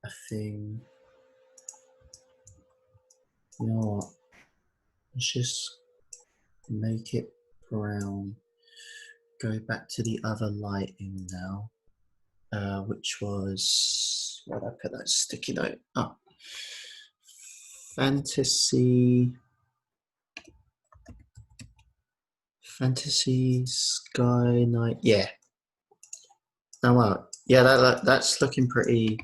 a thing. You know what? Let's just make it brown. Go back to the other lighting now, which was, where did I put that sticky note? Oh, fantasy sky night. Yeah. Now, Yeah, that's looking pretty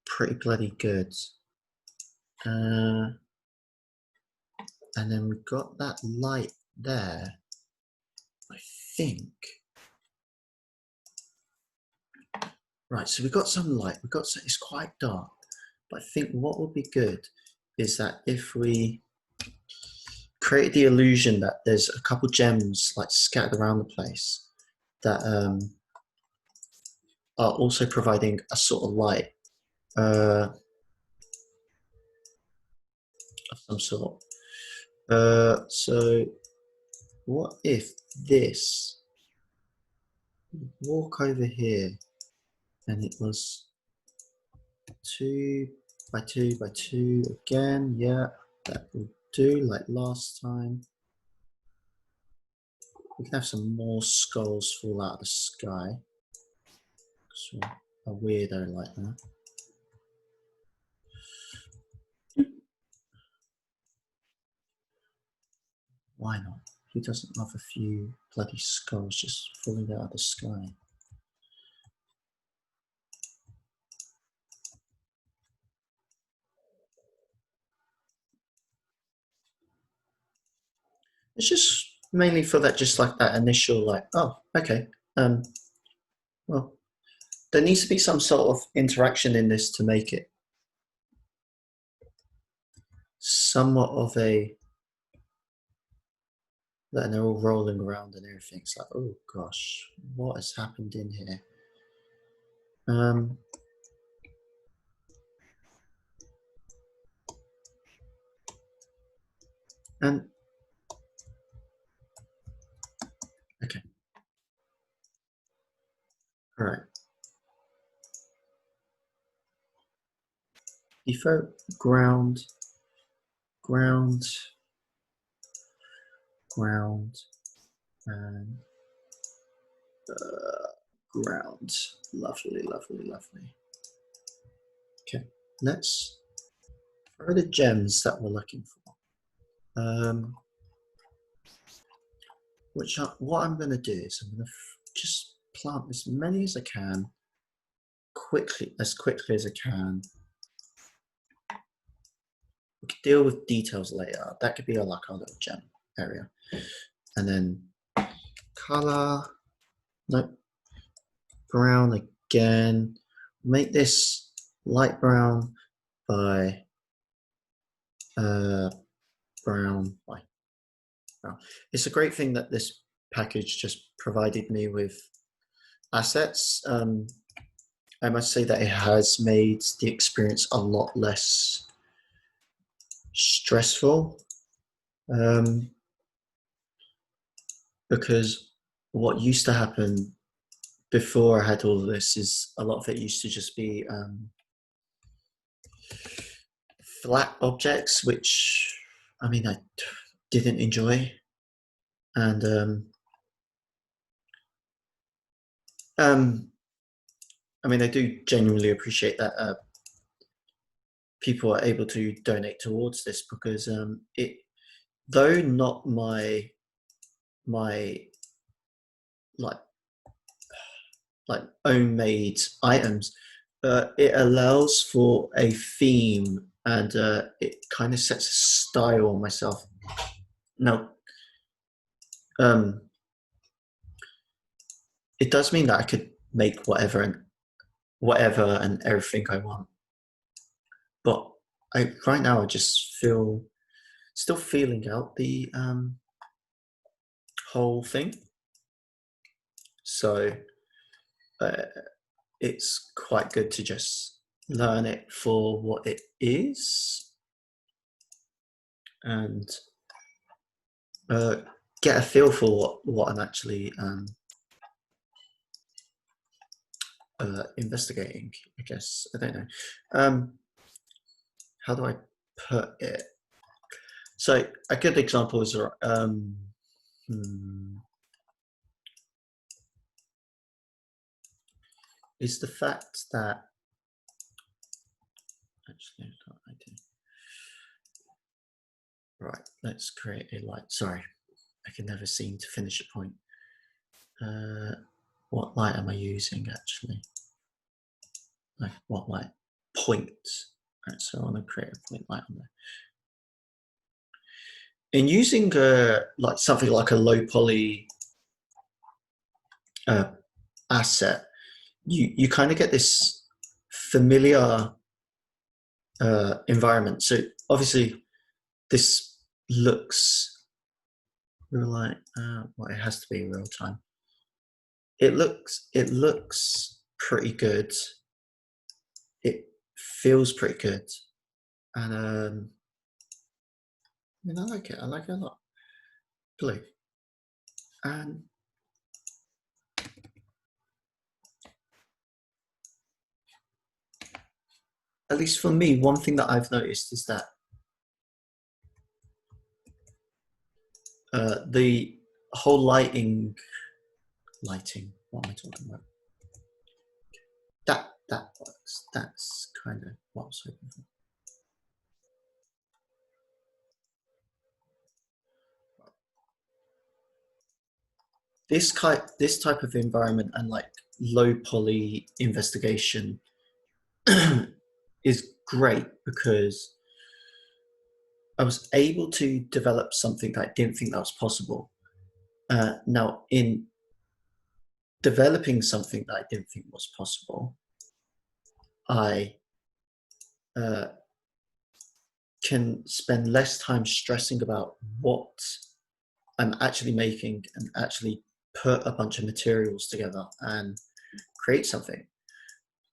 pretty bloody good. And then we've got that light there. I think. Right, so we've got some light. We've got some, it's quite dark, but I think what would be good is that if we create the illusion that there's a couple gems like scattered around the place that are also providing a sort of light of some sort. So what if this walk over here and it was 2 by 2 by 2 again? Yeah, that will do, like last time. We can have some more skulls fall out of the sky. So a weirdo like that. Why not? Who doesn't love a few bloody skulls just falling out of the sky? It's just mainly for that, just like that initial, like, oh, okay. Well, there needs to be some sort of interaction in this to make it somewhat of a, and they're all rolling around and everything. It's like, oh gosh, what has happened in here? And okay, all right. Default ground, ground, ground, and ground. Lovely, lovely, lovely. Okay, let's throw the gems that we're looking for. What I'm going to do is I'm going to just plant as many as I can, as quickly as I can. We could deal with details later. That could be like our little gem area. And then color, nope, brown again. Make this light brown by brown by brown. It's a great thing that this package just provided me with assets. I must say that it has made the experience a lot less stressful, because what used to happen before I had all of this is a lot of it used to just be flat objects, which I mean I didn't enjoy, and I mean I do genuinely appreciate that people are able to donate towards this, because it, though not my like own made items, it allows for a theme, and it kind of sets a style on myself. Now, it does mean that I could make whatever and everything I want, but right now I just still feeling out the whole thing. So it's quite good to just learn it for what it is and get a feel for what I'm actually investigating, I guess. I don't know. How do I put it? So a good example is is the fact that actually what I do. Right, let's create a light. Sorry, I can never seem to finish a point. What what light am I using actually? Like what light? Point. Right, so I want to create a point light on there. In using like something like a low poly asset, you kind of get this familiar environment. So obviously this looks real light. Well, it has to be real time. It looks pretty good. It feels pretty good, and I mean, I like it. I like it a lot. Blue, and at least for me, one thing that I've noticed is that the whole lighting. What am I talking about? That works. That's kind of what I was hoping for. This type of environment and like low poly investigation is great because I was able to develop something that I didn't think that was possible. Now, in developing something that I didn't think was possible, I can spend less time stressing about what I'm actually making and actually put a bunch of materials together and create something.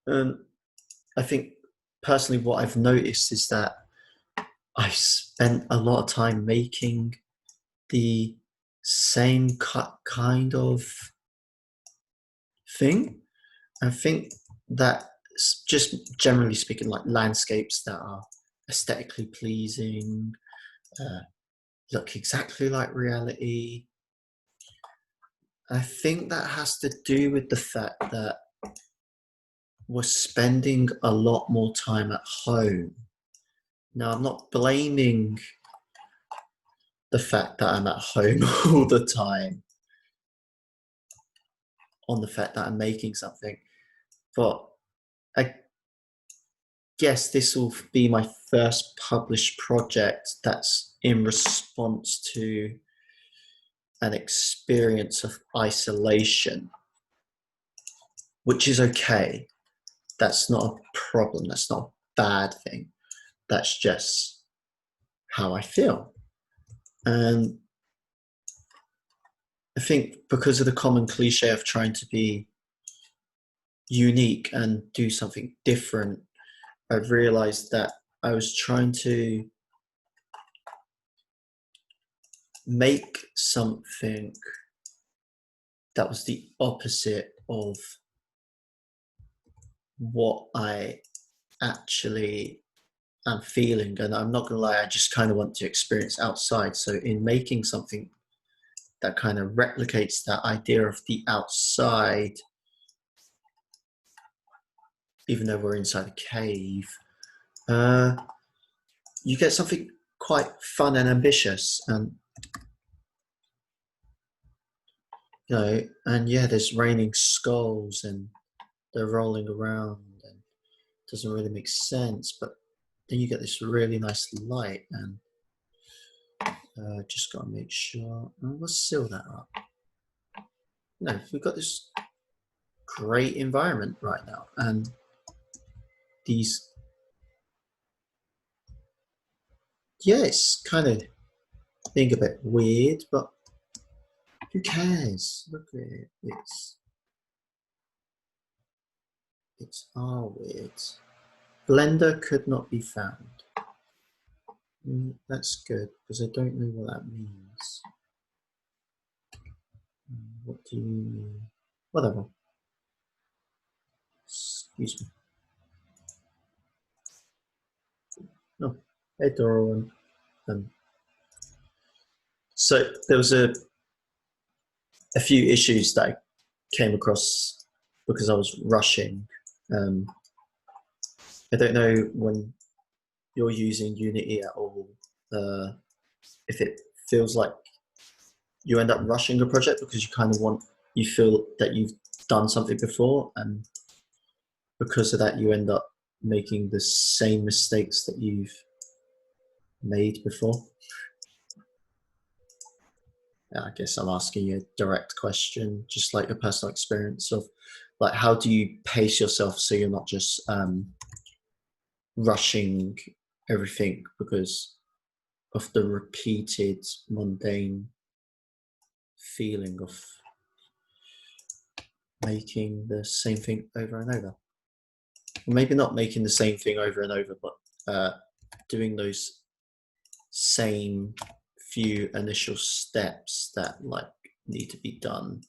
I think personally what I've noticed is that I've spent a lot of time making the same kind of thing. I think that just generally speaking, like landscapes that are aesthetically pleasing, look exactly like reality. I think that has to do with the fact that we're spending a lot more time at home. Now, I'm not blaming the fact that I'm at home all the time on the fact that I'm making something, but I guess this will be my first published project that's in response to an experience of isolation, which is okay. That's not a problem. That's not a bad thing. That's just how I feel. And I think because of the common cliche of trying to be unique and do something different, I've realized that I was trying to make something that was the opposite of what I actually am feeling. And I'm not gonna lie, I just kind of want to experience outside. So in making something that kind of replicates that idea of the outside, even though we're inside a cave, you get something quite fun and ambitious. And you know, and yeah, there's raining skulls and they're rolling around and it doesn't really make sense, but then you get this really nice light, and just gotta make sure, let's seal that up. No, we've got this great environment right now, and these, yeah, it's kind of being a bit weird, but who cares? Look at it, it's our weird. Blender could not be found. That's good, because I don't know what that means. What do you mean? Whatever. Excuse me. No, hey Doro. So there was a few issues that I came across because I was rushing. I don't know when you're using Unity at all, if it feels like you end up rushing a project because you kind of you feel that you've done something before, and because of that you end up making the same mistakes that you've made before? I guess I'm asking you a direct question, just like your personal experience of like, how do you pace yourself so you're not just rushing everything because of the repeated mundane feeling of making the same thing over and over? Or maybe not making the same thing over and over, but doing those same few initial steps that like need to be done.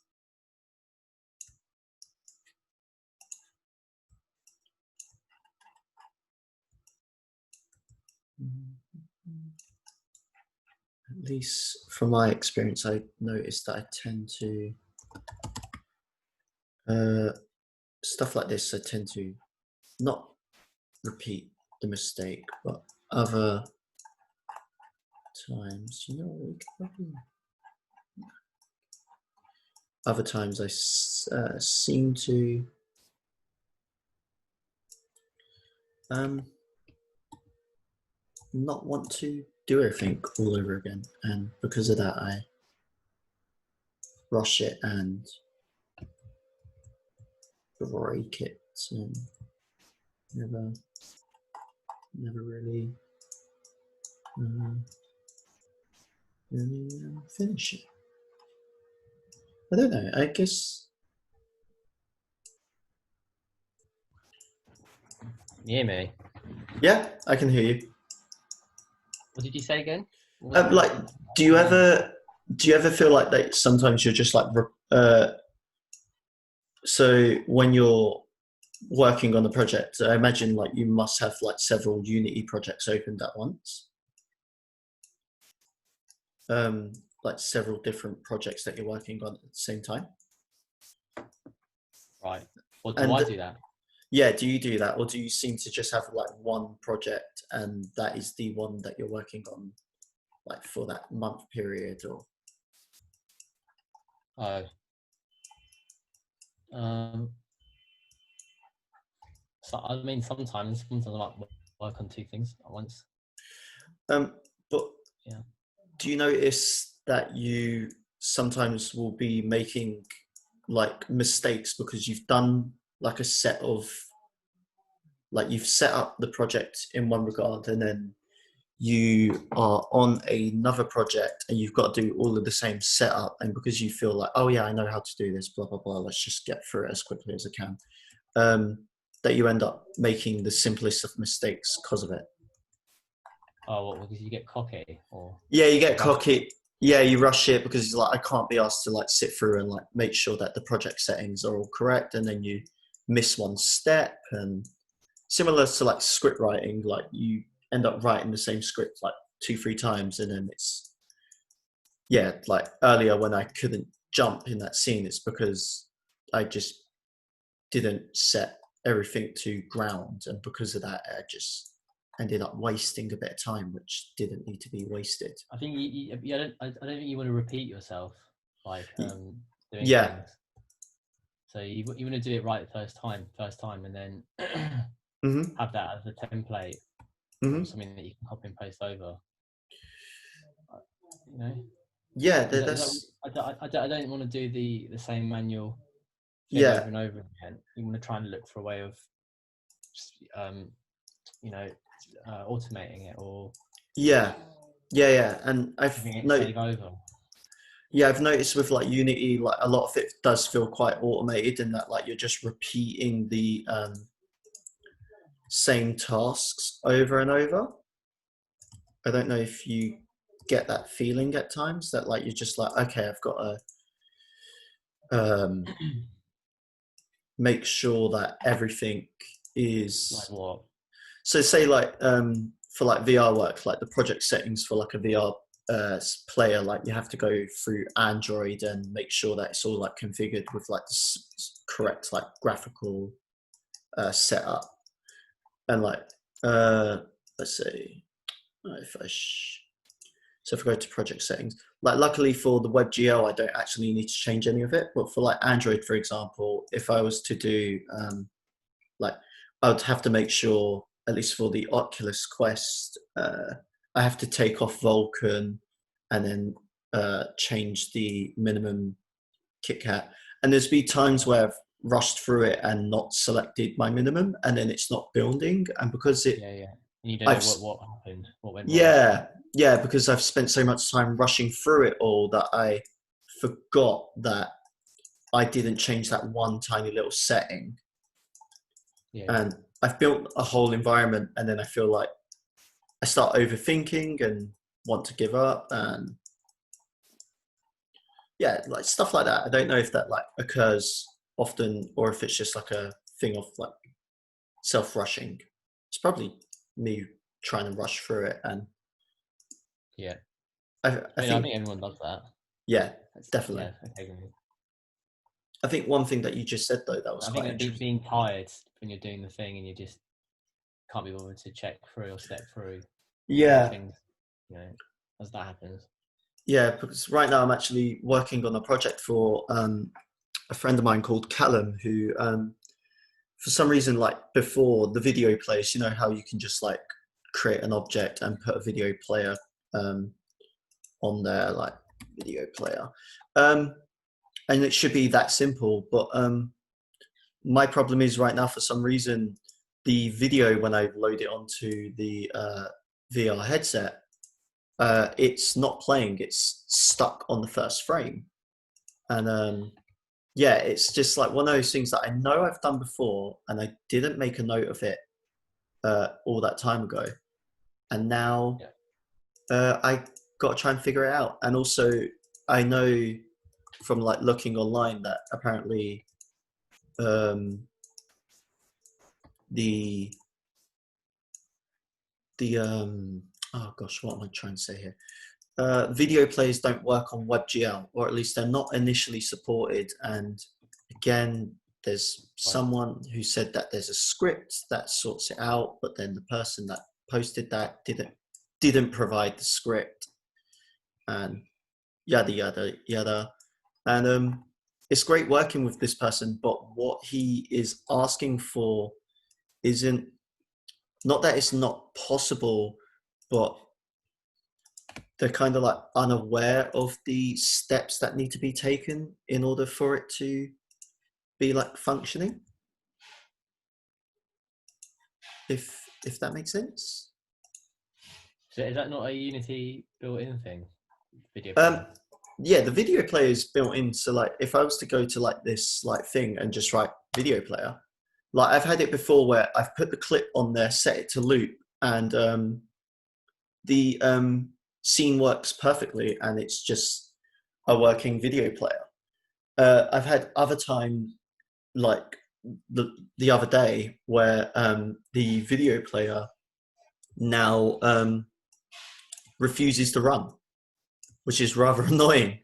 At least from my experience, I noticed that I tend to stuff like this. I tend to not repeat the mistake, but other times, you know, we could probably, other times I seem to not want to do everything all over again, and because of that I rush it and break it and never really finish it. I don't know, I guess. You hear me? Yeah, I can hear you. What did you say again? Like, do you ever feel like that sometimes you're just like so when you're working on a project, I imagine like you must have like several Unity projects opened at once, like several different projects that you're working on at the same time? Right. Or do I do that? Yeah, do you do that, or do you seem to just have like one project and that is the one that you're working on like for that month period? Or so I mean, sometimes I might work on two things at once. but yeah, do you notice that you sometimes will be making like mistakes because you've done like a set of, like you've set up the project in one regard and then you are on another project and you've got to do all of the same setup, and because you feel like, oh yeah, I know how to do this, blah blah blah, let's just get through it as quickly as I can, that you end up making the simplest of mistakes because of it? Oh, what, because you get cocky? Or yeah, you get cocky. Yeah, you rush it because you're like, I can't be asked to like sit through and like make sure that the project settings are all correct, and then you miss one step. And similar to like script writing, like you end up writing the same script like 2-3 times, and then it's, yeah, like earlier when I couldn't jump in that scene, it's because I just didn't set everything to ground, and because of that I just ended up wasting a bit of time which didn't need to be wasted. I think I don't think you want to repeat yourself, like doing yeah things. So you want to do it right the first time, and then have that as a template, or something that you can copy and paste over. You know? Yeah, I don't want to do the same manual thing over and over again. You want to try and look for a way of, you know, automating it, or and I've noticed with like Unity, like a lot of it does feel quite automated in that like you're just repeating the same tasks over and over. I don't know if you get that feeling at times that like you're just like, okay, I've got to make sure that everything is like what? So say like for like VR work, like the project settings for like a VR player, like you have to go through Android and make sure that it's all like configured with like the correct like graphical setup. And like let's say if I So if I go to project settings, like luckily for the WebGL, I don't actually need to change any of it. But for like Android, for example, if I was to do like, I would have to make sure, at least for the Oculus Quest, I have to take off Vulkan and then change the minimum KitKat. And there's been times where I've rushed through it and not selected my minimum, and then it's not building. And because it, Yeah. And you don't know what happened, what went wrong. yeah, because I've spent so much time rushing through it all that I forgot that I didn't change that one tiny little setting. Yeah. And I've built a whole environment, and then I feel like I start overthinking and want to give up, and yeah, like stuff like that. I don't know if that like occurs often or if it's just like a thing of like self-rushing. It's probably me trying to rush through it, and Yeah. I think think everyone does that. yeah, definitely. Yeah, occasionally. I think one thing that you just said though that was I quite think interesting. being tired when you're doing the thing and you just can't be bothered to check through or step through Yeah, things, as that happens. yeah, because right now I'm actually working on a project for a friend of mine called Callum, who for some reason, like before the video plays, you know how you can just like create an object and put a video player on there, like video player, and it should be that simple. But my problem is right now, for some reason, the video when I load it onto the VR headset, it's not playing. It's stuck on the first frame, and yeah, it's just like one of those things that I know I've done before, and I didn't make a note of it all that time ago, and now I got to try and figure it out. And also, I know from like looking online that apparently the oh gosh, what am I trying to say here? Video players don't work on WebGL, or at least they're not initially supported. And again, there's someone who said that there's a script that sorts it out, but then the person that posted that didn't provide the script, and yada yada yada. And it's great working with this person, but what he is asking for isn't, not that it's not possible, but they're kind of like unaware of the steps that need to be taken in order for it to be like functioning. If that makes sense. So is that not a Unity built-in thing? Video. Yeah, the video player is built in. So like, if I was to go to like this like thing and just write video player, like I've had it before where I've put the clip on there, set it to loop, and the scene works perfectly, and it's just a working video player. I've had other time, like the other day, where the video player now refuses to run, which is rather annoying.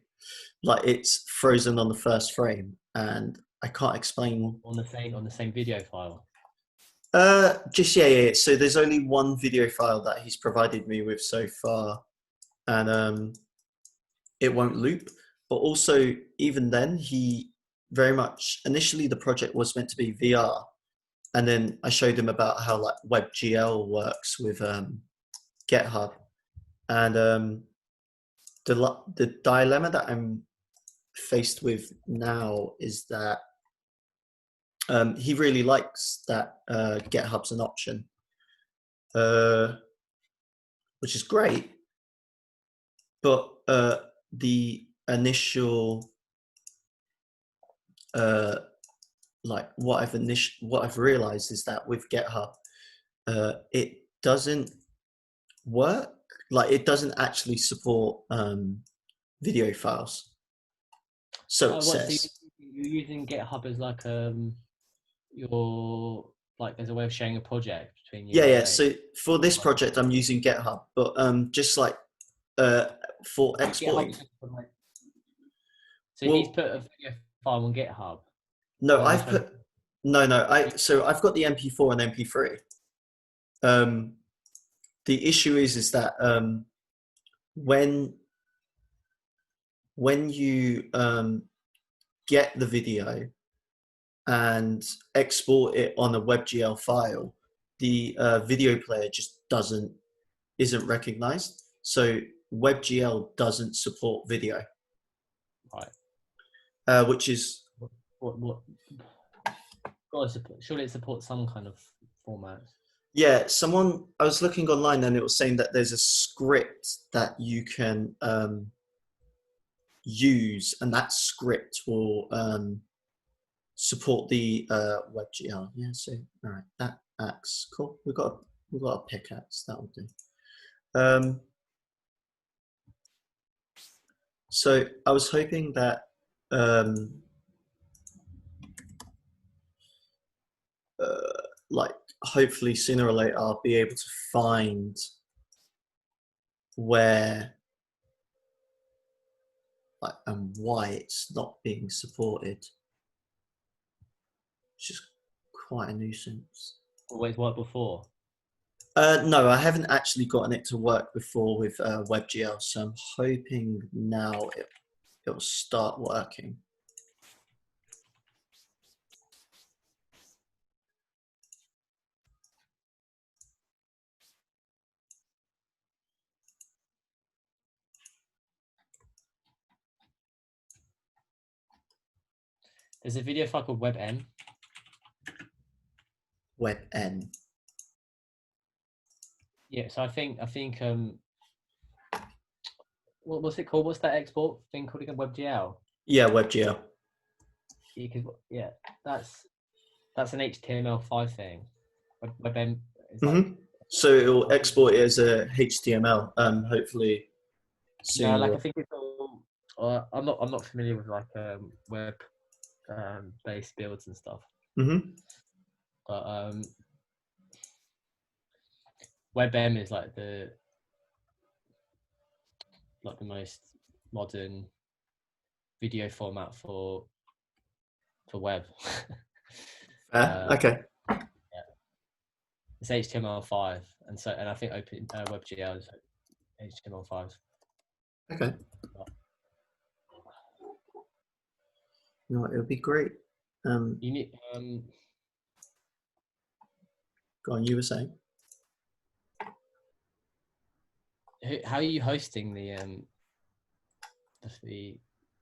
Like it's frozen on the first frame, and I can't explain. On the same video file. Just yeah. So there's only one video file that he's provided me with so far, and it won't loop. But also, even then, he very much initially the project was meant to be VR, and then I showed him about how like WebGL works with GitHub, and the dilemma that I'm faced with now is that he really likes that GitHub's an option, which is great, but the initial like what I've realized is that with GitHub it doesn't work. Like it doesn't actually support video files. So it says. So you're using GitHub as like your like as a way of sharing a project between you. Yeah. So for this project, I'm using GitHub, but just like for exporting. So he's put a video file on GitHub. No, I've put no. So I've got the MP4 and MP3. The issue is that when you get the video and export it on a WebGL file, the video player just isn't recognized. So WebGL doesn't support video, Right. which is What? God, surely it supports some kind of format. yeah. I was looking online and it was saying that there's a script that you can use, and that script will support the WebGL. Yeah. So all right, that axe. Cool. We got a pickaxe. That'll do. So I was hoping that like hopefully sooner or later I'll be able to find where and why it's not being supported, which is quite a nuisance. Always worked before. No, I haven't actually gotten it to work before with WebGL, so I'm hoping now it'll start working. There's a video file called WebM. WebN. Yeah, so I think what's it called? What's that export thing called again? WebGL. Yeah, WebGL. Yeah, that's an HTML5 thing. WebM is So it will export it as a HTML. Hopefully soon. No, like I think it's all. I'm not familiar with like web based builds and stuff. But WebM is like the most modern video format for web. Okay. Yeah. It's HTML5, and I think WebGL is HTML5. Okay. No, it would be great. You need Go on, you were saying. How are you hosting the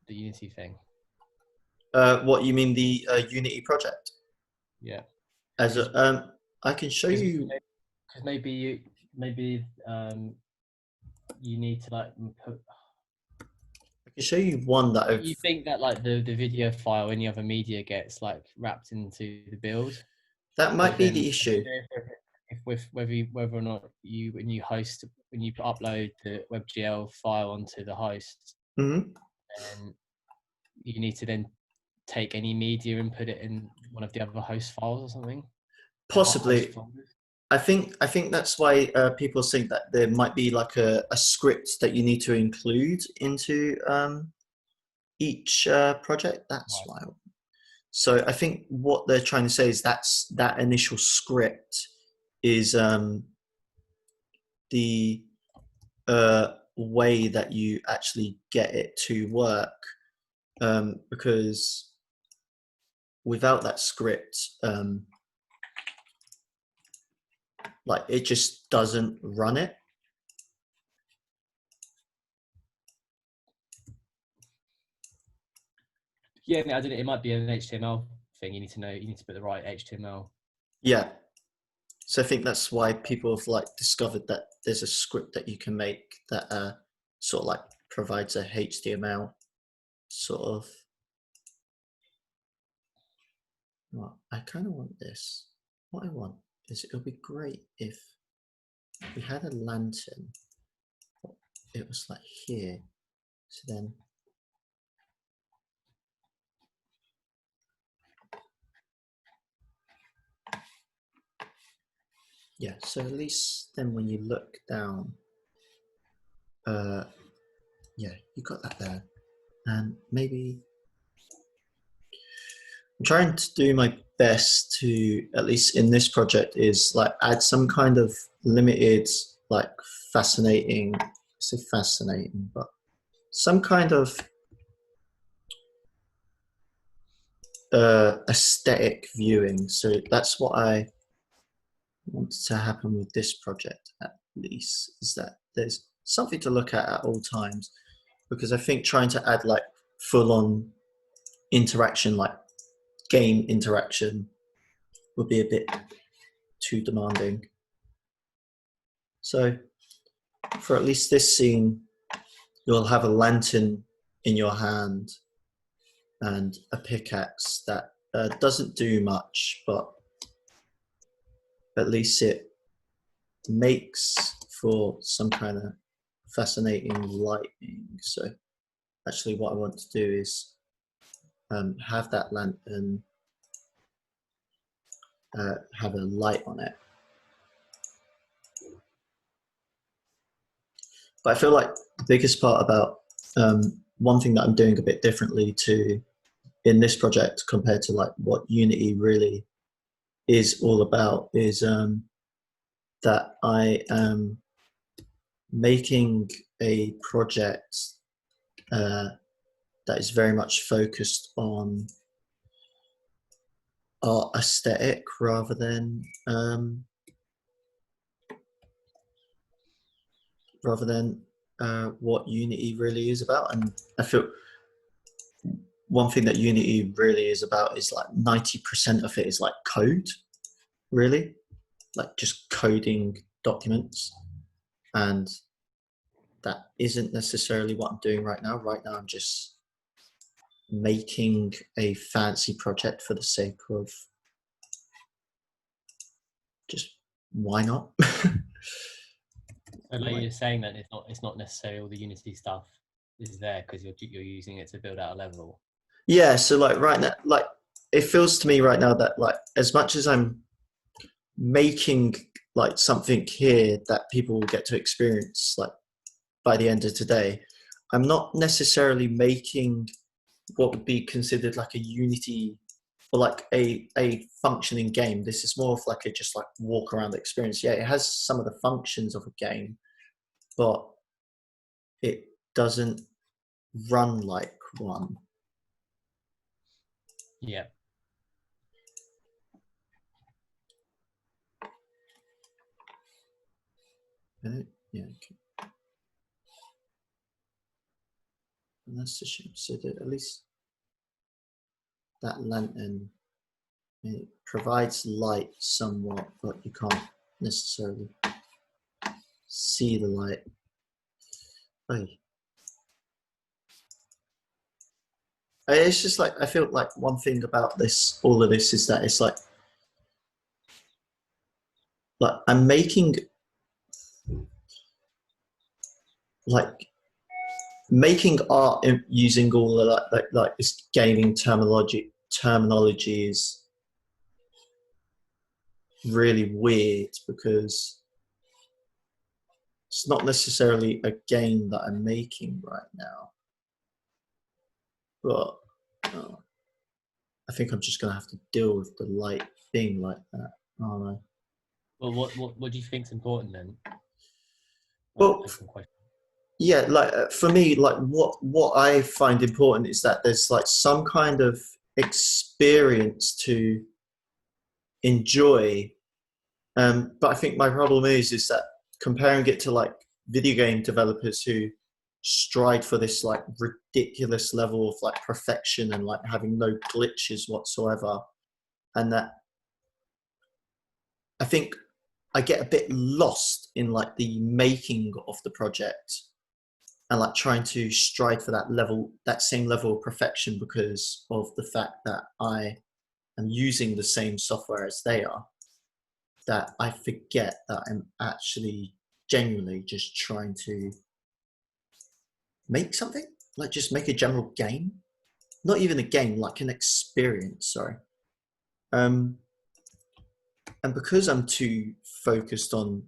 Unity thing? What you mean, the Unity project? Yeah. As a I can show you. Because maybe you need to like put. I can show you one that I've. You think that like the video file, any other media gets like wrapped into the build? That might be the issue. If whether or not when you upload the WebGL file onto the host, and you need to then take any media and put it in one of the other host files or something. Possibly. I think that's why people think that there might be like a script that you need to include into each project. That's why. So I think what they're trying to say is that initial script is the way that you actually get it to work, because without that script, like it just doesn't run it. Yeah, I don't know. It might be an HTML thing. You need to put the right HTML. Yeah. So I think that's why people have like discovered that there's a script that you can make that sort of like provides a HTML sort of. Well, I kind of want this. What I want is it would be great if we had a lantern. It was like here. So then. Yeah, so at least then when you look down, yeah, you got that there. And maybe I'm trying to do my best to, at least in this project, is like add some kind of limited, like fascinating say fascinating, but some kind of aesthetic viewing. So that's what I wanted to happen with this project, at least, is that there's something to look at all times, because I think trying to add like full-on interaction, like game interaction, would be a bit too demanding. So for at least this scene, you'll have a lantern in your hand and a pickaxe that doesn't do much, but at least it makes for some kind of fascinating lighting. So actually what I want to do is have that lantern have a light on it. But I feel like the biggest part about one thing that I'm doing a bit differently to in this project compared to like what Unity really is all about is that I am making a project that is very much focused on art aesthetic rather than what Unity really is about. And I feel one thing that Unity really is about is like 90% of it is like code, really, like just coding documents, and that isn't necessarily what I'm doing right now. Right now I'm just making a fancy project for the sake of just why not. So like you're saying that it's not necessarily all the Unity stuff is there because you're using it to build out a level. Yeah, so like right now, like it feels to me right now that like as much as I'm making like something here that people will get to experience like by the end of today, I'm not necessarily making what would be considered like a Unity or like a functioning game. This is more of like a just like walk around experience. Yeah, it has some of the functions of a game, but it doesn't run like one. Yeah. Yeah, okay. And that's a shame. So that at least that lantern, it provides light somewhat, but you can't necessarily see the light. Hey. It's just like, I feel like one thing about this, all of this, is that it's like I'm making art using all of that, like this gaming terminology is really weird because it's not necessarily a game that I'm making right now, but I think I'm just gonna have to deal with the light being like that, aren't I? Well, what do you think's important then? Well, yeah, like for me, like what I find important is that there's like some kind of experience to enjoy. But I think my problem is that comparing it to like video game developers who strive for this like ridiculous level of like perfection and like having no glitches whatsoever, and that I think I get a bit lost in like the making of the project and like trying to strive for that same level of perfection because of the fact that I am using the same software as they are, that I forget that I'm actually genuinely just trying to make something, like just make a general game, not even a game, like an experience, sorry. And because I'm too focused on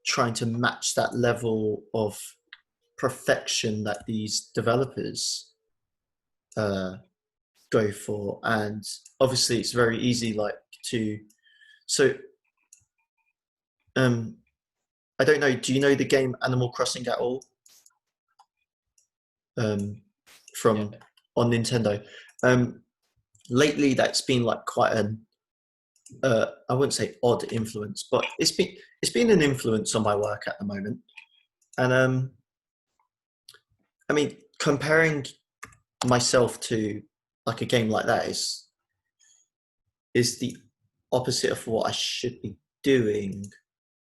trying to match that level of perfection that these developers go for, and obviously it's very easy like to, so I don't know. Do you know the game Animal Crossing at all? From Yeah. on Nintendo. Lately, that's been like quite an I wouldn't say odd influence, but it's been an influence on my work at the moment. And I mean, comparing myself to like a game like that is the opposite of what I should be doing,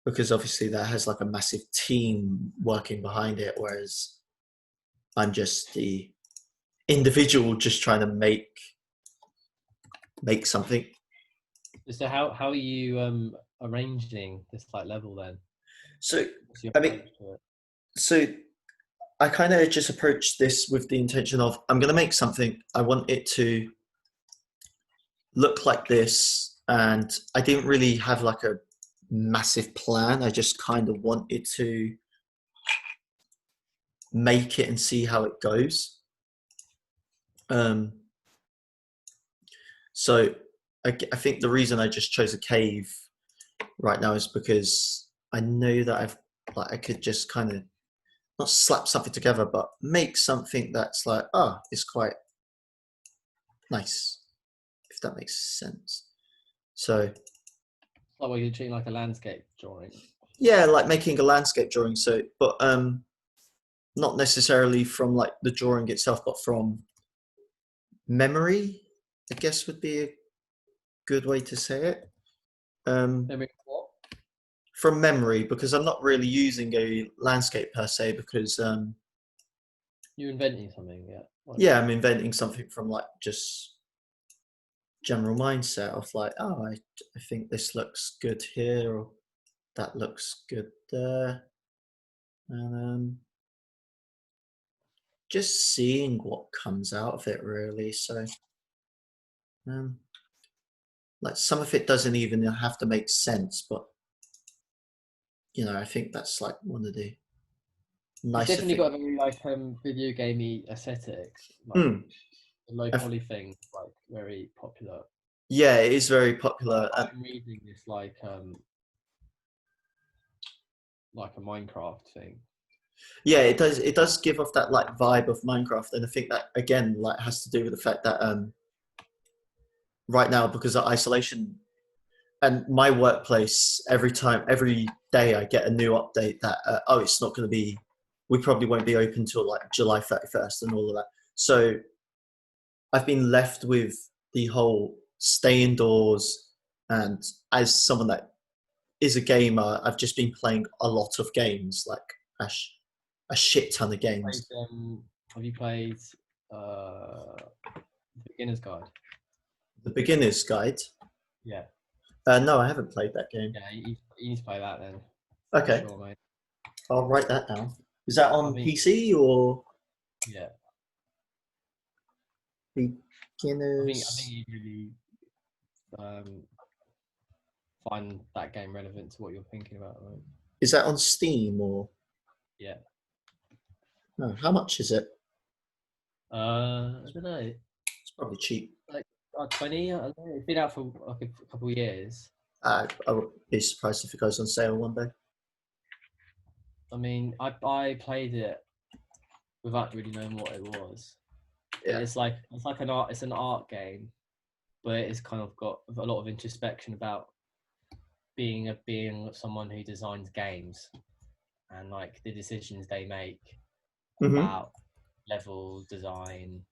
because obviously that has like a massive team working behind it, whereas I'm just the individual just trying to make something. So how are you arranging this like level then? So What's your I mean, approach to it? so I kind of just approached this with the intention of, I'm going to make something. I want it to look like this. And I didn't really have like a massive plan. I just kind of wanted to make it and see how it goes. So I think the reason I just chose a cave right now is because I know that I could just kind of not slap something together, but make something that's like, it's quite nice, if that makes sense. So Like, well, you're treating like a landscape drawing. yeah, like making a landscape drawing. So, but not necessarily from like the drawing itself, but from memory, I guess would be a good way to say it. Memory of what? From memory, because I'm not really using a landscape per se, because You're inventing something, yeah. yeah, I'm inventing something from like just general mindset of like, I think this looks good here, or that looks good there, and just seeing what comes out of it really. So like some of it doesn't even have to make sense, but I think that's like one of the It's nicer definitely things. got a very like video gamey aesthetic. Like, the low I've- poly thing, like very popular. Yeah, it is very popular. I'm reading this like a Minecraft thing. Yeah, it does. It does give off that like vibe of Minecraft, and I think that again like has to do with the fact that right now, because of isolation and my workplace, every day I get a new update that it's not going to be. We probably won't be open till like July 31st and all of that. So I've been left with the whole stay indoors, and as someone that is a gamer, I've just been playing a lot of games, like a shit ton of games. Have you played Beginner's Guide? The Beginner's Guide? Yeah. No, I haven't played that game. Yeah, you need to play that then. Okay. Sure, mate. I'll write that down. Is that on I mean- PC or Yeah. Beginners? I think you really find that game relevant to what you're thinking about, right? Is that on Steam or? Yeah. No. How much is it? I don't know. It's probably cheap. 20. I don't know. It's been out for like a couple of years. I would be surprised if it goes on sale one day. I mean, I played it without really knowing what it was. Yeah. It's like an art. It's an art game, but it's kind of got a lot of introspection about being someone who designs games, and like the decisions they make Mhm. about level design.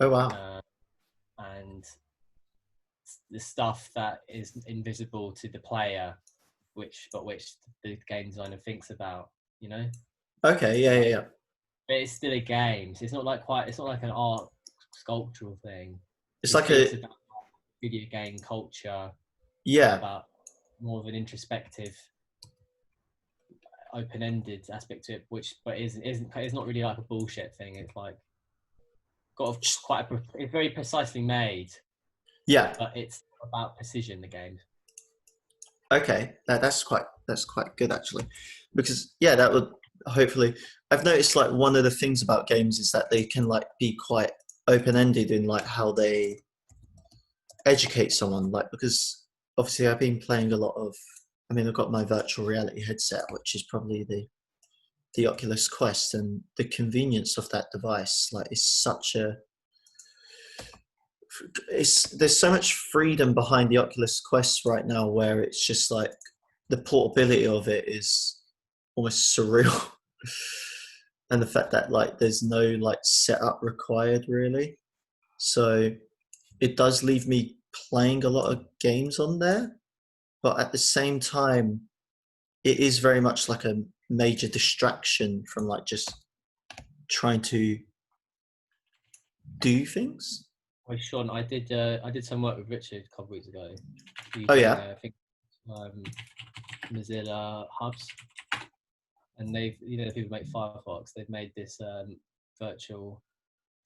Oh wow. And the stuff that is invisible to the player, which the game designer thinks about, Okay. Yeah. But it's still a game, so it's not like an art sculptural thing. It's like about video game culture, yeah. about more of an introspective, open-ended aspect to it, it's not really like a bullshit thing. It's like it's very precisely made. Yeah. But it's about precision, the game. Okay, that's quite good actually, because yeah, that would hopefully. I've noticed like one of the things about games is that they can like be quite open-ended in like how they educate someone. Like because obviously I've been playing a lot of mean, I've got my virtual reality headset, which is probably the Oculus Quest, and the convenience of that device, like, is such a, there's so much freedom behind the Oculus Quest right now, where it's just like the portability of it is almost surreal. And the fact that like there's no like setup required really, so it does leave me playing a lot of games on there, but at the same time it is very much like a major distraction from like just trying to do things. Well, Sean, I did some work with Richard a couple of weeks ago. Oh, yeah? I think Mozilla Hubs, and they've, you know, people make Firefox. They've made this virtual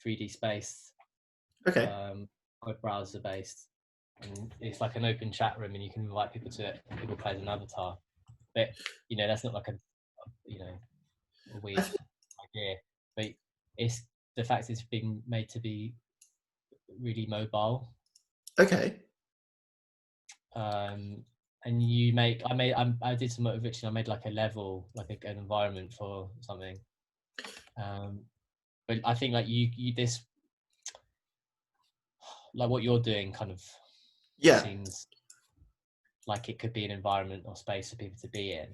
3D space, Okay. web browser based, and it's like an open chat room, and you can invite people to it. People play as an avatar, but you know that's not like a weird idea. But it's the fact it's being made to be really mobile. Okay. And I did some motivation. I made like a level, like an environment for something. But I think like you this, like what you're doing kind of seems like it could be an environment or space for people to be in.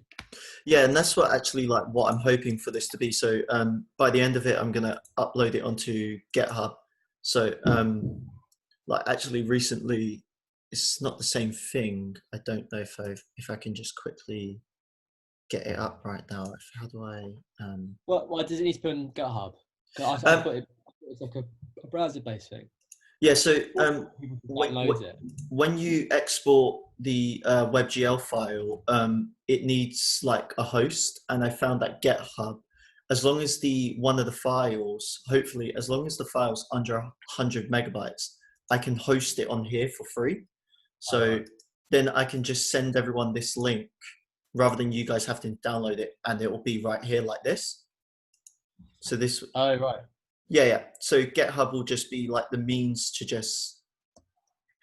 Yeah, and that's what actually like what I'm hoping for this to be. So by the end of it, I'm gonna upload it onto GitHub. So like actually recently, it's not the same thing. I don't know if I can just quickly get it up right now. How do I? Why does it need to be on GitHub? I thought it's like a browser-based thing. Yeah. So when you export the WebGL file, it needs like a host, and I found that GitHub, as long as one of the files, hopefully, as long as the file's under 100 megabytes, I can host it on here for free. So then I can just send everyone this link rather than you guys have to download it, and it will be right here like this. So this. Oh, right. Yeah. So GitHub will just be like the means to just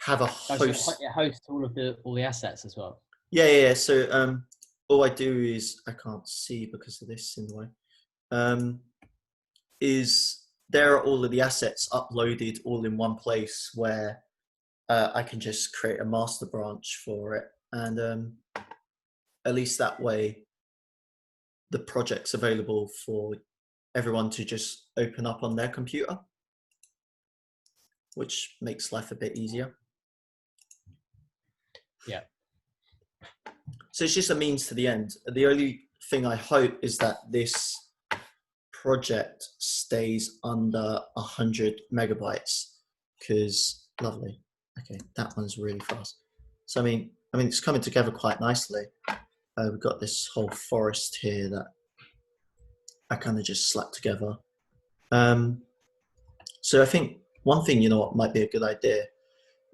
have a host. It hosts all the assets as well. Yeah. So all I do is, I can't see because of this in the way. Is there are all of the assets uploaded all in one place where I can just create a master branch for it, and at least that way the project's available for everyone to just open up on their computer, which makes life a bit easier. Yeah. So it's just a means to the end. The only thing I hope is that this project stays under 100 megabytes, because lovely. Okay, that one's really fast. So I mean it's coming together quite nicely. We've got this whole forest here that I kind of just slapped together. So I think one thing, you know what might be a good idea,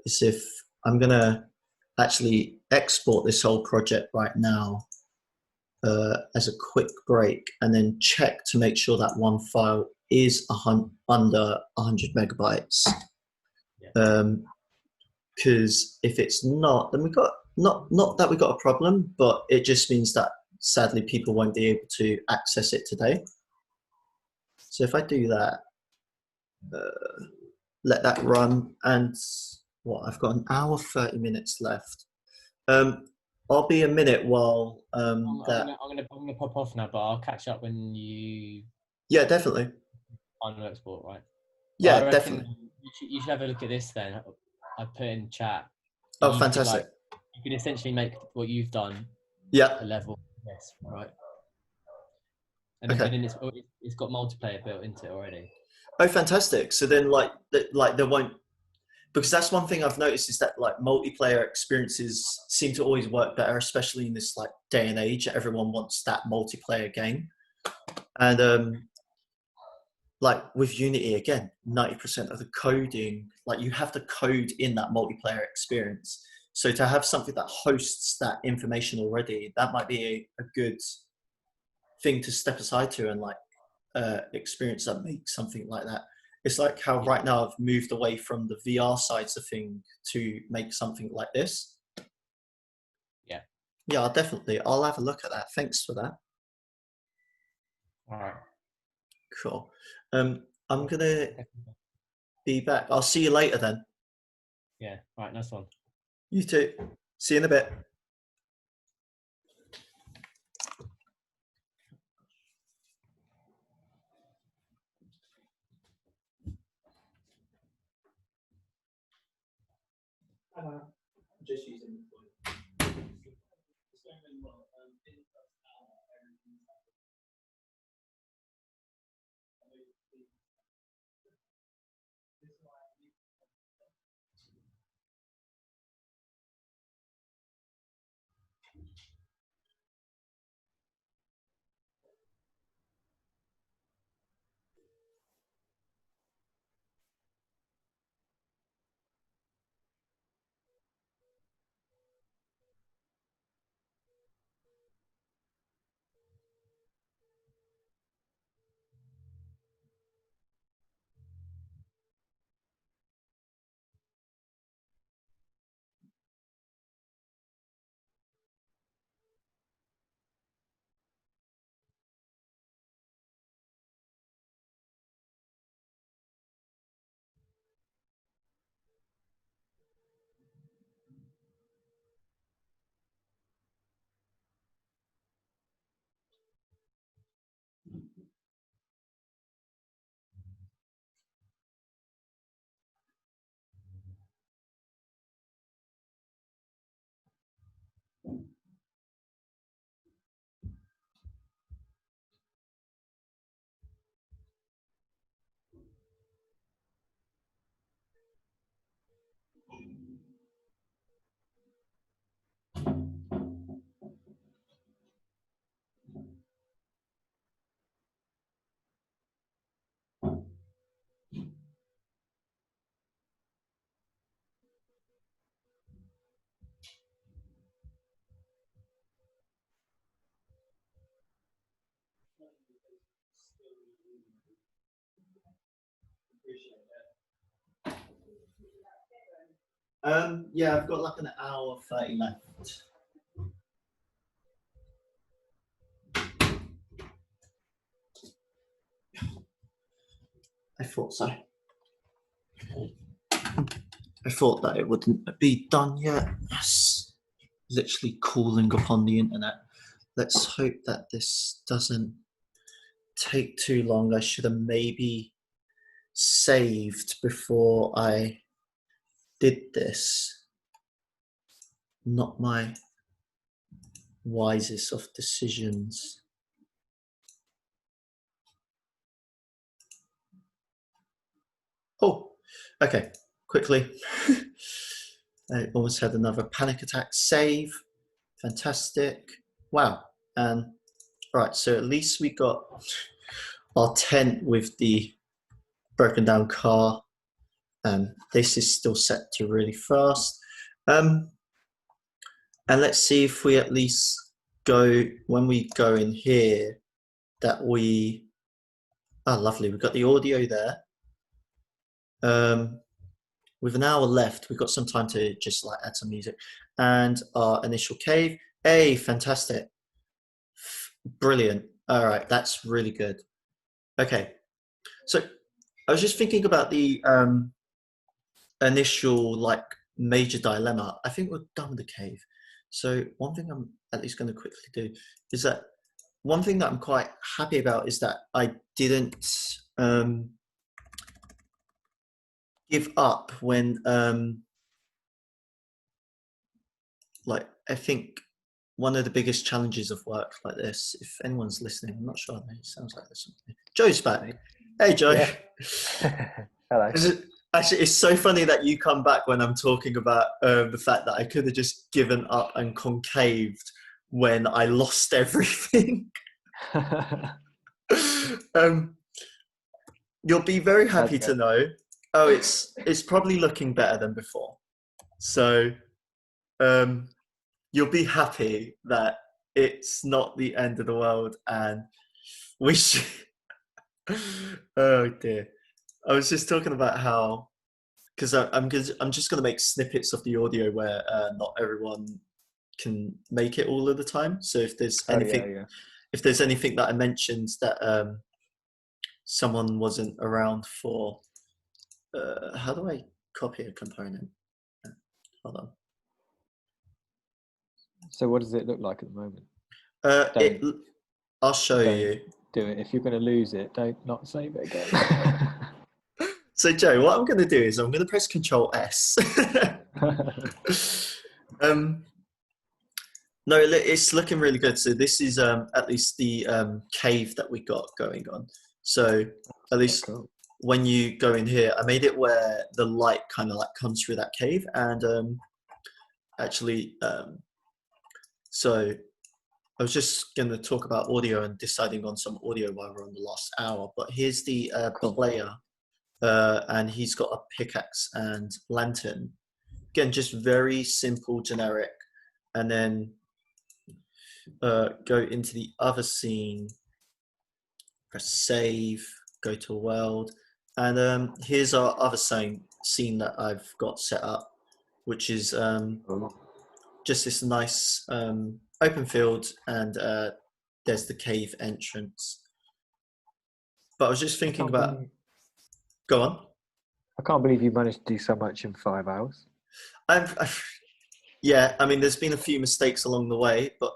is if I'm gonna actually export this whole project right now as a quick break, and then check to make sure that one file is under 100 megabytes. Because if it's not, then we got not that we got a problem, but it just means that sadly people won't be able to access it today. So if I do that, let that run, and I've got an hour 30 minutes left. I'll be a minute while I'm gonna pop off now, but I'll catch up when you. Yeah, definitely. Final export, right? Yeah, definitely. You should have a look at this then. I put in chat. Oh, fantastic! You can essentially make what you've done. Yeah. A level. Yes. Right. And okay. then it's got multiplayer built into it already. Oh, fantastic! So then, like there won't, because that's one thing I've noticed, is that like multiplayer experiences seem to always work better, especially in this like day and age. Everyone wants that multiplayer game, and like with Unity again, 90% of the coding, like you have to code in that multiplayer experience. So to have something that hosts that information already, that might be a good thing to step aside to, and like experience that makes something like that. It's like how right now I've moved away from the VR sides of thing to make something like this. Yeah. Yeah, I'll have a look at that. Thanks for that. All right. Cool. I'm gonna be back. I'll see you later then. Yeah. All right. Nice one. You too. See you in a bit. I'm just using. Yeah, I've got like an hour 30 left. I thought so. I thought that it wouldn't be done yet. Yes. Literally cooling upon the internet. Let's hope that this doesn't take too long. I should have maybe saved before I did this. Not my wisest of decisions. Oh, okay, quickly. I almost had another panic attack. Save, fantastic. Wow, and right, so at least we got our tent with the broken down car. This is still set to really fast. And let's see if we at least go, when we go in here, that we, oh lovely, we've got the audio there. With an hour left, we've got some time to just like add some music. And our initial cave, hey, fantastic. Brilliant. All right, that's really good. Okay, so I was just thinking about the initial like major dilemma. I think we're done with the cave. So one thing I'm at least going to quickly do is that one thing that I'm quite happy about is that I didn't give up when like I think one of the biggest challenges of work like this, if anyone's listening, I'm not sure, it sounds like there's something. Joe's back. Hey Joe. Yeah. Hello. Actually, it's so funny that you come back when I'm talking about the fact that I could have just given up and concaved when I lost everything. You'll be very happy to know. Oh, it's probably looking better than before. So you'll be happy that it's not the end of the world, and we should. Oh dear. I was just talking about how, because I'm just going to make snippets of the audio where not everyone can make it all of the time. So if there's Oh, anything, yeah. if there's anything that I mentioned that someone wasn't around for, how do I copy a component? Hold on. So what does it look like at the moment? I'll show Don't you. do it. If you're going to lose it, don't not save it again. So Joe, what I'm going to do is I'm going to press Control S. No, it's looking really good. So this is at least the cave that we got going on. So at least cool. when you go in here, I made it where the light kind of like comes through that cave, and actually, so I was just going to talk about audio and deciding on some audio while we're on the last hour. But here's the player, and he's got a pickaxe and lantern. Again, just very simple, generic. And then go into the other scene, press save, go to world. And here's our other scene that I've got set up, which is just this nice open field, and there's the cave entrance. But I was just thinking about... Go on. I can't believe you managed to do so much in 5 hours. Yeah, I mean, there's been a few mistakes along the way, but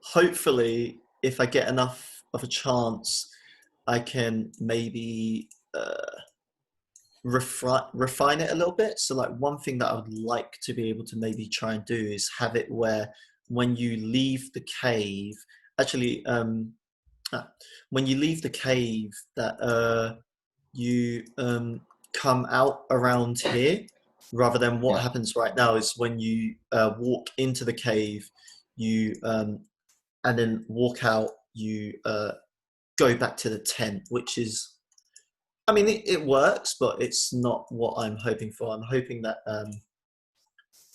hopefully, if I get enough of a chance, I can maybe refine it a little bit. So, like, one thing that I would like to be able to maybe try and do is have it where when you leave the cave, actually, when you leave the cave, that you come out around here. Rather than what happens right now is when you walk into the cave, you and then walk out, you go back to the tent, which is, I mean, it works, but it's not what I'm hoping for. I'm hoping that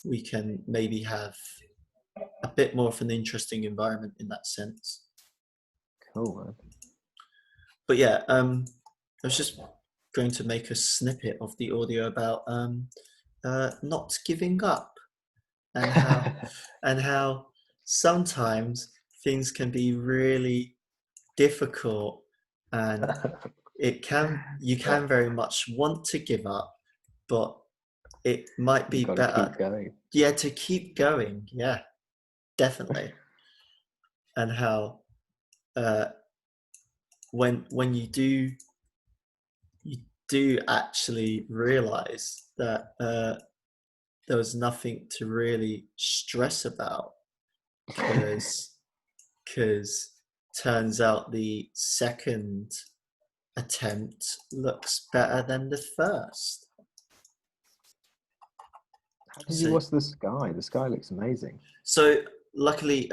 we can maybe have a bit more of an interesting environment in that sense. Cool, man. But yeah, I was just going to make a snippet of the audio about not giving up, and how sometimes things can be really difficult, and you can very much want to give up, but it might be better keep going. to keep going. Yeah, definitely. And how when you do actually realize that there was nothing to really stress about, because turns out the second attempt looks better than the first. How did you watch the sky? The sky looks amazing. So luckily,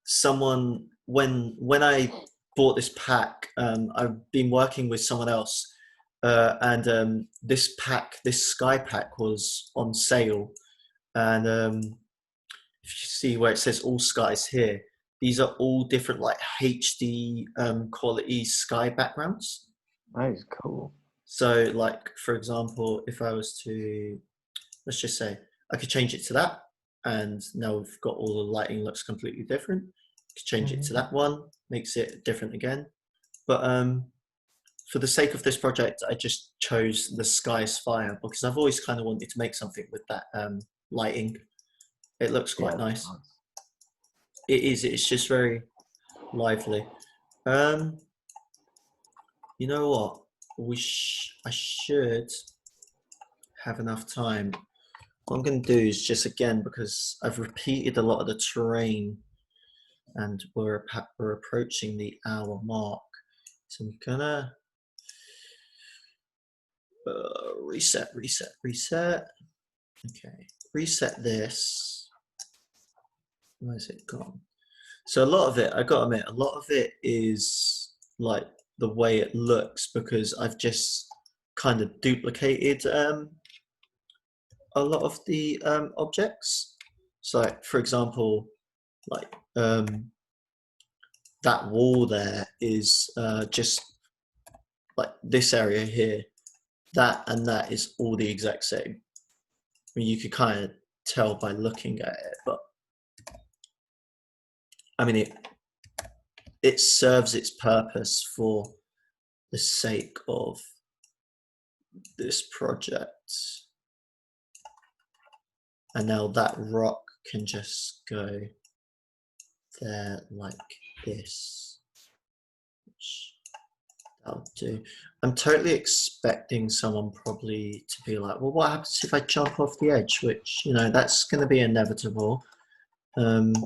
someone when I bought this pack, I've been working with someone else, and this sky pack was on sale, and if you see where it says all skies here, these are all different like HD quality sky backgrounds. That is cool. So like, for example, if I was to, let's just say I could change it to that, and now we've got all the lighting looks completely different. Could change it to that one, makes it different again. But for the sake of this project, I just chose the Sky is Fire, because I've always kind of wanted to make something with that lighting. It looks quite nice. It is. It's just very lively. You know what? I should have enough time. What I'm going to do is just, again, because I've repeated a lot of the terrain, and we're approaching the hour mark, so I'm gonna reset. Okay, reset this. Where's it gone? So a lot of it, I gotta admit, a lot of it is like the way it looks, because I've just kind of duplicated a lot of the objects. So like, for example, like that wall there is just like this area here, that and that is all the exact same. I mean, you could kind of tell by looking at it, but I mean, it serves its purpose for the sake of this project. And now that rock can just go there like this, which that'll do. I'm totally expecting someone probably to be like, well, what happens if I jump off the edge? Which, you know, that's going to be inevitable. What is going to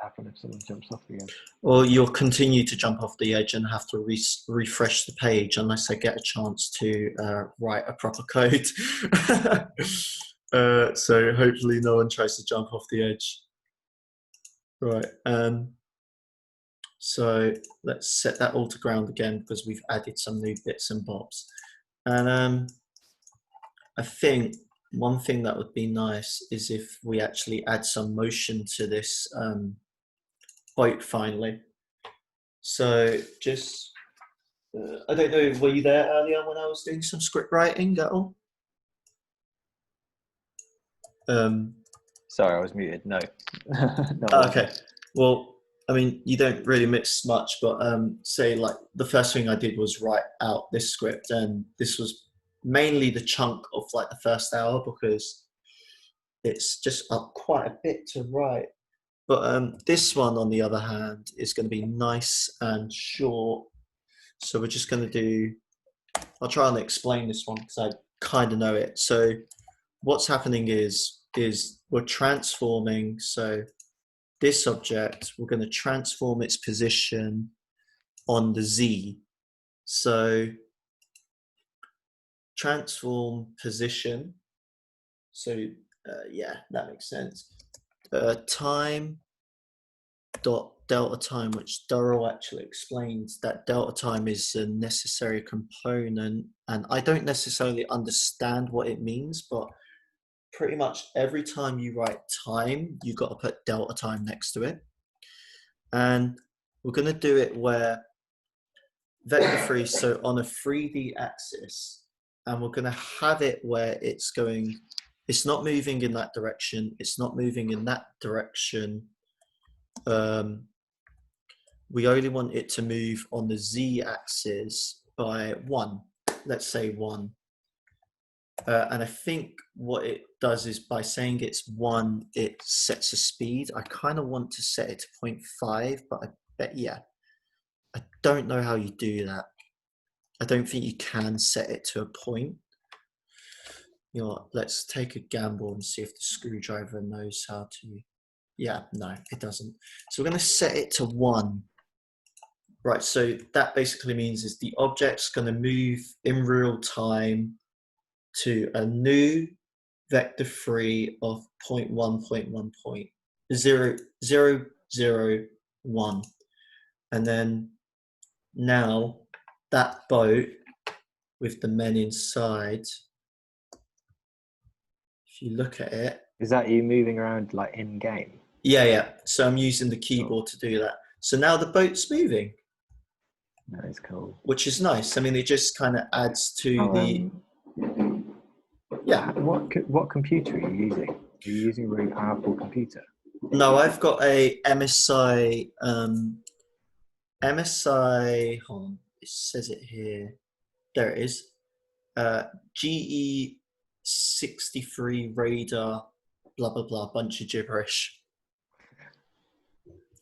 happen if someone jumps off the edge? Or you'll continue to jump off the edge and have to refresh the page unless I get a chance to write a proper code. So hopefully no one tries to jump off the edge. Right. So let's set that all to ground again because we've added some new bits and bobs. And I think one thing that would be nice is if we actually add some motion to this boat finally. So just, I don't know, were you there earlier when I was doing some script writing at all? Sorry, I was muted. No. No. Okay. Well, I mean, you don't really miss much, but say like the first thing I did was write out this script, and this was mainly the chunk of like the first hour because it's just up quite a bit to write. But this one, on the other hand, is going to be nice and short. So we're just going to do, I'll try and explain this one because I kind of know it. So what's happening is we're transforming. So this object, we're going to transform its position on the Z. So transform position. So yeah, that makes sense. Time dot delta time, which Durrell actually explains that delta time is a necessary component, and I don't necessarily understand what it means, but pretty much every time you write time, you've got to put delta time next to it. And we're going to do it where vector free, so on a 3D axis, and we're going to have it where it's going, it's not moving in that direction, it's not moving in that direction. We only want it to move on the Z axis by 1, let's say 1. And I think what it does is by saying it's 1, it sets a speed. I kind of want to set it to 0.5, but I bet, yeah, I don't know how you do that. I don't think you can set it to a point. You know what, let's take a gamble and see if the screwdriver knows how to. Yeah, no, it doesn't. So we're going to set it to 1. Right, so that basically means is the object's going to move in real time to a new vector free of 0.1.1.00001. And then now that boat with the men inside, if you look at it. Is that you moving around like in game? Yeah. So I'm using the keyboard to do that. So now the boat's moving. That is cool. Which is nice. I mean, it just kind of adds to the. Yeah. What computer are you using? Are you using a really powerful computer? No, I've got a MSI. MSI. Hold on, it says it here. There it is. GE63 Radar. Blah blah blah. Bunch of gibberish.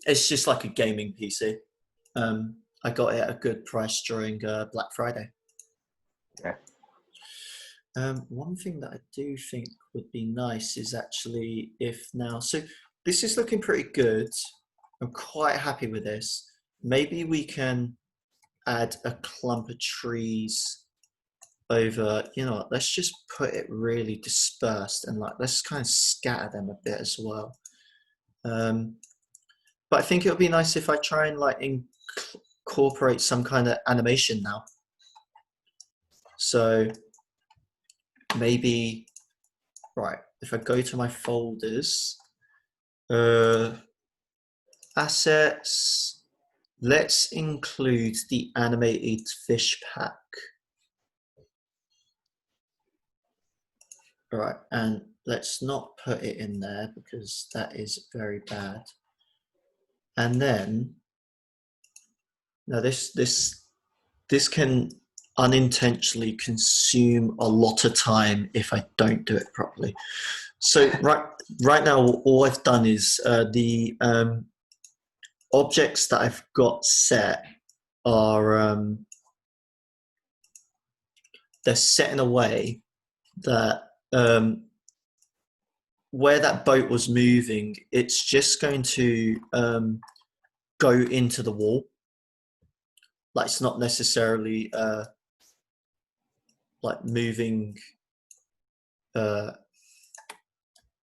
It's just like a gaming PC. I got it at a good price during Black Friday. Yeah. One thing that I do think would be nice is actually if now, so this is looking pretty good. I'm quite happy with this. Maybe we can add a clump of trees over, you know, let's just put it really dispersed and like, let's kind of scatter them a bit as well. But I think it would be nice if I try and like incorporate some kind of animation now. So maybe, right, if I go to my folders, assets, let's include the animated fish pack. All right, and let's not put it in there because that is very bad. And then, now this can unintentionally consume a lot of time if I don't do it properly. So right now, all I've done is the objects that I've got set are they're set in a way that where that boat was moving, it's just going to go into the wall. Like it's not necessarily like moving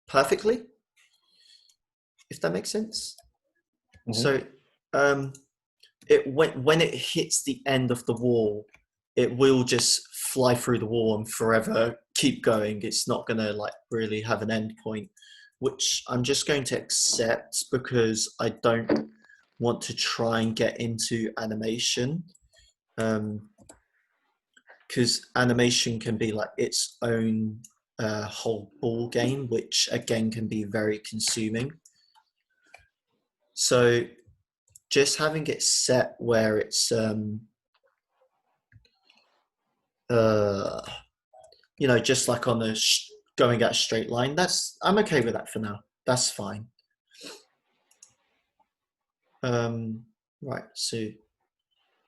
perfectly, if that makes sense. Mhm. So when it hits the end of the wall, it will just fly through the wall and forever keep going. It's not going to like really have an end point, which I'm just going to accept because I don't want to try and get into animation, because animation can be like its own whole ball game, which again can be very consuming. So just having it set where it's you know, just like on the going at a straight line, I'm okay with that for now. That's fine. Right, so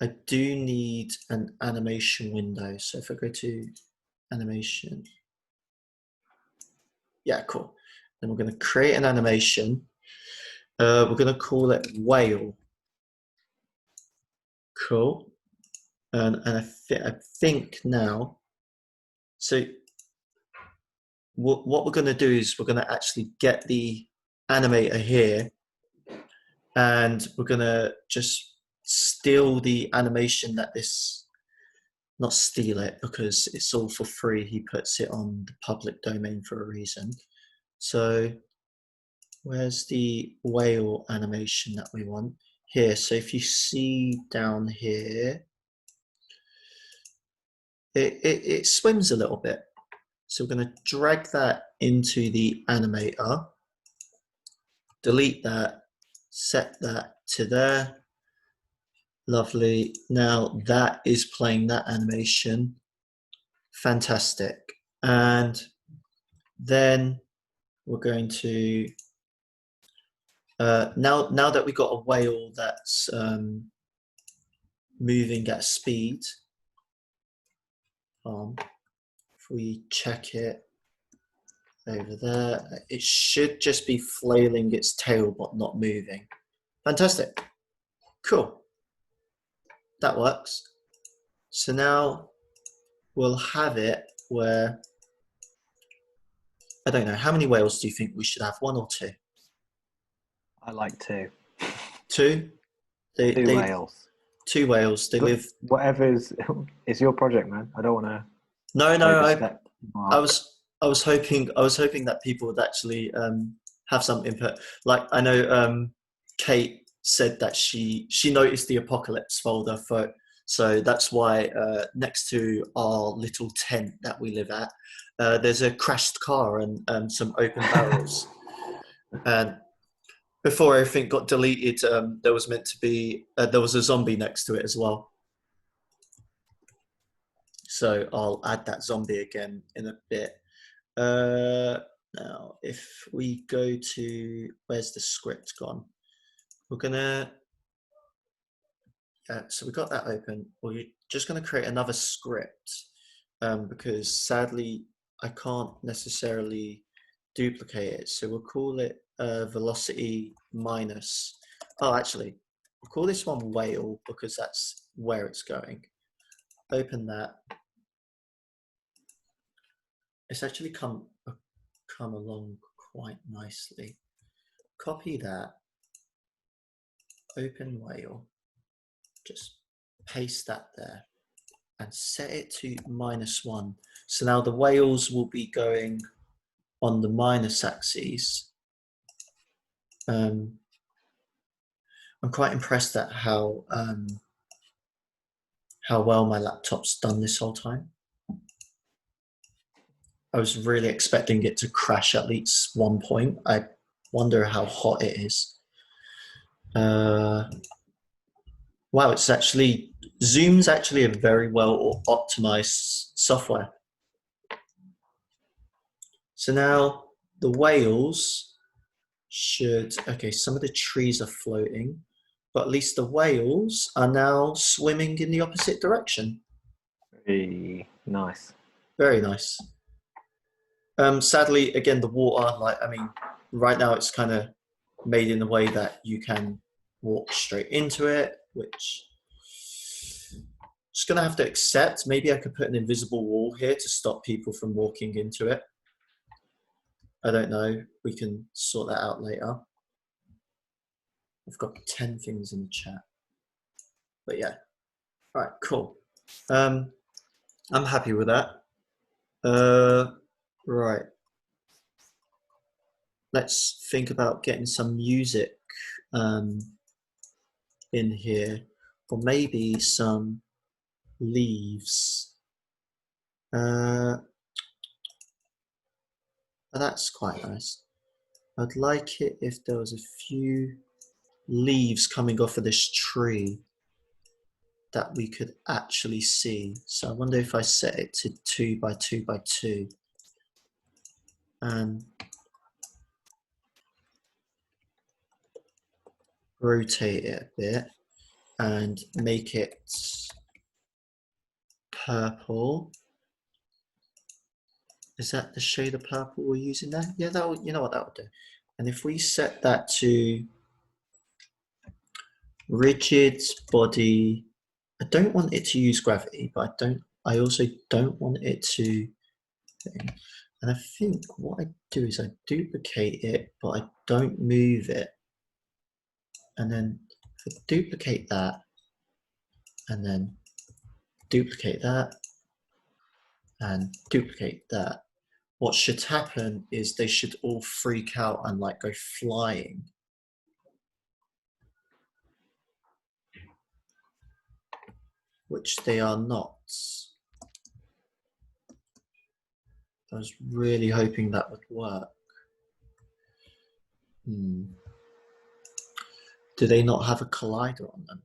I do need an animation window. So if I go to animation, yeah, cool. Then we're going to create an animation. We're going to call it whale. Cool. And I think now, so what we're going to do is we're going to actually get the animator here, and we're going to just steal the animation that not steal it because it's all for free. He puts it on the public domain for a reason. So where's the whale animation that we want? Here. So if you see down here, it swims a little bit. So we're going to drag that into the animator, delete that, set that to there. Lovely. Now that is playing that animation. Fantastic. And then we're going to, now that we've got a whale that's moving at speed, if we check it over there, it should just be flailing its tail but not moving. Fantastic. Cool. That works. So now we'll have it where, I don't know, how many whales do you think we should have? One or two? I like two. Two? Two whales. Two whales. They live. Whatever's, it's your project, man. I don't want to. No, overstep I mark. was hoping that people would actually have some input. Like I know Kate said that she noticed the apocalypse folder for, so that's why next to our little tent that we live at, there's a crashed car and some open barrels. And before everything got deleted, there was meant to be there was a zombie next to it as well. So I'll add that zombie again in a bit. Now, if we go to, where's the script gone? We're gonna, so we got that open. We're just gonna create another script because sadly I can't necessarily duplicate it. So we'll call it velocity minus, oh actually, we'll call this one whale because that's where it's going. Open that. It's actually come along quite nicely. Copy that, open whale, just paste that there and set it to -1. So now the whales will be going on the minus axis. I'm quite impressed at how well my laptop's done this whole time. I was really expecting it to crash at least one point. I wonder how hot it is. Wow, it's actually, Zoom's actually a very well optimized software. So now the whales should, okay, some of the trees are floating, but at least the whales are now swimming in the opposite direction. Very nice. Very nice. Sadly, again, the water, like, I mean, right now it's kind of made in a way that you can walk straight into it, which just gonna have to accept. Maybe I could put an invisible wall here to stop people from walking into it. I don't know. We can sort that out later. I've got 10 things in the chat. But yeah. All right, cool. I'm happy with that. Right. Let's think about getting some music in here, or maybe some leaves. That's quite nice. I'd like it if there was a few leaves coming off of this tree that we could actually see. So I wonder if I set it to 2 by 2 by 2 and rotate it a bit and make it purple. Is that the shade of purple we're using there? Yeah, that would, you know what that would do. And if we set that to rigid body, I don't want it to use gravity, but I also don't want it to, and I think what I do is I duplicate it, but I don't move it. And then if I duplicate that, and then duplicate that, and duplicate that, what should happen is they should all freak out and like go flying. Which they are not. I was really hoping that would work. Do they not have a collider on them?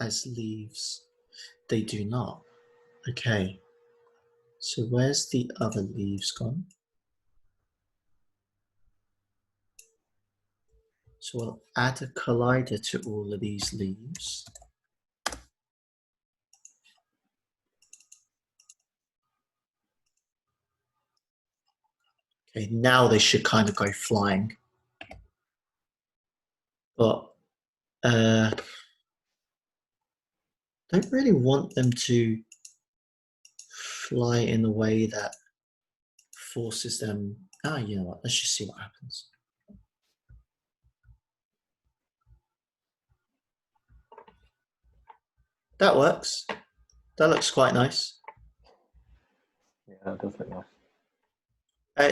As leaves? They do not. Okay. So where's the other leaves gone? So I'll add a collider to all of these leaves. Okay, now they should kind of go flying. But don't really want them to fly in a way that forces them. You know what? Let's just see what happens. That works. That looks quite nice. Yeah, that does look nice.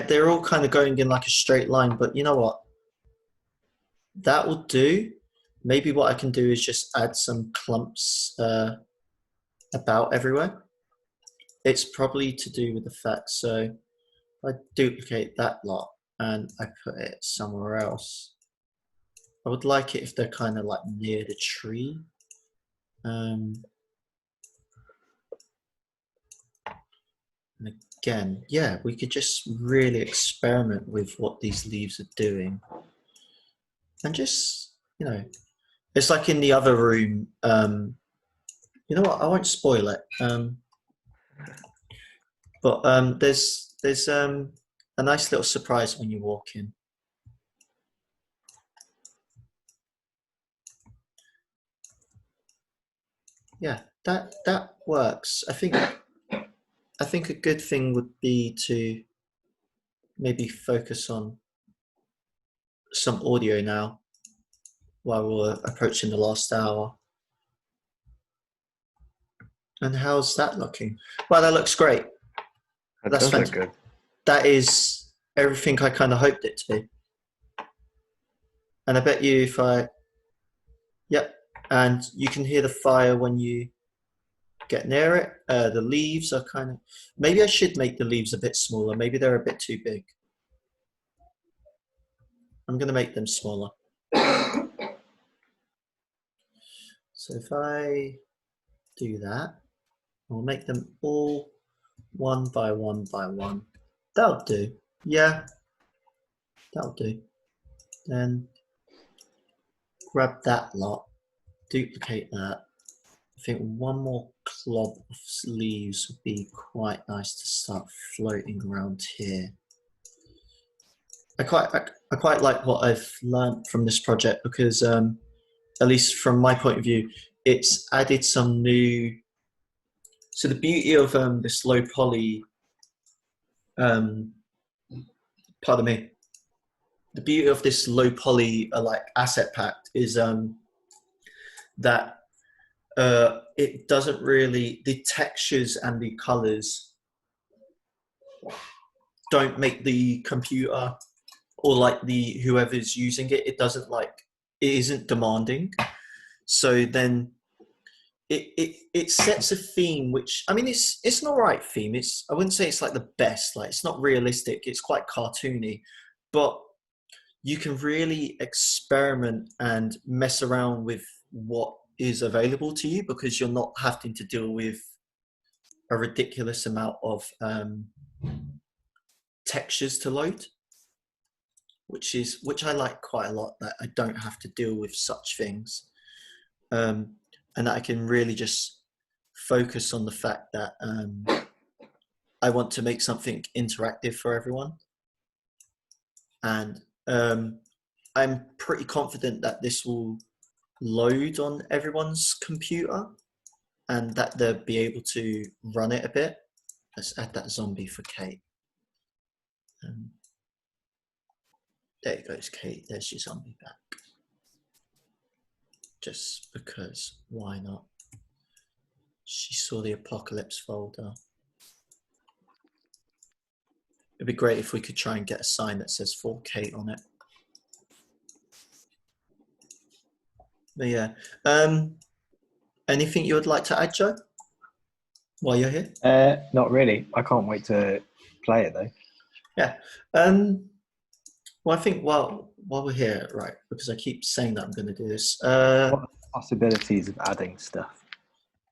They're all kind of going in like a straight line, but you know what? That will do. Maybe what I can do is just add some clumps about everywhere. It's probably to do with the fact, so if I duplicate that lot and I put it somewhere else, I would like it if they're kind of like near the tree. And again, yeah, we could just really experiment with what these leaves are doing. And just, you know, it's like in the other room. You know what? I won't spoil it. But there's a nice little surprise when you walk in. Yeah, that works. I think a good thing would be to maybe focus on some audio now while we're approaching the last hour. And how's that looking? Well, that looks great. That does look good. That is everything I kind of hoped it to be. And I bet you if I, yep, and you can hear the fire when you get near it. The leaves are kind of, maybe I should make the leaves a bit smaller. Maybe they're a bit too big. I'm going to make them smaller. So if I do that, I'll make them all 1 by 1 by 1. That'll do. Yeah, that'll do. Then grab that lot, duplicate that. I think one more club of leaves would be quite nice to start floating around here. I quite like what I've learned from this project because, at least from my point of view, it's added some new. So the beauty of this low poly, pardon me, the beauty of this low poly like asset pack is that it doesn't really, the textures and the colors don't make the computer or like the whoever's using it, it doesn't like, it isn't demanding. So then it sets a theme, which, I mean, it's an all right theme. I wouldn't say it's like the best, like it's not realistic, it's quite cartoony, but you can really experiment and mess around with what is available to you because you're not having to deal with a ridiculous amount of textures to load, which I like quite a lot, that I don't have to deal with such things, and that I can really just focus on the fact that I want to make something interactive for everyone, and I'm pretty confident that this will load on everyone's computer and that they'll be able to run it a bit. Let's add that zombie for Kate. There goes Kate, there's your zombie back. Just because, why not? She saw the apocalypse folder. It'd be great if we could try and get a sign that says for Kate on it. But yeah, anything you would like to add, Joe, while you're here? Not really. I can't wait to play it though. Yeah. Well, I think while we're here, right, because I keep saying that I'm going to do this. What are the possibilities of adding stuff?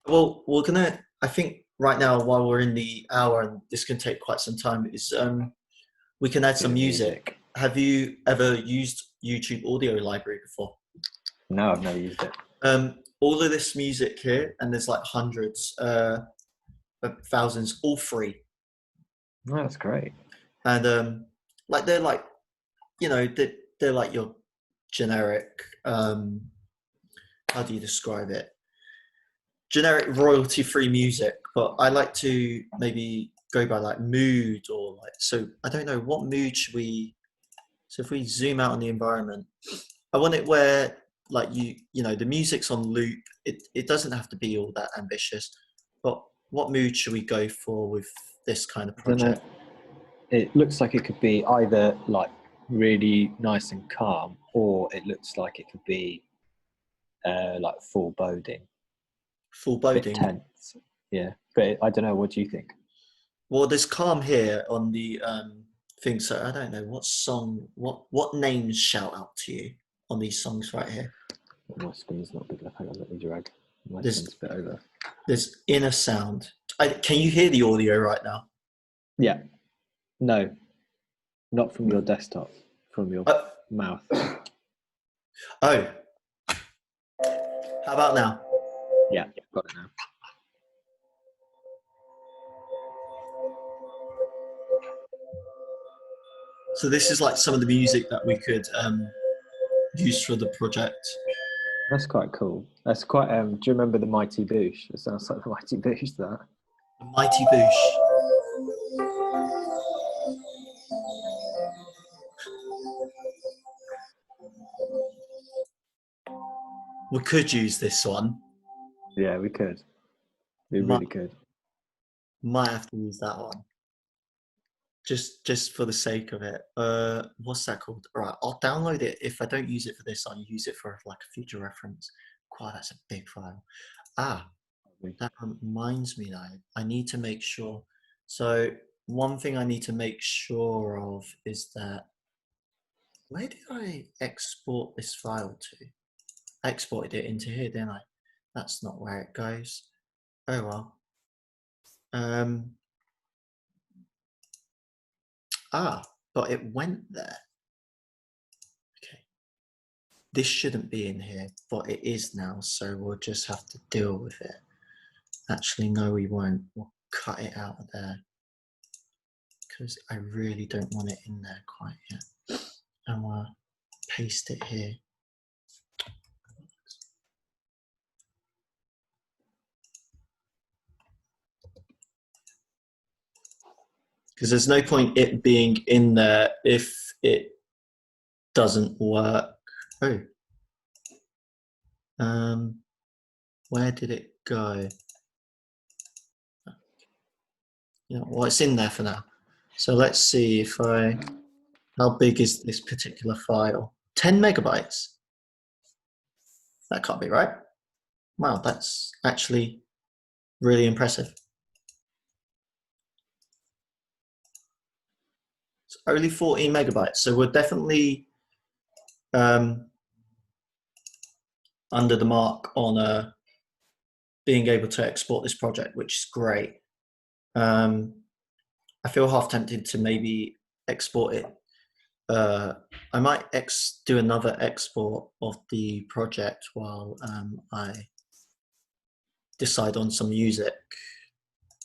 Well, I think right now, while we're in the hour, and this can take quite some time, is we can add some music. Have you ever used YouTube Audio Library before? No, I've never used it. All of this music here, and there's like hundreds, thousands, all free. Oh, that's great. And like they're like, you know, they're like your generic, how do you describe it? Generic royalty-free music, but I like to maybe go by like mood or like, so I don't know, what mood should we, so if we zoom out on the environment, I want it where like you know, the music's on loop. It doesn't have to be all that ambitious, but what mood should we go for with this kind of project? It looks like it could be either like really nice and calm, or it looks like it could be like full boding. Full boding. Bit tense. Yeah, but I don't know. What do you think? Well, there's calm here on the thing, so I don't know what song, what names shout out to you on these songs right here. My screen's not big enough. Hang on, let me drag my There's- screen's a bit over. There's inner sound. Can you hear the audio right now? Yeah. No, not from your desktop. From your mouth. Oh. How about now? Yeah, got it now. So this is like some of the music that we could use for the project. That's quite cool. That's quite. Do you remember the Mighty Boosh? It sounds like the Mighty Boosh. That. The Mighty Boosh. We could use this one. Yeah, we could. We really could. Might have to use that one. Just for the sake of it. What's that called? All right, I'll download it. If I don't use it for this, I'll use it for like a future reference. Wow, that's a big file. That reminds me that I need to make sure. So one thing I need to make sure of is that, where did I export this file to? I exported it into here, didn't I? That's not where it goes. Oh well. But it went there. Okay. This shouldn't be in here, but it is now, so we'll just have to deal with it. Actually, no, we won't. We'll cut it out of there because I really don't want it in there quite yet. And we'll paste it here. Because there's no point it being in there if it doesn't work. Oh. Where did it go? Yeah, well, it's in there for now. So let's see if how big is this particular file? 10 megabytes. That can't be right. Wow, that's actually really impressive. It's only 14 megabytes, so we're definitely under the mark on being able to export this project, which is great. I feel half tempted to maybe export it. I might do another export of the project while I decide on some music.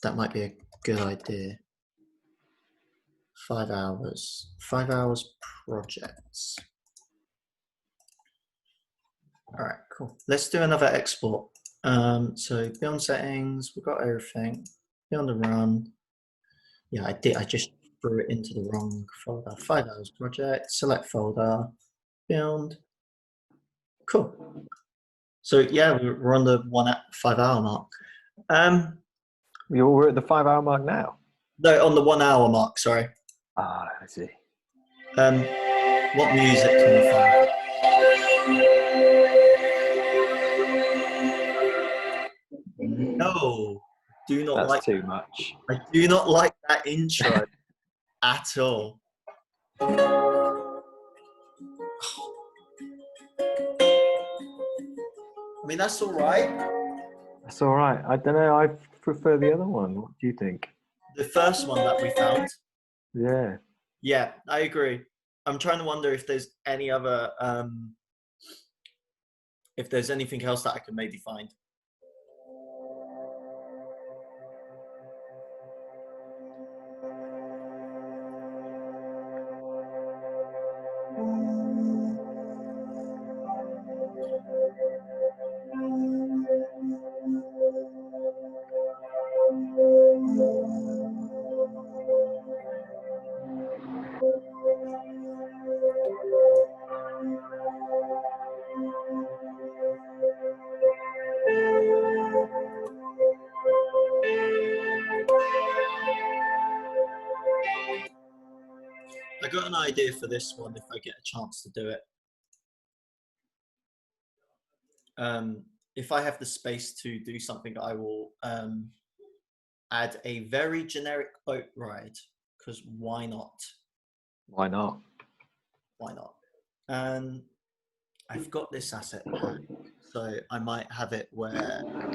That might be a good idea. 5 hours. 5 hours projects. All right, cool. Let's do another export. So be on settings, we've got everything. Be on the run. Yeah, I did. I just threw it into the wrong folder. 5 hours project, select folder, build. Cool. So yeah, we're on the 5 hour mark. We're at the 5 hour mark now. No, on the 1 hour mark, sorry. Ah, I see. What music can we find? No, do not That's like too much. I do not like that intro at all. I mean, that's all right. That's all right. I don't know. I prefer the other one. What do you think? The first one that we found. Yeah. Yeah, I agree. I'm trying to wonder if there's any other, if there's anything else that I could maybe find. I got an idea for this one if I get a chance to do it. If I have the space to do something, I will add a very generic boat ride, because why not? Why not? Why not? And I've got this asset pack, so I might have it where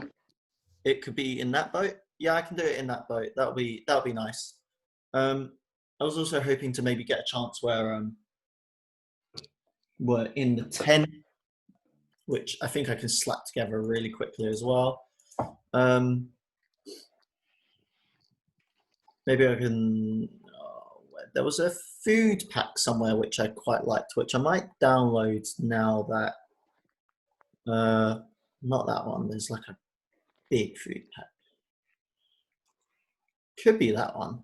it could be in that boat. Yeah, I can do it in that boat. That'll be nice. I was also hoping to maybe get a chance where we're in the 10, which I think I can slap together really quickly as well. Maybe I can. There was a food pack somewhere which I quite liked, which I might download now that. Not that one. There's like a big food pack. Could be that one.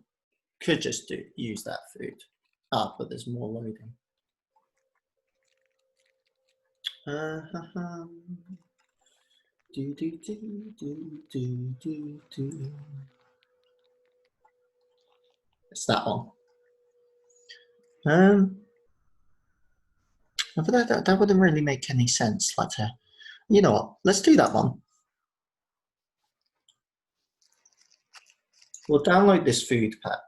Could just use that food. But there's more loading. It's that one. But that wouldn't really make any sense. Like, you know what? Let's do that one. we'll download this food pack.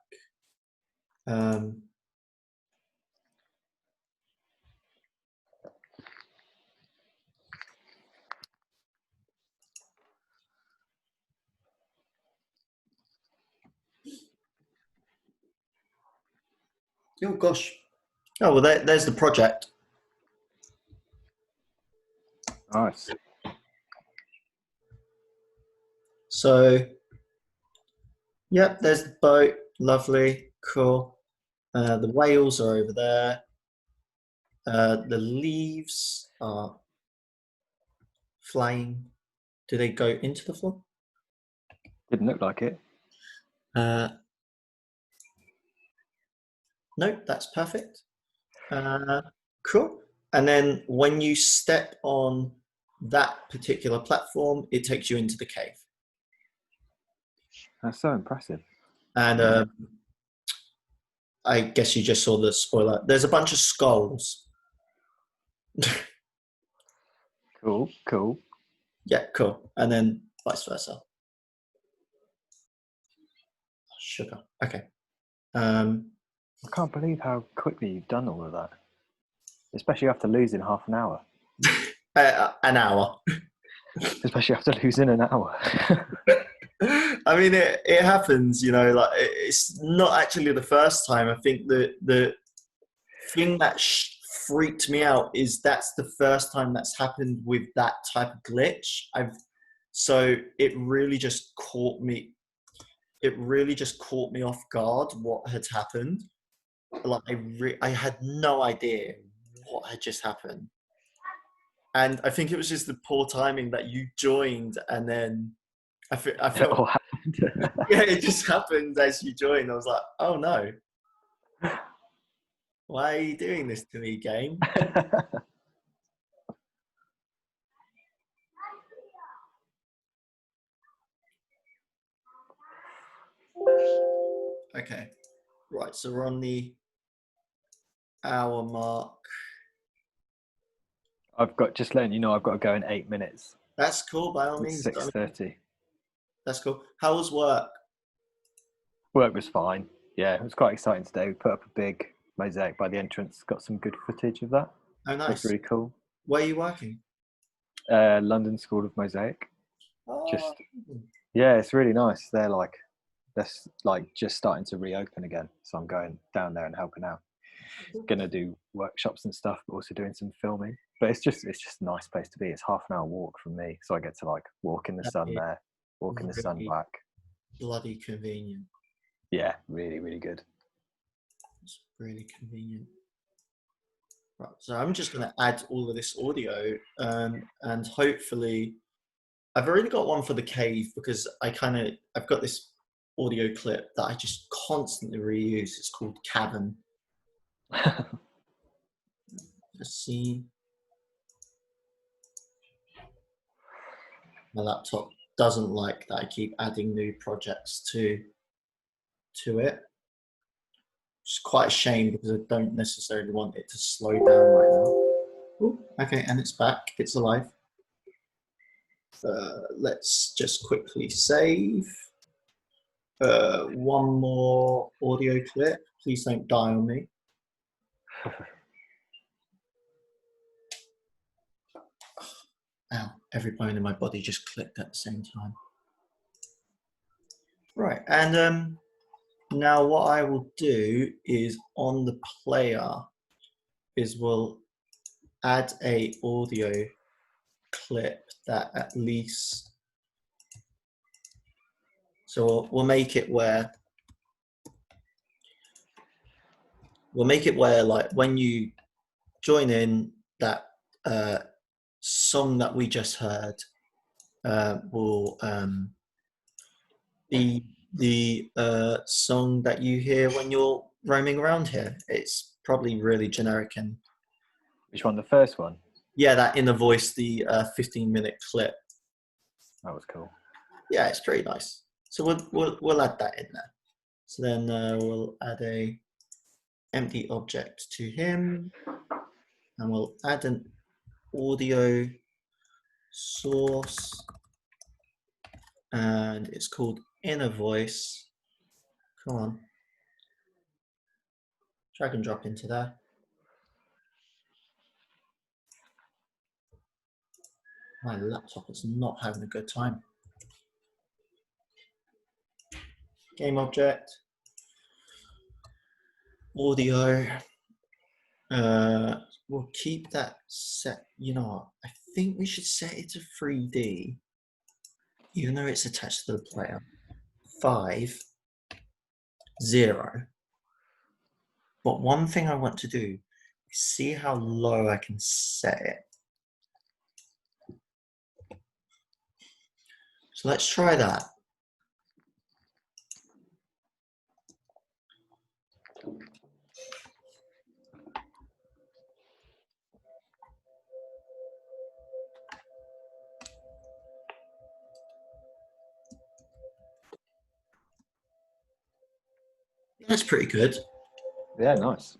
Oh gosh. Oh well, there's the project. Nice. So, yep, there's the boat. Lovely, cool. The whales are over there. The leaves are flying. Do they go into the floor? Didn't look like it. No, that's perfect. Cool. And then when you step on that particular platform, it takes you into the cave. That's so impressive. And I guess you just saw the spoiler. There's a bunch of skulls. Cool, cool. Yeah, cool. And then vice versa. Sugar. Okay. I can't believe how quickly you've done all of that. Especially after losing half an hour. An hour. Especially after losing an hour. I mean, it happens, you know, like it's not actually the first time. I think the thing that freaked me out is that's the first time that's happened with that type of glitch. So it really just caught me. It really just caught me off guard what had happened. Like I had no idea what had just happened, and I think it was just the poor timing that you joined, and then I It felt all happened. yeah, it just happened as you joined. I was like, oh no, why are you doing this to me, game? Okay, right. So we're on the hour mark. I've got, just letting you know, I've got to go in 8 minutes. That's cool. By all means, It's 6:30. that's cool. How was work? Work was fine. Yeah, it was quite exciting today. We put up a big mosaic by the entrance. Got some good footage of that. Oh, nice. That's really cool. Where are you working? London School of Mosaic. Oh, Just yeah, it's really nice. They're just starting to reopen again. So I'm going down there and helping out. Gonna do workshops and stuff, but also doing some filming. But it's just a nice place to be. It's half an hour walk from me, so I get to like walk in the sun there, walk in the sun Really? back. bloody convenient. Yeah, really, really good. It's really convenient. Right, so I'm just going to add all of this audio, and hopefully, I've already got one for the cave because I've got this audio clip that I just constantly reuse. It's called Cavern. Let's see. My laptop doesn't like that I keep adding new projects to it. It's quite a shame because I don't necessarily want it to slow down right now. Ooh, okay, and it's back. It's alive. Let's just quickly save. One more audio clip. Please don't die on me. Ow, every bone in my body just clicked at the same time. Right, and now what I will do is on the player is we'll add a audio clip that at least, so we'll make it where like when you join in, that song that we just heard will be the song that you hear when you're roaming around here. It's probably really generic. And Which one? The first one? yeah, that inner voice, the 15-minute clip. That was cool. Yeah, it's pretty nice. So we'll add that in there. So then we'll add a empty object to him, and we'll add an audio source, and it's called inner voice. Come on. Drag and drop into there. My laptop is not having a good time. Game object. Audio. We'll keep that set. You know what? I think we should set it to 3D, even though it's attached to the player. 5, 0. But one thing I want to do is see how low I can set it. So let's try that. That's pretty good. Yeah, nice.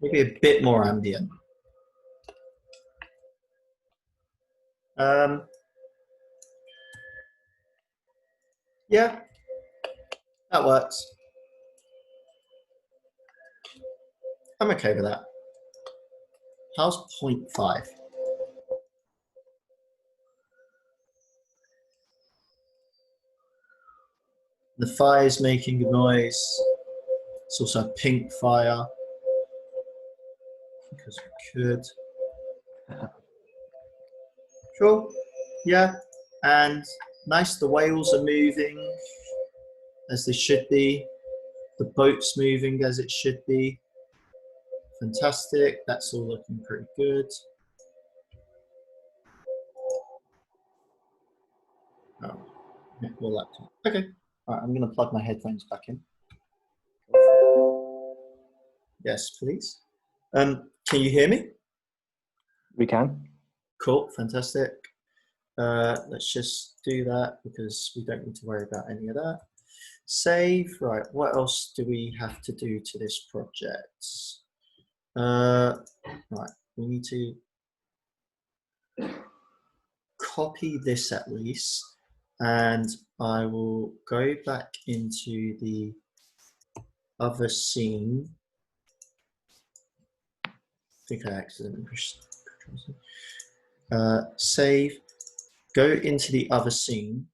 Maybe a bit more ambient. Yeah, that works. I'm okay with that. How's 0.5? The fire is making a noise. It's also a pink fire because we could. Cool. Yeah, and nice. The whales are moving as they should be. The boat's moving as it should be. Fantastic. That's all looking pretty good. Oh, yeah, your laptop. Okay. All right, I'm going to plug my headphones back in. Yes, please. Can you hear me? We can. Cool. Fantastic. Let's just do that because we don't need to worry about any of that. Save. Right. What else do we have to do to this project? Right. We need to copy this at least, and I will go back into the other scene. I think I accidentally pushed save. Go into the other scene.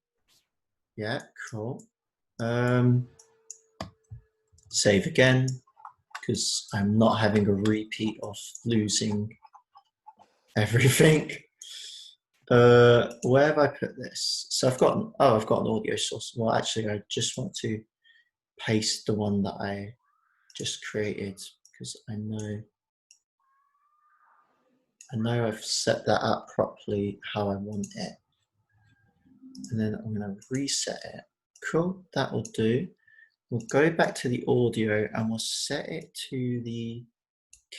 Yeah, cool. Save again, because I'm not having a repeat of losing everything. Where have I put this? So I've got an audio source. Well, actually, I just want to paste the one that I just created because I know I've set that up properly how I want it. And then I'm going to reset it. Cool, that will do. We'll go back to the audio and we'll set it to the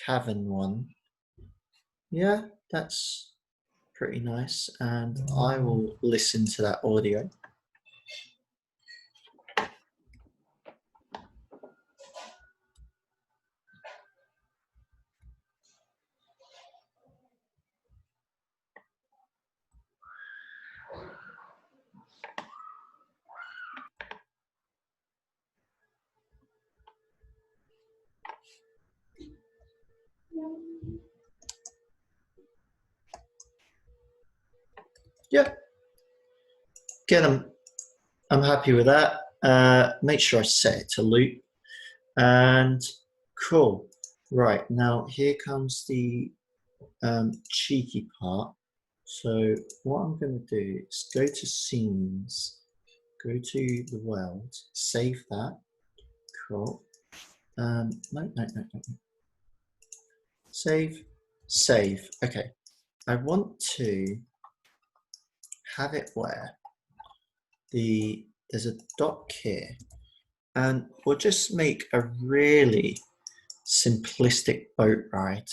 cavern one. Yeah, that's pretty nice. And I will listen to that audio. Yeah. Again, I'm happy with that. Make sure I set it to loop. And cool. Right, now here comes the cheeky part. So what I'm going to do is go to scenes, go to the world, save that. Cool. No. Save. Okay. I want to have it where there's a dock here, and we'll just make a really simplistic boat ride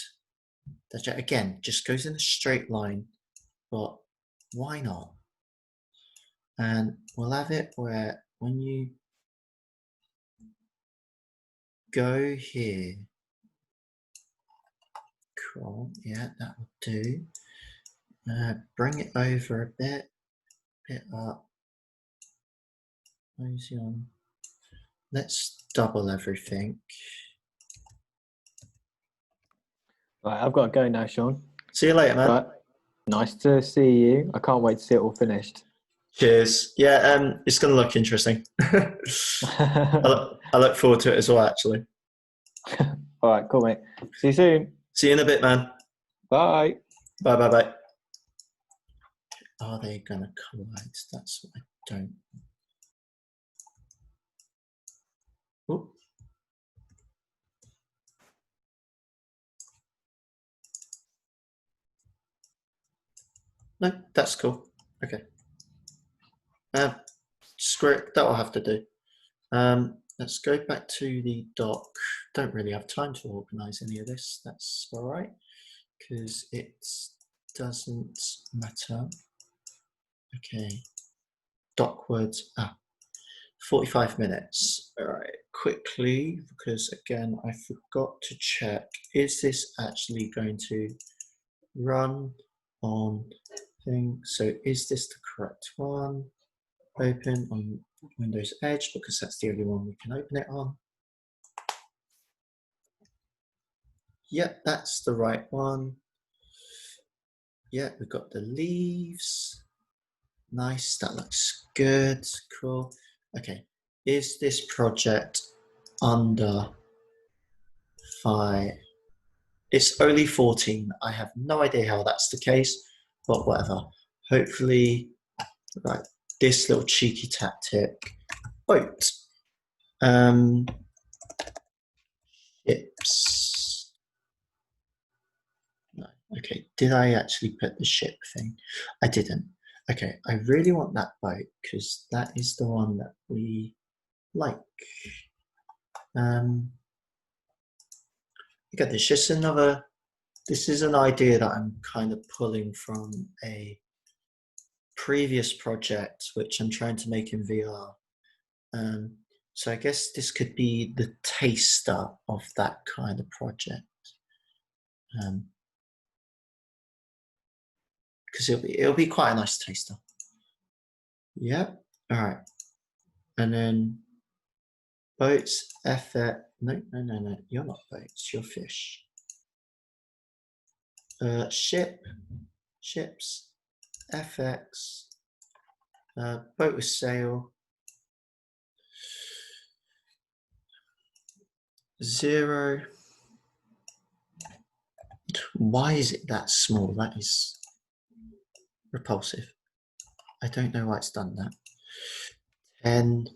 that again just goes in a straight line, but why not? And we'll have it where when you go here, cool, yeah, that will do. Bring it over a bit up. Cozy on. Let's double everything. Right, I've got to go now, Sean. See you later, man. Right. Nice to see you. I can't wait to see it all finished. Cheers. Yeah, it's going to look interesting. I look forward to it as well, actually. All right, cool, mate. See you soon. See you in a bit, man. Bye. Bye, bye, bye. Are they going to collide? That's what I don't. Oop. No, that's cool. Okay. Screw it. That'll have to do. Let's go back to the doc. Don't really have time to organize any of this. That's all right, because it doesn't matter. Okay. Doc words. 45 minutes. All right, quickly, because again, I forgot to check. Is this actually going to run on thing? So is this the correct one? Open on Windows Edge, because that's the only one we can open it on. Yep, that's the right one. Yeah, we've got the leaves. Nice, that looks good, cool. Okay, is this project under 5? It's only 14. I have no idea how that's the case, but whatever. Hopefully, right, this little cheeky tactic. Boat. Ships. No, okay, did I actually put the ship thing? I didn't. Okay, I really want that boat because that is the one that we like. Again, it's just another, this is an idea that I'm kind of pulling from a previous project which I'm trying to make in VR. So I guess this could be the taster of that kind of project. Because it'll be quite a nice taster. Yep. All right. And then boats, FX. No. You're not boats. You're fish. Ships, FX. Boat with sail. 0. Why is it that small? That is repulsive. I don't know why it's done that. 10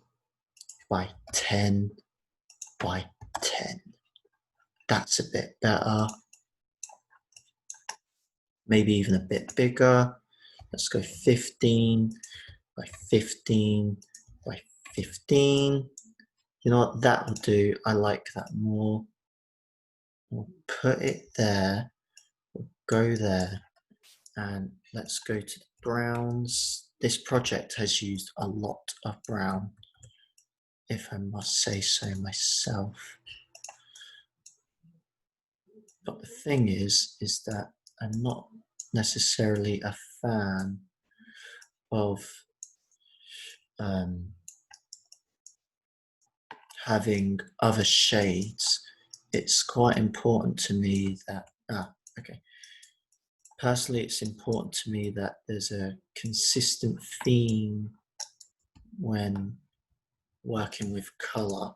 by 10 by 10. That's a bit better. Maybe even a bit bigger. Let's go 15 by 15 by 15. You know what? That will do. I like that more. We'll put it there. We'll go there. And let's go to the browns. This project has used a lot of brown, if I must say so myself. But the thing is that I'm not necessarily a fan of having other shades. It's quite important to me that, personally, it's important to me that there's a consistent theme when working with color.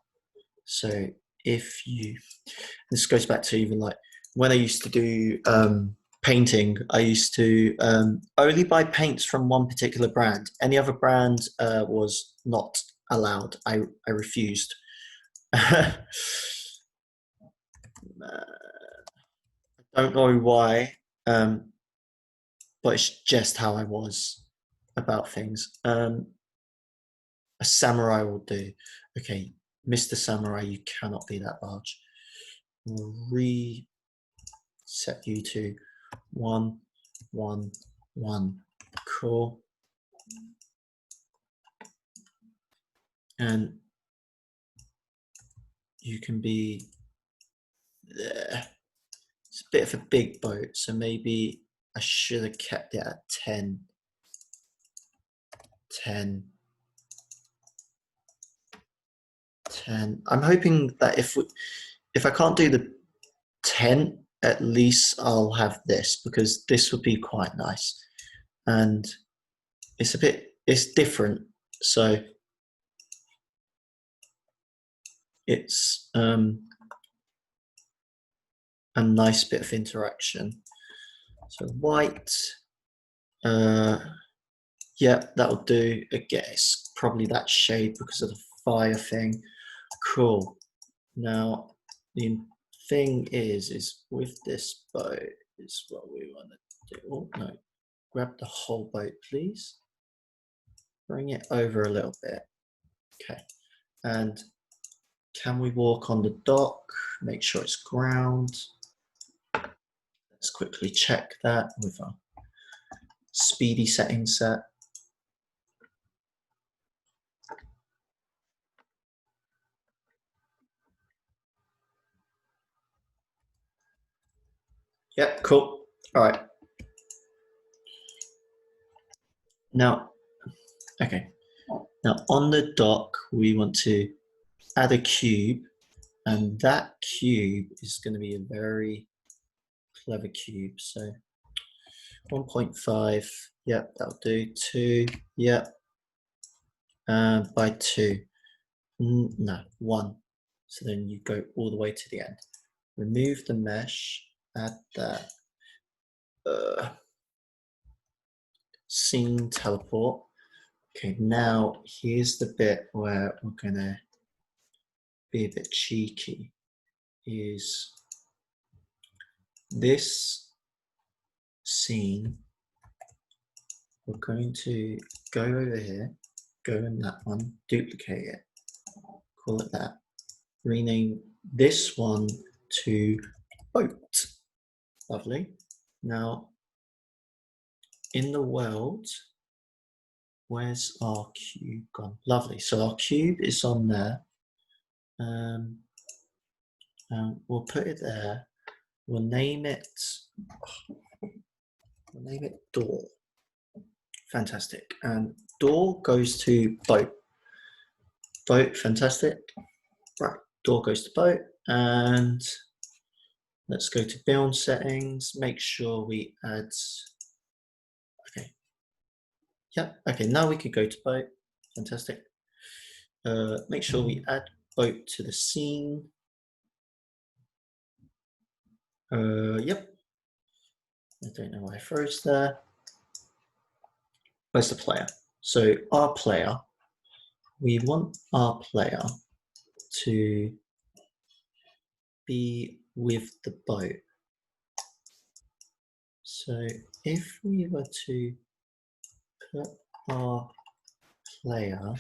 So if you, this goes back to even like when I used to do painting, I used to only buy paints from one particular brand. Any other brand was not allowed. I refused. I don't know why, but it's just how I was about things. A samurai will do. Okay, Mr. Samurai, you cannot be that large. We'll reset you to 1, 1, 1. Cool. And you can be there. It's a bit of a big boat, so maybe I should have kept it at 10. 10. 10. I'm hoping that if I can't do the 10, at least I'll have this, because this would be quite nice. And it's different. So it's a nice bit of interaction. So white, yeah, that'll do. Again, it's probably that shade because of the fire thing. Cool. Now, the thing is with this boat is what we want to do. Oh, no. Grab the whole boat, please. Bring it over a little bit. Okay. And can we walk on the dock? Make sure it's ground. Let's quickly check that with our speedy settings set. Yep, cool. All right. Now, okay. Now on the dock, we want to add a cube, and that cube is going to be a very clever cube. So 1.5, yep, that'll do. 2, yep. By 2, no, 1. So then you go all the way to the end. Remove the mesh, add that. Scene teleport. Okay, now here's the bit where we're gonna be a bit cheeky. Is this scene, we're going to go over here, go in that one, duplicate it, call it that, rename this one to boat. Lovely. Now, in the world, where's our cube gone? Lovely. So our cube is on there. We'll put it there. We'll name it door. Fantastic. And door goes to boat. Boat, fantastic. Right, door goes to boat. And let's go to build settings. Make sure we add. Okay. Yep. Okay. Now we can go to boat. Fantastic. Make sure we add boat to the scene. Yep. I don't know why I froze there. Where's the player? So our player, we want our player to be with the boat. So if we were to put our player,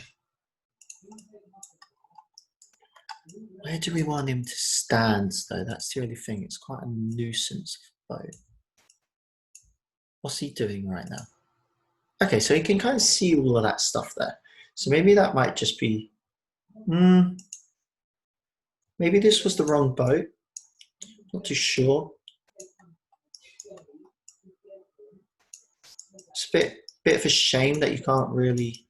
where do we want him to stand though? That's the only thing. It's quite a nuisance boat. What's he doing right now? Okay, so you can kind of see all of that stuff there. So maybe that might just be, maybe this was the wrong boat. Not too sure. It's a bit of a shame that you can't really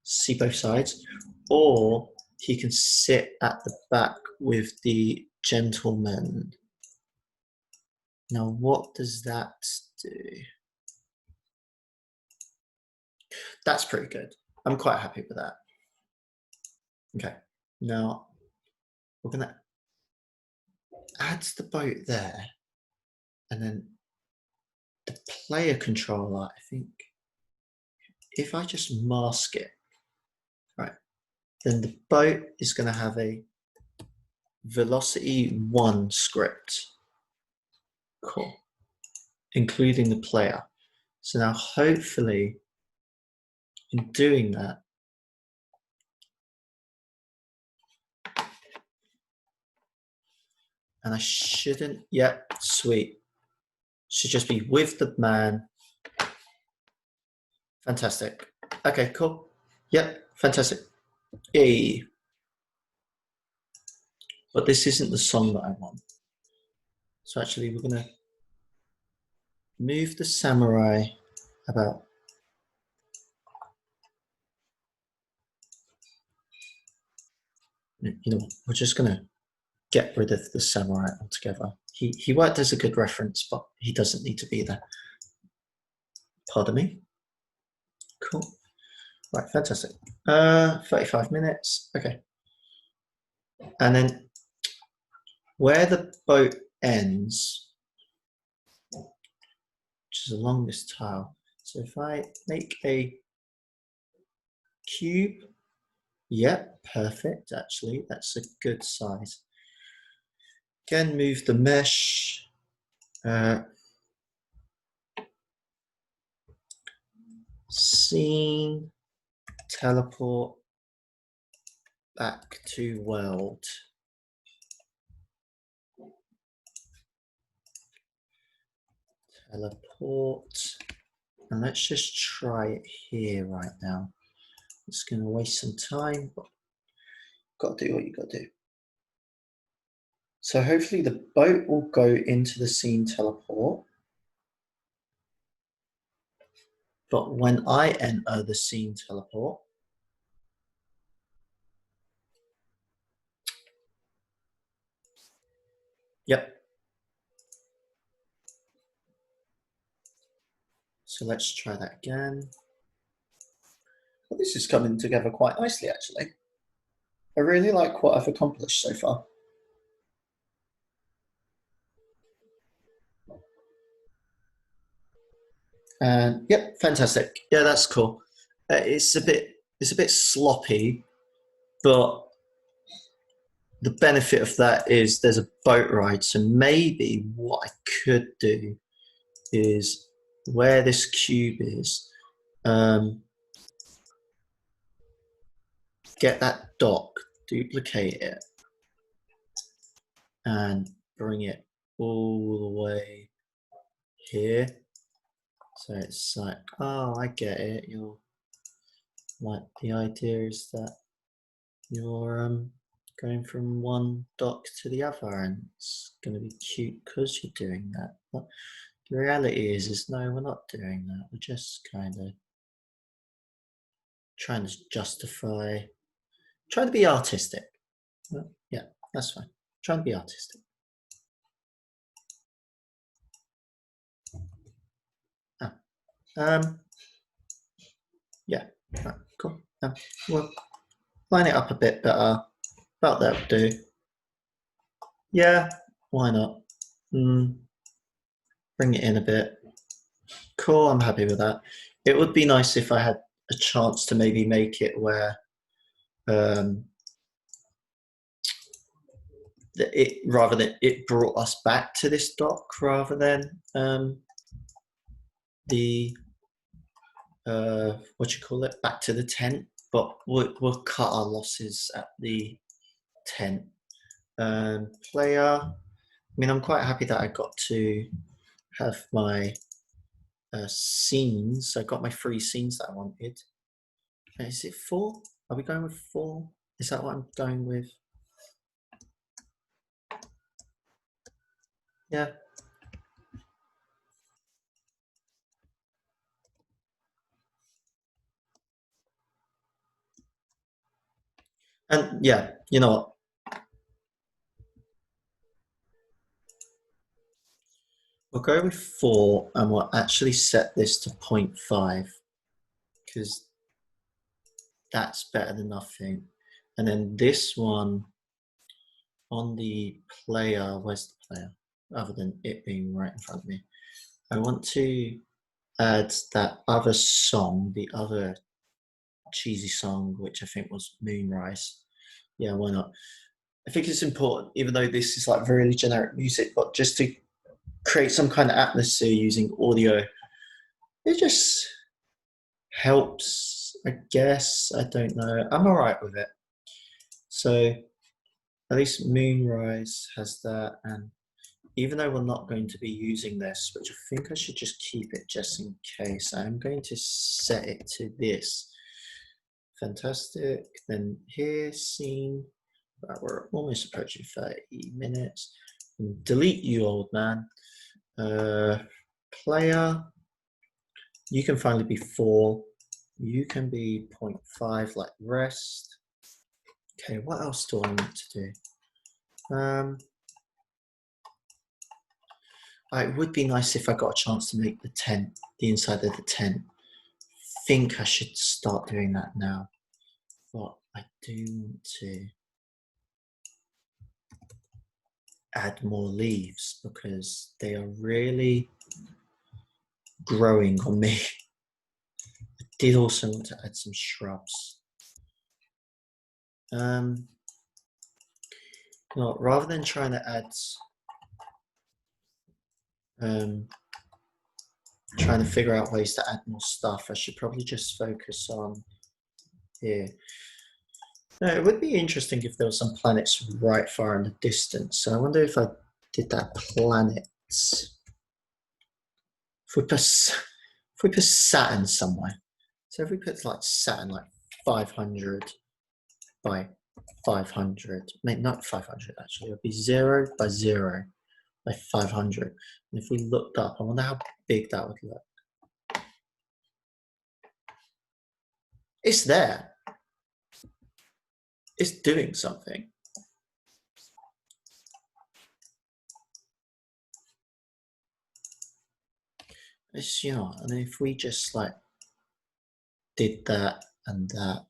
see both sides. Or he can sit at the back with the gentleman. Now, what does that do? That's pretty good. I'm quite happy with that. Okay, now we're gonna add the boat there, and then the player controller, I think, if I just mask it, right, then the boat is gonna have a velocity 1 script. Cool. Including the player. So now hopefully in doing that, and I shouldn't, yep, sweet. Should just be with the man. Fantastic. Okay, cool. Yep, fantastic. Yay. But this isn't the song that I want. So actually we're gonna move the samurai about. You know, we're just gonna get rid of the samurai altogether. He worked as a good reference, but he doesn't need to be there. Pardon me. Cool. Right, fantastic. 35 minutes. Okay. And then where the boat ends, which is along this tile. So if I make a cube, yep, perfect. Actually, that's a good size. Again, move the mesh. Scene, teleport back to world. Teleport. And let's just try it here right now. It's going to waste some time, but got to do what you got to do. So hopefully the boat will go into the scene teleport. But when I enter the scene teleport, yep. So let's try that again. Well, this is coming together quite nicely, actually. I really like what I've accomplished so far. And yep, fantastic. Yeah, that's cool. It's a bit sloppy, but the benefit of that is there's a boat ride. So maybe what I could do is where this cube is, get that dock, duplicate it, and bring it all the way here. So it's like, oh, I get it. You're like, the idea is that you're going from one dock to the other, and it's going to be cute because you're doing that. But the reality is no, we're not doing that. We're just kind of trying to justify, trying to be artistic. Well, yeah, that's fine. Trying to be artistic. Yeah, right, cool. We'll line it up a bit better. About that would do. Yeah, why not? Bring it in a bit. Cool, I'm happy with that. It would be nice if I had a chance to maybe make it where rather than it brought us back to this dock rather than the what you call it, back to the tent. But we'll cut our losses at the tent. Player. I mean, I'm quite happy that I got to have my scenes. I got my 3 scenes that I wanted. Is it 4? Are we going with 4? Is that what I'm going with? Yeah. And yeah, you know what? We'll go with 4 and we'll actually set this to 0.5 because that's better than nothing. And then this one on the player, where's the player? Other than it being right in front of me. I want to add that other song, the other cheesy song, which I think was Moonrise. Yeah, why not? I think it's important, even though this is like really generic music, but just to create some kind of atmosphere using audio, it just helps, I guess. I don't know. I'm all right with it. So at least Moonrise has that. And even though we're not going to be using this, which I think I should just keep it just in case, I'm going to set it to this. Fantastic. Then here, scene. Right, we're almost approaching 30 minutes. And delete you, old man. Player. You can finally be 4. You can be 0.5 like rest. Okay, what else do I want to do? It would be nice if I got a chance to make the tent, the inside of the tent. I think I should start doing that now. But I do want to add more leaves because they are really growing on me. I did also want to add some shrubs. Well, rather than trying to add, trying to figure out ways to add more stuff, I should probably just focus on here. No, it would be interesting if there were some planets right far in the distance. So I wonder if I did that planets. If we put Saturn somewhere. So if we put like Saturn like 500 by 500, maybe not 500 actually, it would be 0 by 0 by 500. And if we looked up, I wonder how big that would look. It's there. It's doing something. It's, you know, and if we just like did that and that,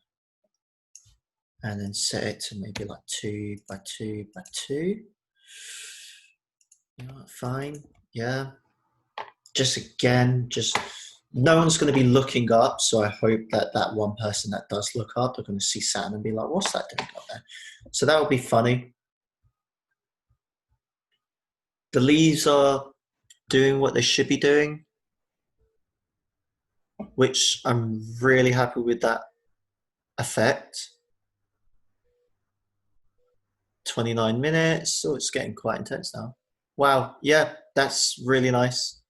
and then set it to maybe like 2 by 2 by 2. You know, fine. Yeah. Just again, just no one's going to be looking up. So I hope that that one person that does look up, they're going to see Saturn and be like, what's that doing up there? So that would be funny. The leaves are doing what they should be doing, which I'm really happy with that effect. 29 minutes. So it's getting quite intense now. Wow. Yeah, that's really nice.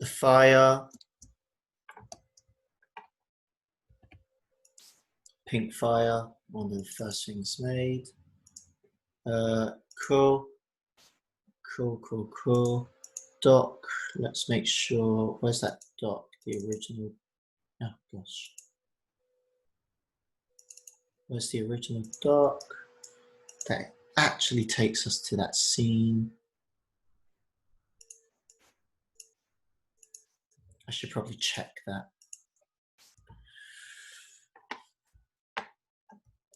The fire. Pink fire. One of the first things made. Cool. Cool. Dock. Let's make sure. Where's that dock? The original. Oh, gosh. Where's the original dock? That actually takes us to that scene. I should probably check that.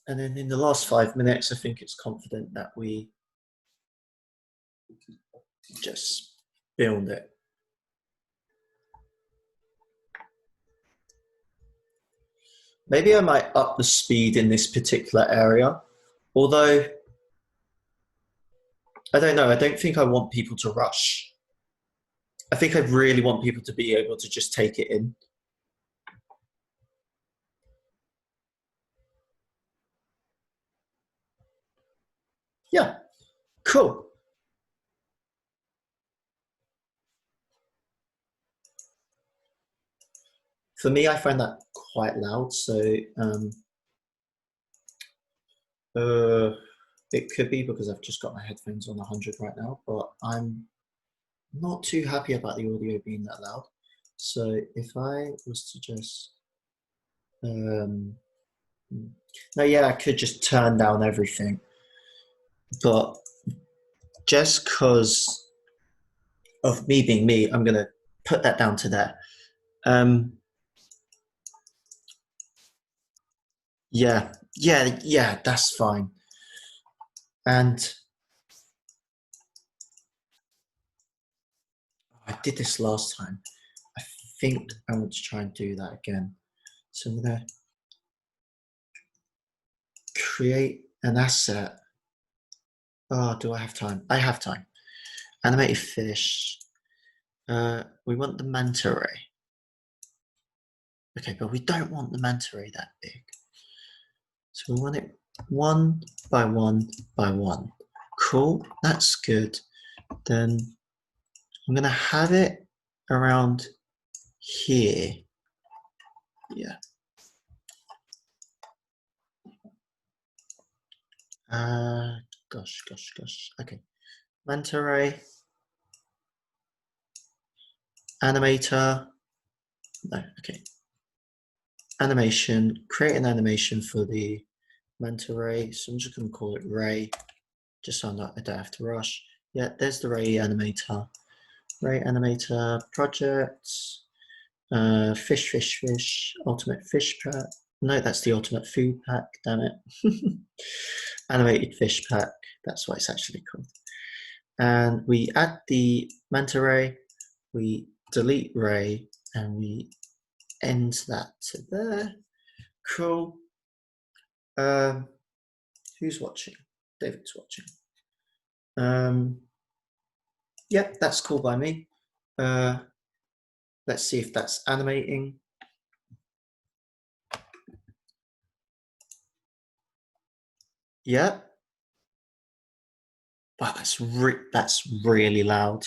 And then in the last 5 minutes, I think it's confident that we just build it. Maybe I might up the speed in this particular area, although I don't know. I don't think I want people to rush. I think I really want people to be able to just take it in. Yeah, cool. For me, I find that quite loud, so it could be because I've just got my headphones on 100 right now, but I'm not too happy about the audio being that loud. So if I was to just, no, yeah, I could just turn down everything, but just because of me being me, I'm gonna put that down to there. Yeah, that's fine. And I did this last time. I think I want to try and do that again. So I'm gonna create an asset. Oh, do I have time? I have time. Animated fish. We want the manta ray. Okay, but we don't want the manta ray that big. So we want it 1 by 1 by 1. Cool, that's good. Then I'm gonna have it around here. Yeah. Gosh. Okay. Manta ray. Animator. No, okay. animation, create an animation for the manta ray. So I'm just going to call it ray, just so I don't have to rush. Yeah, there's the ray animator. Ray animator project, fish, ultimate fish pack. No, that's the ultimate food pack, damn it. Animated fish pack, that's what it's actually called. And we add the manta ray, we delete ray, and we end that to there. Cool. Who's watching? David's watching. Yep, that's cool by me. Let's see if that's animating. Yeah. Wow, that's really loud.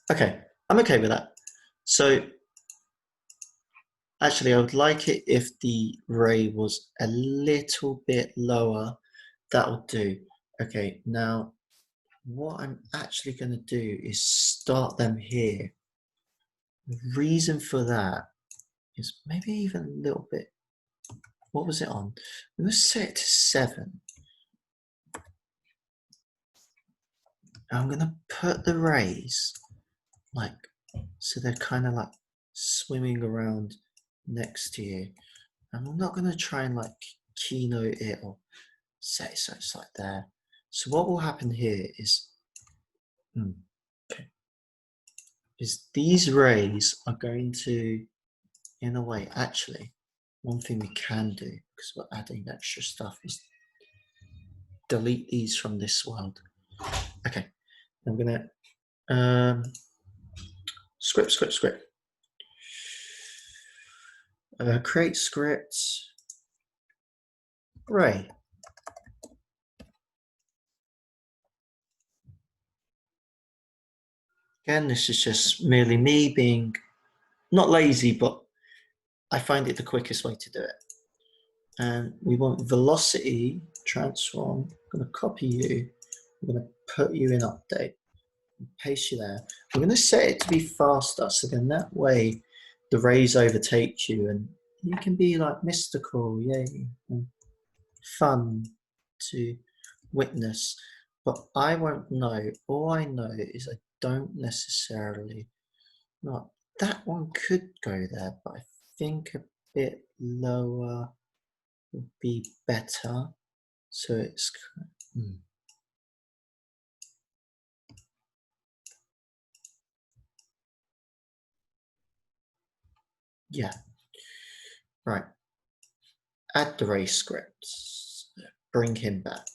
Okay, I'm okay with that. So actually, I would like it if the ray was a little bit lower. That will do. Okay, now what I'm actually going to do is start them here. The reason for that is maybe even a little bit. What was it on? I'm going to set it to 7. I'm going to put the rays like, so they're kind of like swimming around next to you. And I'm not going to try and like keynote it or set it so it's like there. So what will happen here is, is these rays are going to, in a way, actually, one thing we can do, because we're adding extra stuff, is delete these from this world. Okay, I'm gonna script. Create scripts. Ray. Again, this is just merely me being not lazy, but I find it the quickest way to do it. And we want velocity transform. I'm going to copy you. I'm going to put you in update. Paste you there. We're going to set it to be faster, so then that way the rays overtake you and you can be like mystical, yay, and fun to witness. But I won't know. All I know is I don't necessarily. Not that one could go there, but I think a bit lower would be better. So it's. Yeah. Right. Add the ray scripts. Bring him back.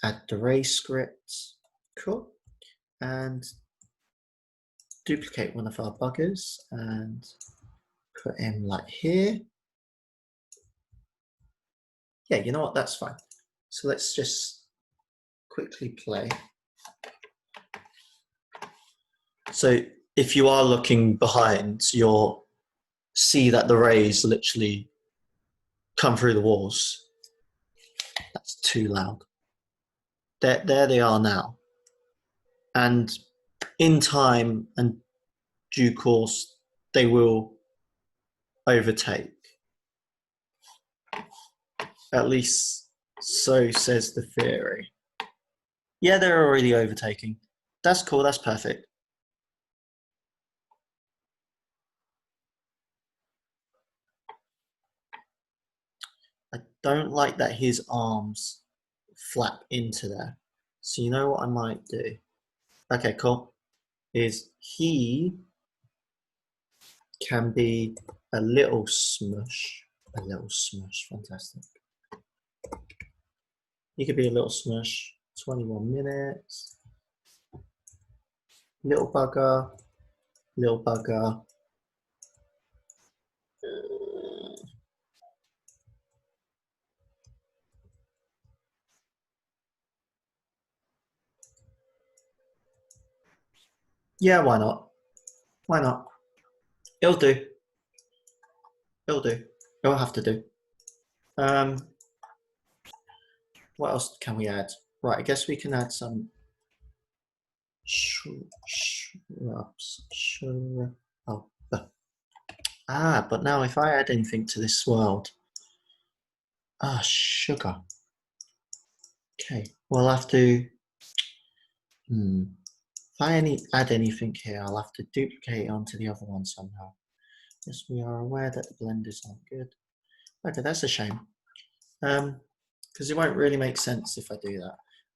Add the ray scripts. Cool. And duplicate one of our buggers and put him like here. Yeah, you know what? That's fine. So let's just quickly play. So if you are looking behind, you'll see that the rays literally come through the walls. That's too loud. There they are now. And in time and due course, they will overtake. At least so says the theory. Yeah, they're already overtaking. That's cool, that's perfect. I don't like that his arms flap into there. So you know what I might do? Okay, cool. Is he can be a little smush. A little smush, fantastic. He could be a little smush. 21 minutes. Little bugger. Little bugger. Yeah, why not? Why not? It'll do. It'll do. It'll have to do. What else can we add? Right, I guess we can add some shrubs. Ah, but now if I add anything to this world, sugar. Okay, well I'll have to, if I add anything here, I'll have to duplicate it onto the other one somehow. Yes, we are aware that the blenders aren't good. Okay, that's a shame. Because it won't really make sense if I do that.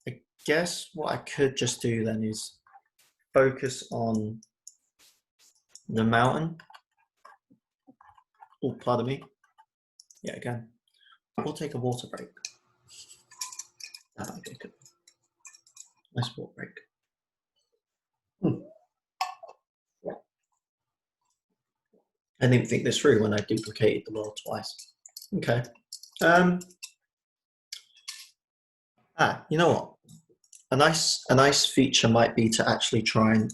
I guess what I could just do then is focus on the mountain. Oh, pardon me. Yeah, again. We'll take a water break. That might be good. Nice water break. I didn't think this through when I duplicated the world twice. Okay. You know what? A nice feature might be to actually try and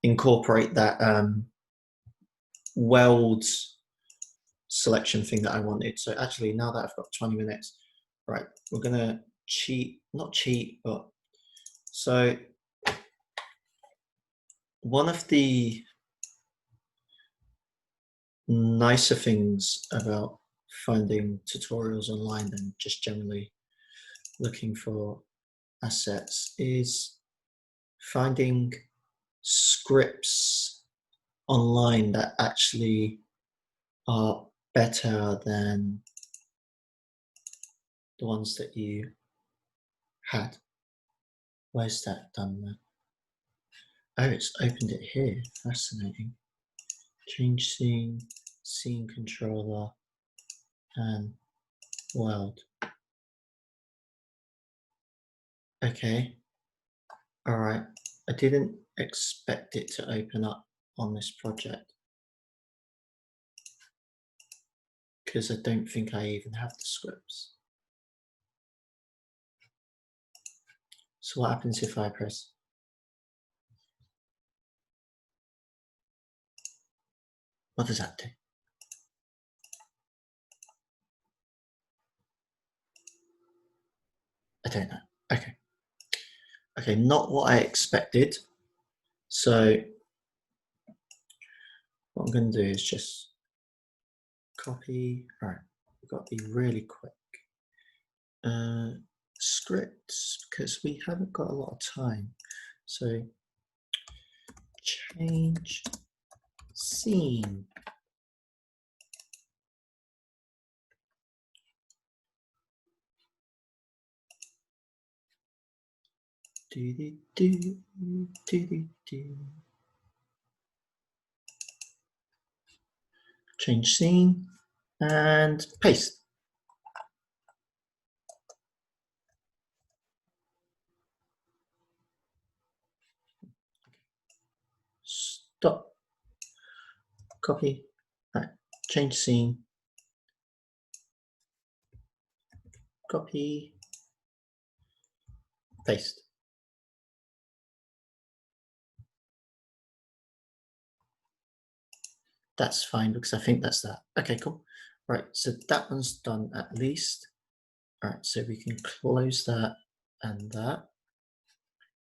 incorporate that weld selection thing that I wanted. So actually, now that I've got 20 minutes, right, we're gonna not cheat, but so one of the nicer things about finding tutorials online than just generally looking for assets is finding scripts online that actually are better than the ones that you had. Where's that done there? Oh, it's opened it here. Fascinating. Change scene controller, and world. Okay. All right. I didn't expect it to open up on this project because I don't think I even have the scripts. So what happens if I press? What does that do? I don't know. Okay. Okay, not what I expected. So what I'm going to do is just copy. All right, we've got to be really quick. Scripts, because we haven't got a lot of time. So change scene. Change scene and paste. Stop. Copy. Right. Change scene. Copy. Paste. That's fine because I think that's that. Okay, cool. Right, so that one's done at least. All right, so we can close that and that.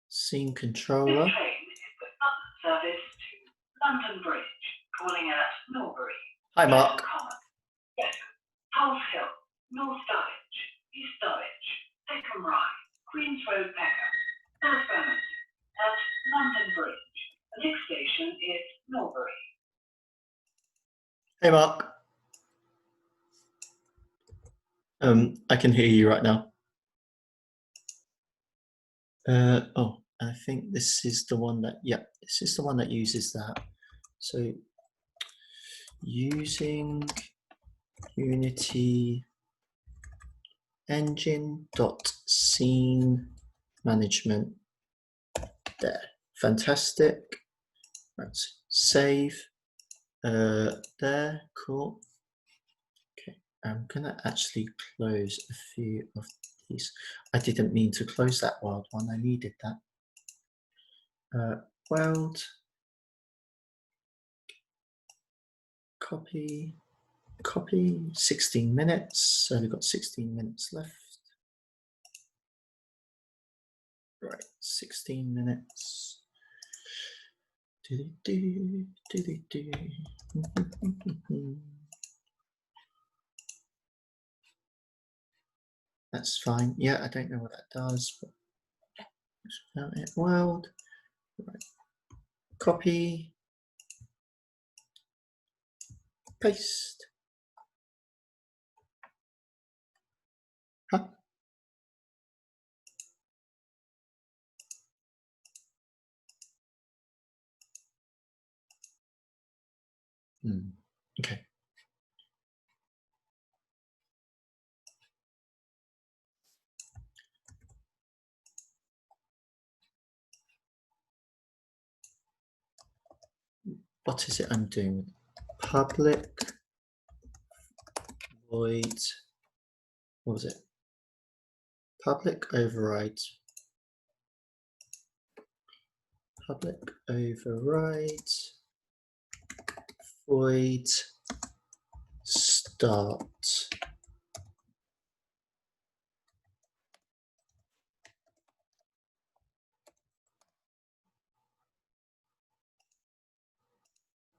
Scene controller. This train is the bus service to London Bridge, calling at Norbury. Hi, Mark. Common, Bedford, Tulse Hill, North Dulwich, East Dulwich, Peckham Rye, Queens Road Peckham, South Bermondsey, at London Bridge. The next station is Norbury. Hey, Mark. I can hear you right now. Oh, I think this is the one that, yeah, this is the one that uses that. So using Unity engine.scene management there. Fantastic. Right, save there, cool. Okay, I'm gonna actually close a few of these. I didn't mean to close that wild one, I needed that. Weld, copy, 16 minutes, so we've got 16 minutes left. Right, 16 minutes. Do-do-do, do-do-do. That's fine. Yeah, I don't know what that does, but it's about it. World. Right. Copy. Paste. Huh? Okay. What is it I'm doing? Public void. What was it? Public override. Public override. Void start.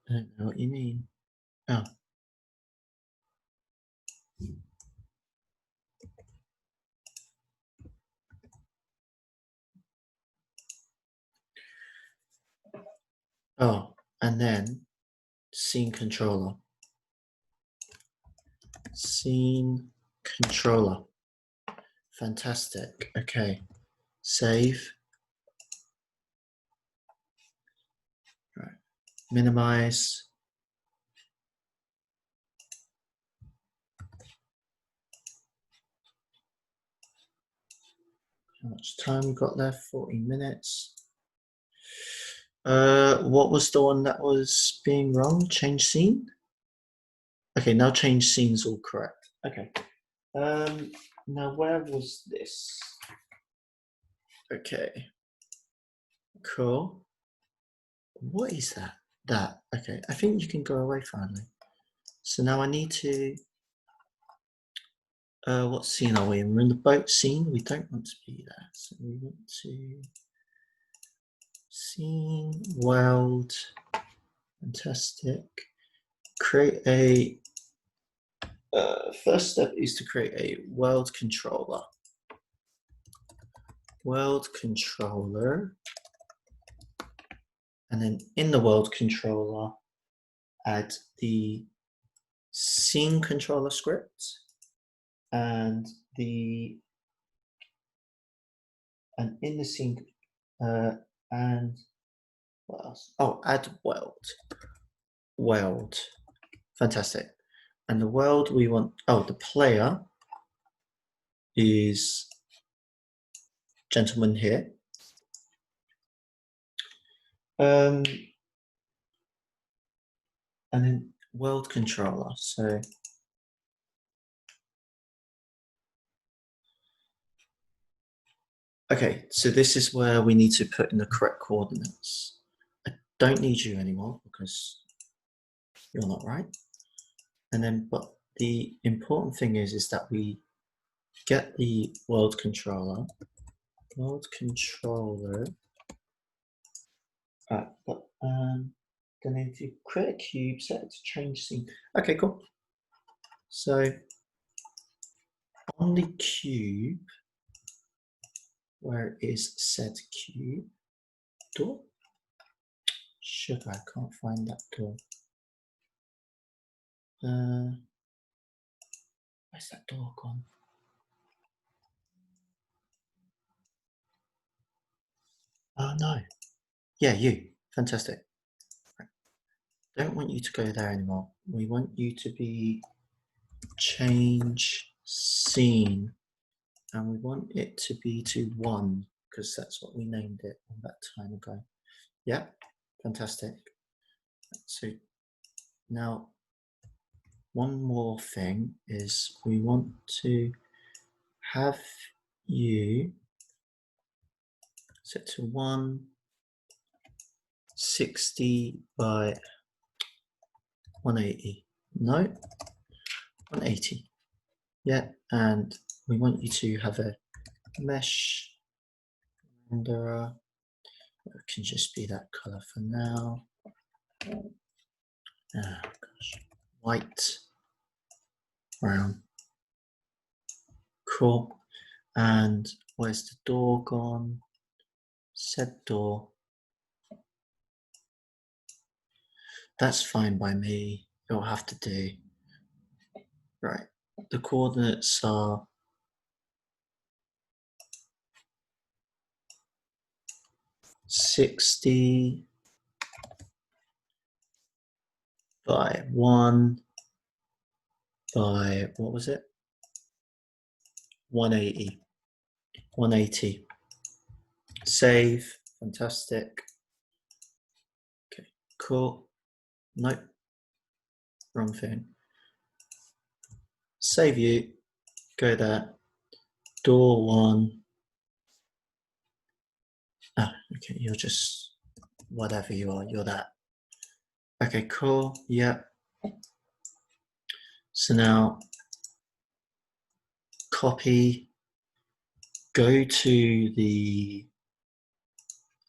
I don't know what you mean. Oh. Oh, and then scene controller. Scene controller. Fantastic. Okay. Save. Right. Minimize. How much time we got left? 40 minutes. What was the one that was being wrong? Change scene? Okay, now change scene's all correct. Okay. Now where was this? Okay. Cool. What is that? That. Okay, I think you can go away finally. So now I need to what scene are we in? We're in the boat scene. We don't want to be there. So we want to scene, world, fantastic. Create a, first step is to create a world controller. World controller. And then in the world controller, add the scene controller script and in the scene and what else? Oh, add world. Fantastic. And the world we want, oh, the player is gentleman here. And then world controller. So okay, so this is where we need to put in the correct coordinates. I don't need you anymore because you're not right. And then, but the important thing is that we get the world controller. But then if you create a cube, set it to change scene. Okay, cool. So on the cube, where is set cube door? Sugar, I can't find that door. Where's that door gone? Oh no. Yeah, you. Fantastic. Right. Don't want you to go there anymore. We want you to be change scene. And we want it to be to 1 because that's what we named it all that time ago. Yeah, fantastic. So now one more thing is we want to have you set to 160 by 180. No, 180. Yeah, and we want you to have a mesh renderer It can just be that color for now. Oh gosh. White, brown. Cool. And where's the door gone? Set door. That's fine by me. It'll have to do. Right. The coordinates are 60 by 1 by, what was it? 180. 180. Save. Fantastic. Okay, cool. Nope. Wrong thing. Save you. Go there. Door 1. Ah, okay, you're just whatever you are, you're that. Okay, cool. Yep. So now copy, go to the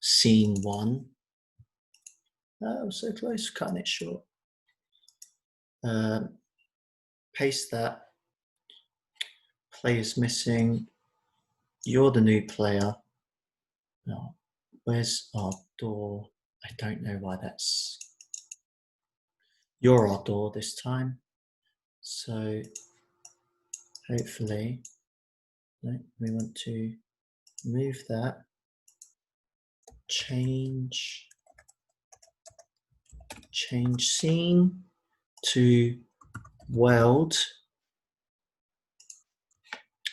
scene 1. Oh, so close, cutting it short. Paste that. Player's missing. You're the new player. No, where's our door? I don't know why that's. You're our door this time. So hopefully, no, we want to move that. Change scene to world.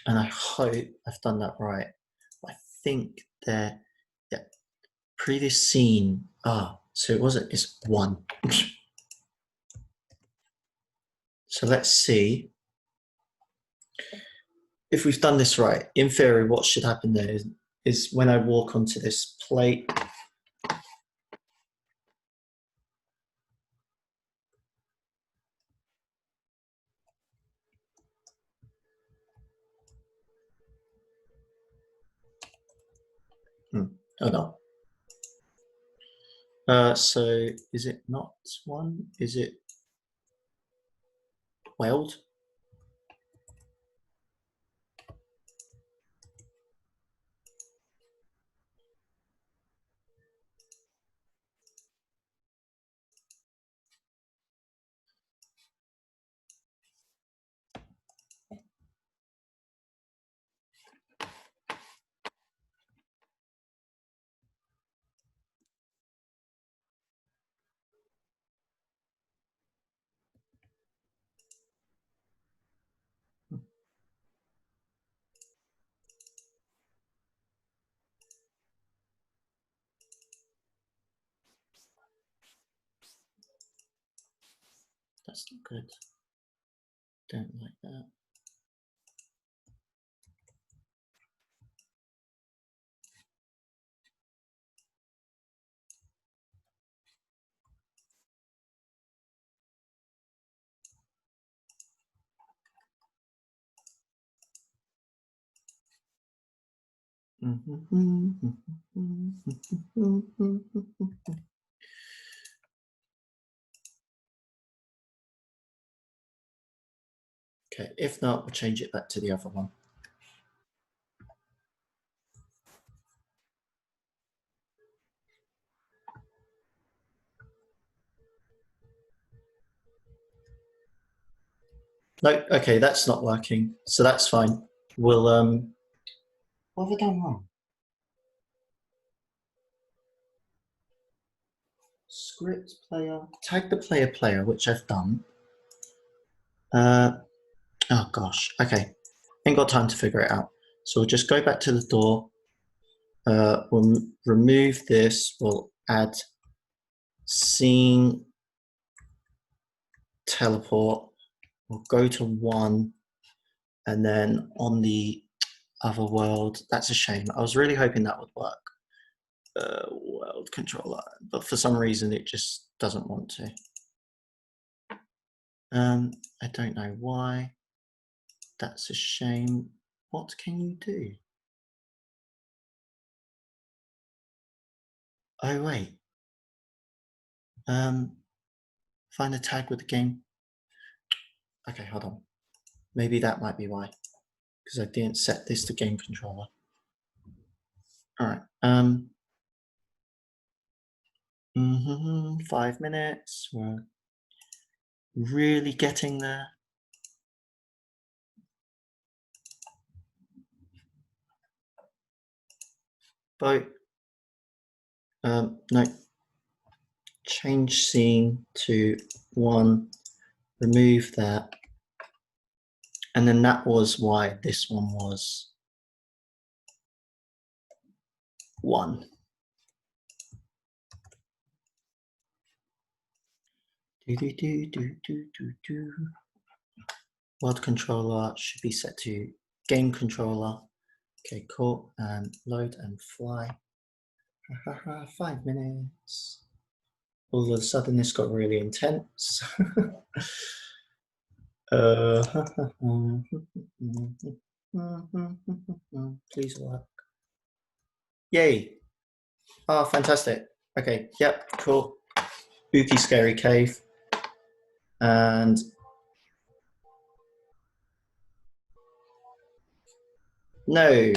And I hope I've done that right. I think the previous scene, so it wasn't, it's 1. So let's see if we've done this right. In theory, what should happen there is when I walk onto this plate, oh no. So is it not 1? Is it weld? That's not good. Don't like that. Okay, if not, we'll change it back to the other one. No, okay, that's not working. So that's fine. We'll, what have I done wrong? Script player, tag the player, which I've done. Oh gosh, okay. Ain't got time to figure it out. So we'll just go back to the door. We'll remove this, we'll add scene teleport. We'll go to 1, and then on the other world, that's a shame. I was really hoping that would work. World controller, but for some reason it just doesn't want to. I don't know why. That's a shame. What can you do? Oh wait. Find a tag with the game. Okay, hold on. Maybe that might be why, because I didn't set this to game controller. All right. 5 minutes. We're really getting there. Boat. No. Change scene to 1. Remove that. And then that was why this one was 1. World controller should be set to game controller. Okay, cool. And load and fly. 5 minutes. All of a sudden, this got really intense. Please work. Yay. Oh, fantastic. Okay, yep, cool. Spooky, scary cave. And no.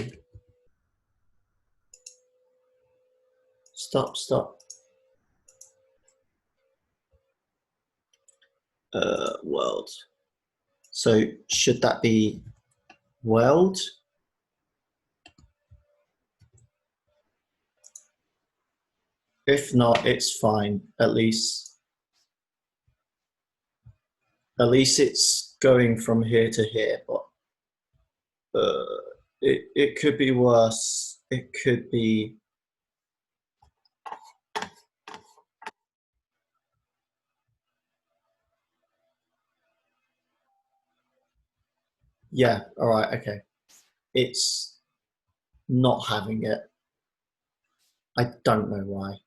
Stop. World. So should that be world? If not, it's fine. At least it's going from here to here, but it could be worse. It could be. Yeah, all right, okay. It's not having it. I don't know why.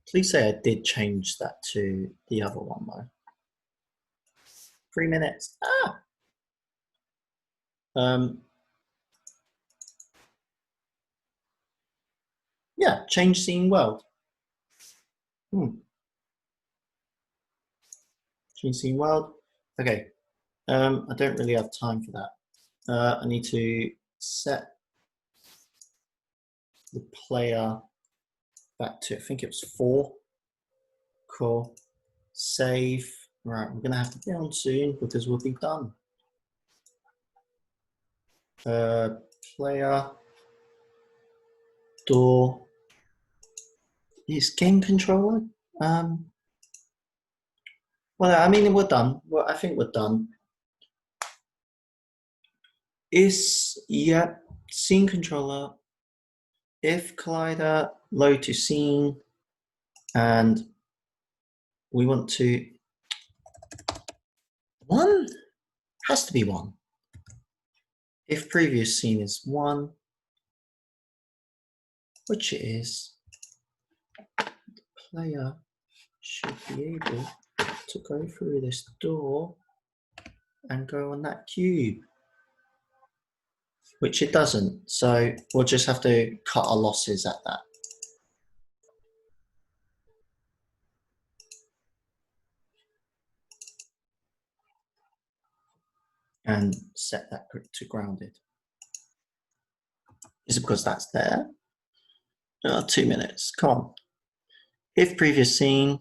Please say I did change that to the other one though. 3 minutes. Yeah, change scene world. Change scene world. Okay. I don't really have time for that. I need to set the player back to, I think it was 4. Cool. Save. Right, we're gonna have to be on soon because we'll be done. Player. Door. Is game controller? Well, I mean, we're done. Well, I think we're done. Yeah, scene controller. If collider, load to scene, and we want to 1 has to be 1. If previous scene is 1, which it is, the player should be able to go through this door and go on that cube, which it doesn't. So we'll just have to cut our losses at that. And set that to grounded. Is it because that's there? 2 minutes, come on. If previous scene,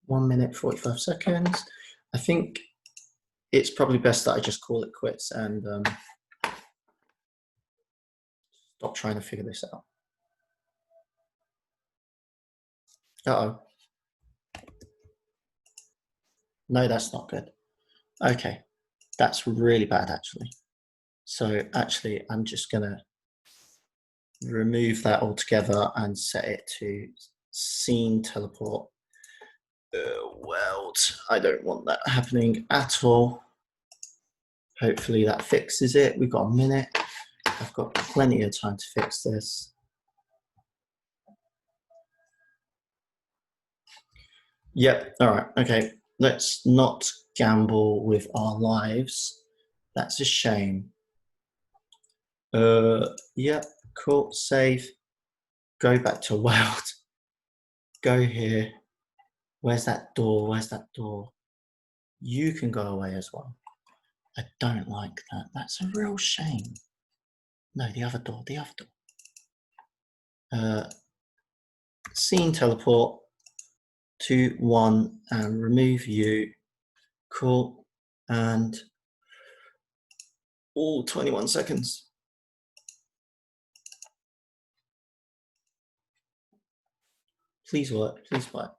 (1 minute 45 seconds). I think it's probably best that I just call it quits and stop trying to figure this out. Uh-oh. No, that's not good. Okay, that's really bad actually. So actually, I'm just gonna remove that altogether and set it to scene teleport. World. I don't want that happening at all. Hopefully that fixes it. We've got a minute. I've got plenty of time to fix this. Yep. All right. Okay. Let's not gamble with our lives. That's a shame. Yep. Cool. Save. Go back to world. Go here. Where's that door? Where's that door? You can go away as well. I don't like that. That's a real shame. No, the other door. The other door. Scene teleport. 2, 1, and remove you. Cool. And all 21 seconds. Please work. Please work.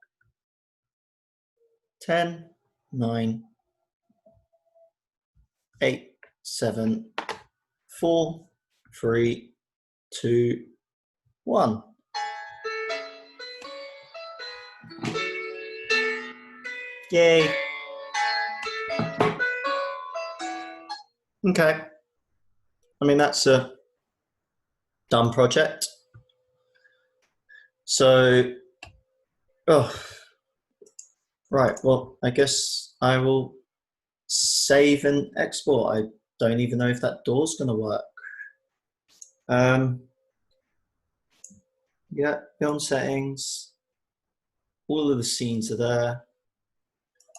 10, 9, 8, 7, 4, 3, 2, 1. Yay. Okay. I mean, that's a done project. So, right. Well, I guess I will save and export. I don't even know if that door's going to work. Yeah, film settings. All of the scenes are there.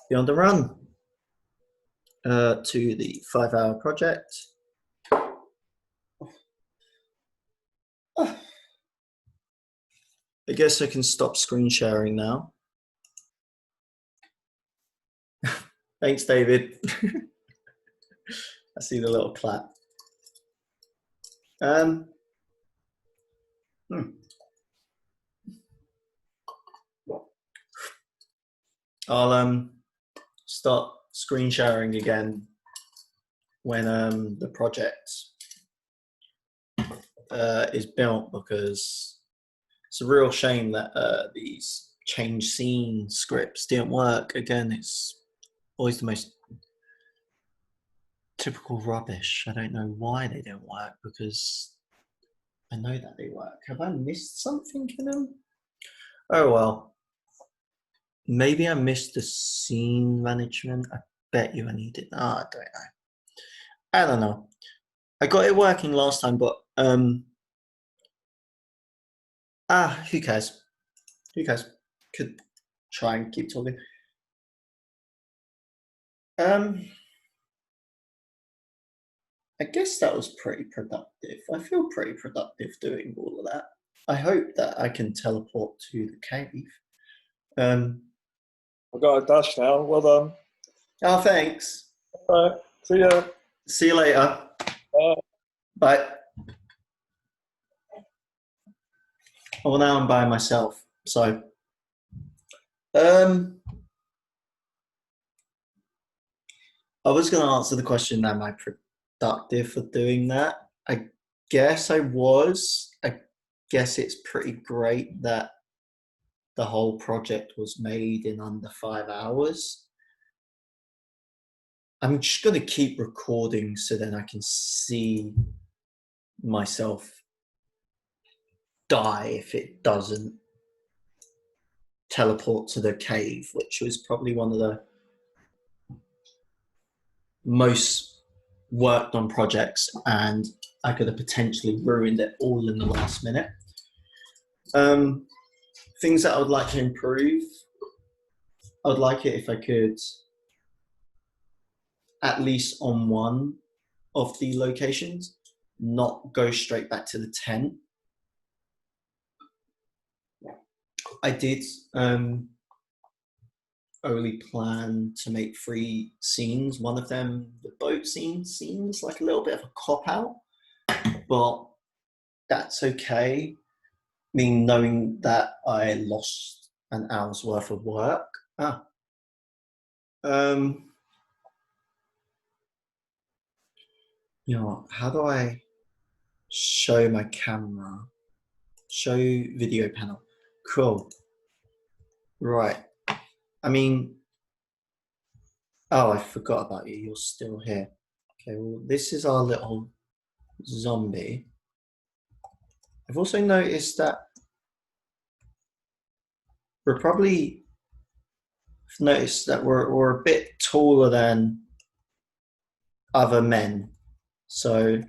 Be on the run to the 5-hour project. I guess I can stop screen sharing now. Thanks, David. I see the little clap. I'll start screen sharing again when the project is built, because it's a real shame that these change scene scripts didn't work. Again, it's always the most typical rubbish. I don't know why they don't work, because I know that they work. Have I missed something in them? Oh well. Maybe I missed the scene management. I bet you I needed. I don't know. I don't know. I got it working last time, but who cares? Who cares? Could try and keep talking. I guess that was pretty productive. I feel pretty productive doing all of that. I hope that I can teleport to the cave. I've got a dash now. Well done. Oh, thanks. All right. See ya. See you later. Bye. Well, now I'm by myself. So, I was going to answer the question, am I productive for doing that? I guess I was. I guess it's pretty great that the whole project was made in under 5 hours. I'm just going to keep recording so then I can see myself die if it doesn't teleport to the cave, which was probably one of the most worked on projects, and I could have potentially ruined it all in the last minute. Things that I would like to improve. I would like it if I could, at least on one of the locations, not go straight back to the tent. I did only plan to make 3 scenes. One of them, the boat scene, seems like a little bit of a cop-out, but that's okay. I mean, knowing that I lost an hour's worth of work. You know, how do I show my camera? Show video panel. Cool. Right. I mean, oh, I forgot about you. You're still here. Okay, well, this is our little zombie. I've also noticed that we're a bit taller than other men. So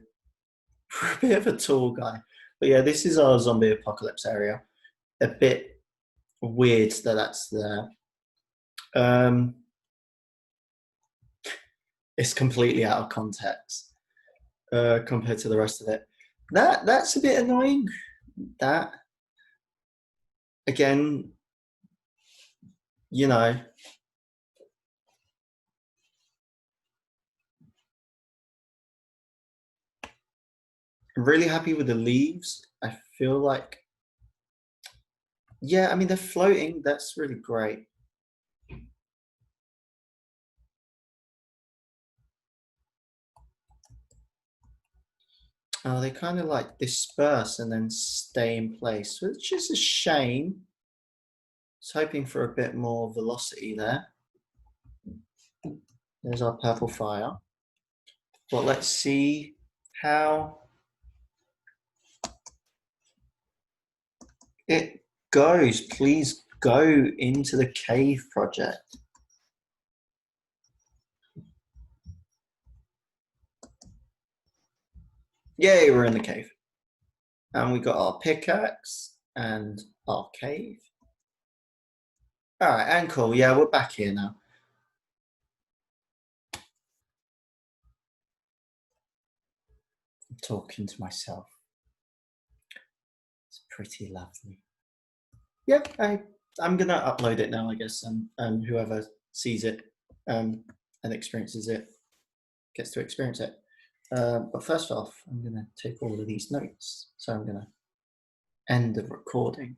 we're a bit of a tall guy. But yeah, this is our zombie apocalypse area. A bit weird that that's there. It's completely out of context compared to the rest of it. That's a bit annoying. That again, you know, I'm really happy with the leaves. I feel like, yeah, I mean, they're floating. That's really great. Oh, they kind of like disperse and then stay in place, which is a shame. I was hoping for a bit more velocity there. There's our purple fire. But let's see how it goes. Please go into the cave project. Yay, we're in the cave. And we got our pickaxe and our cave. All right, and cool. Yeah, we're back here now. I'm talking to myself. It's pretty lovely. Yeah, I'm gonna upload it now, I guess, and whoever sees it and experiences it gets to experience it. But first off, I'm gonna take all of these notes. So I'm gonna end the recording.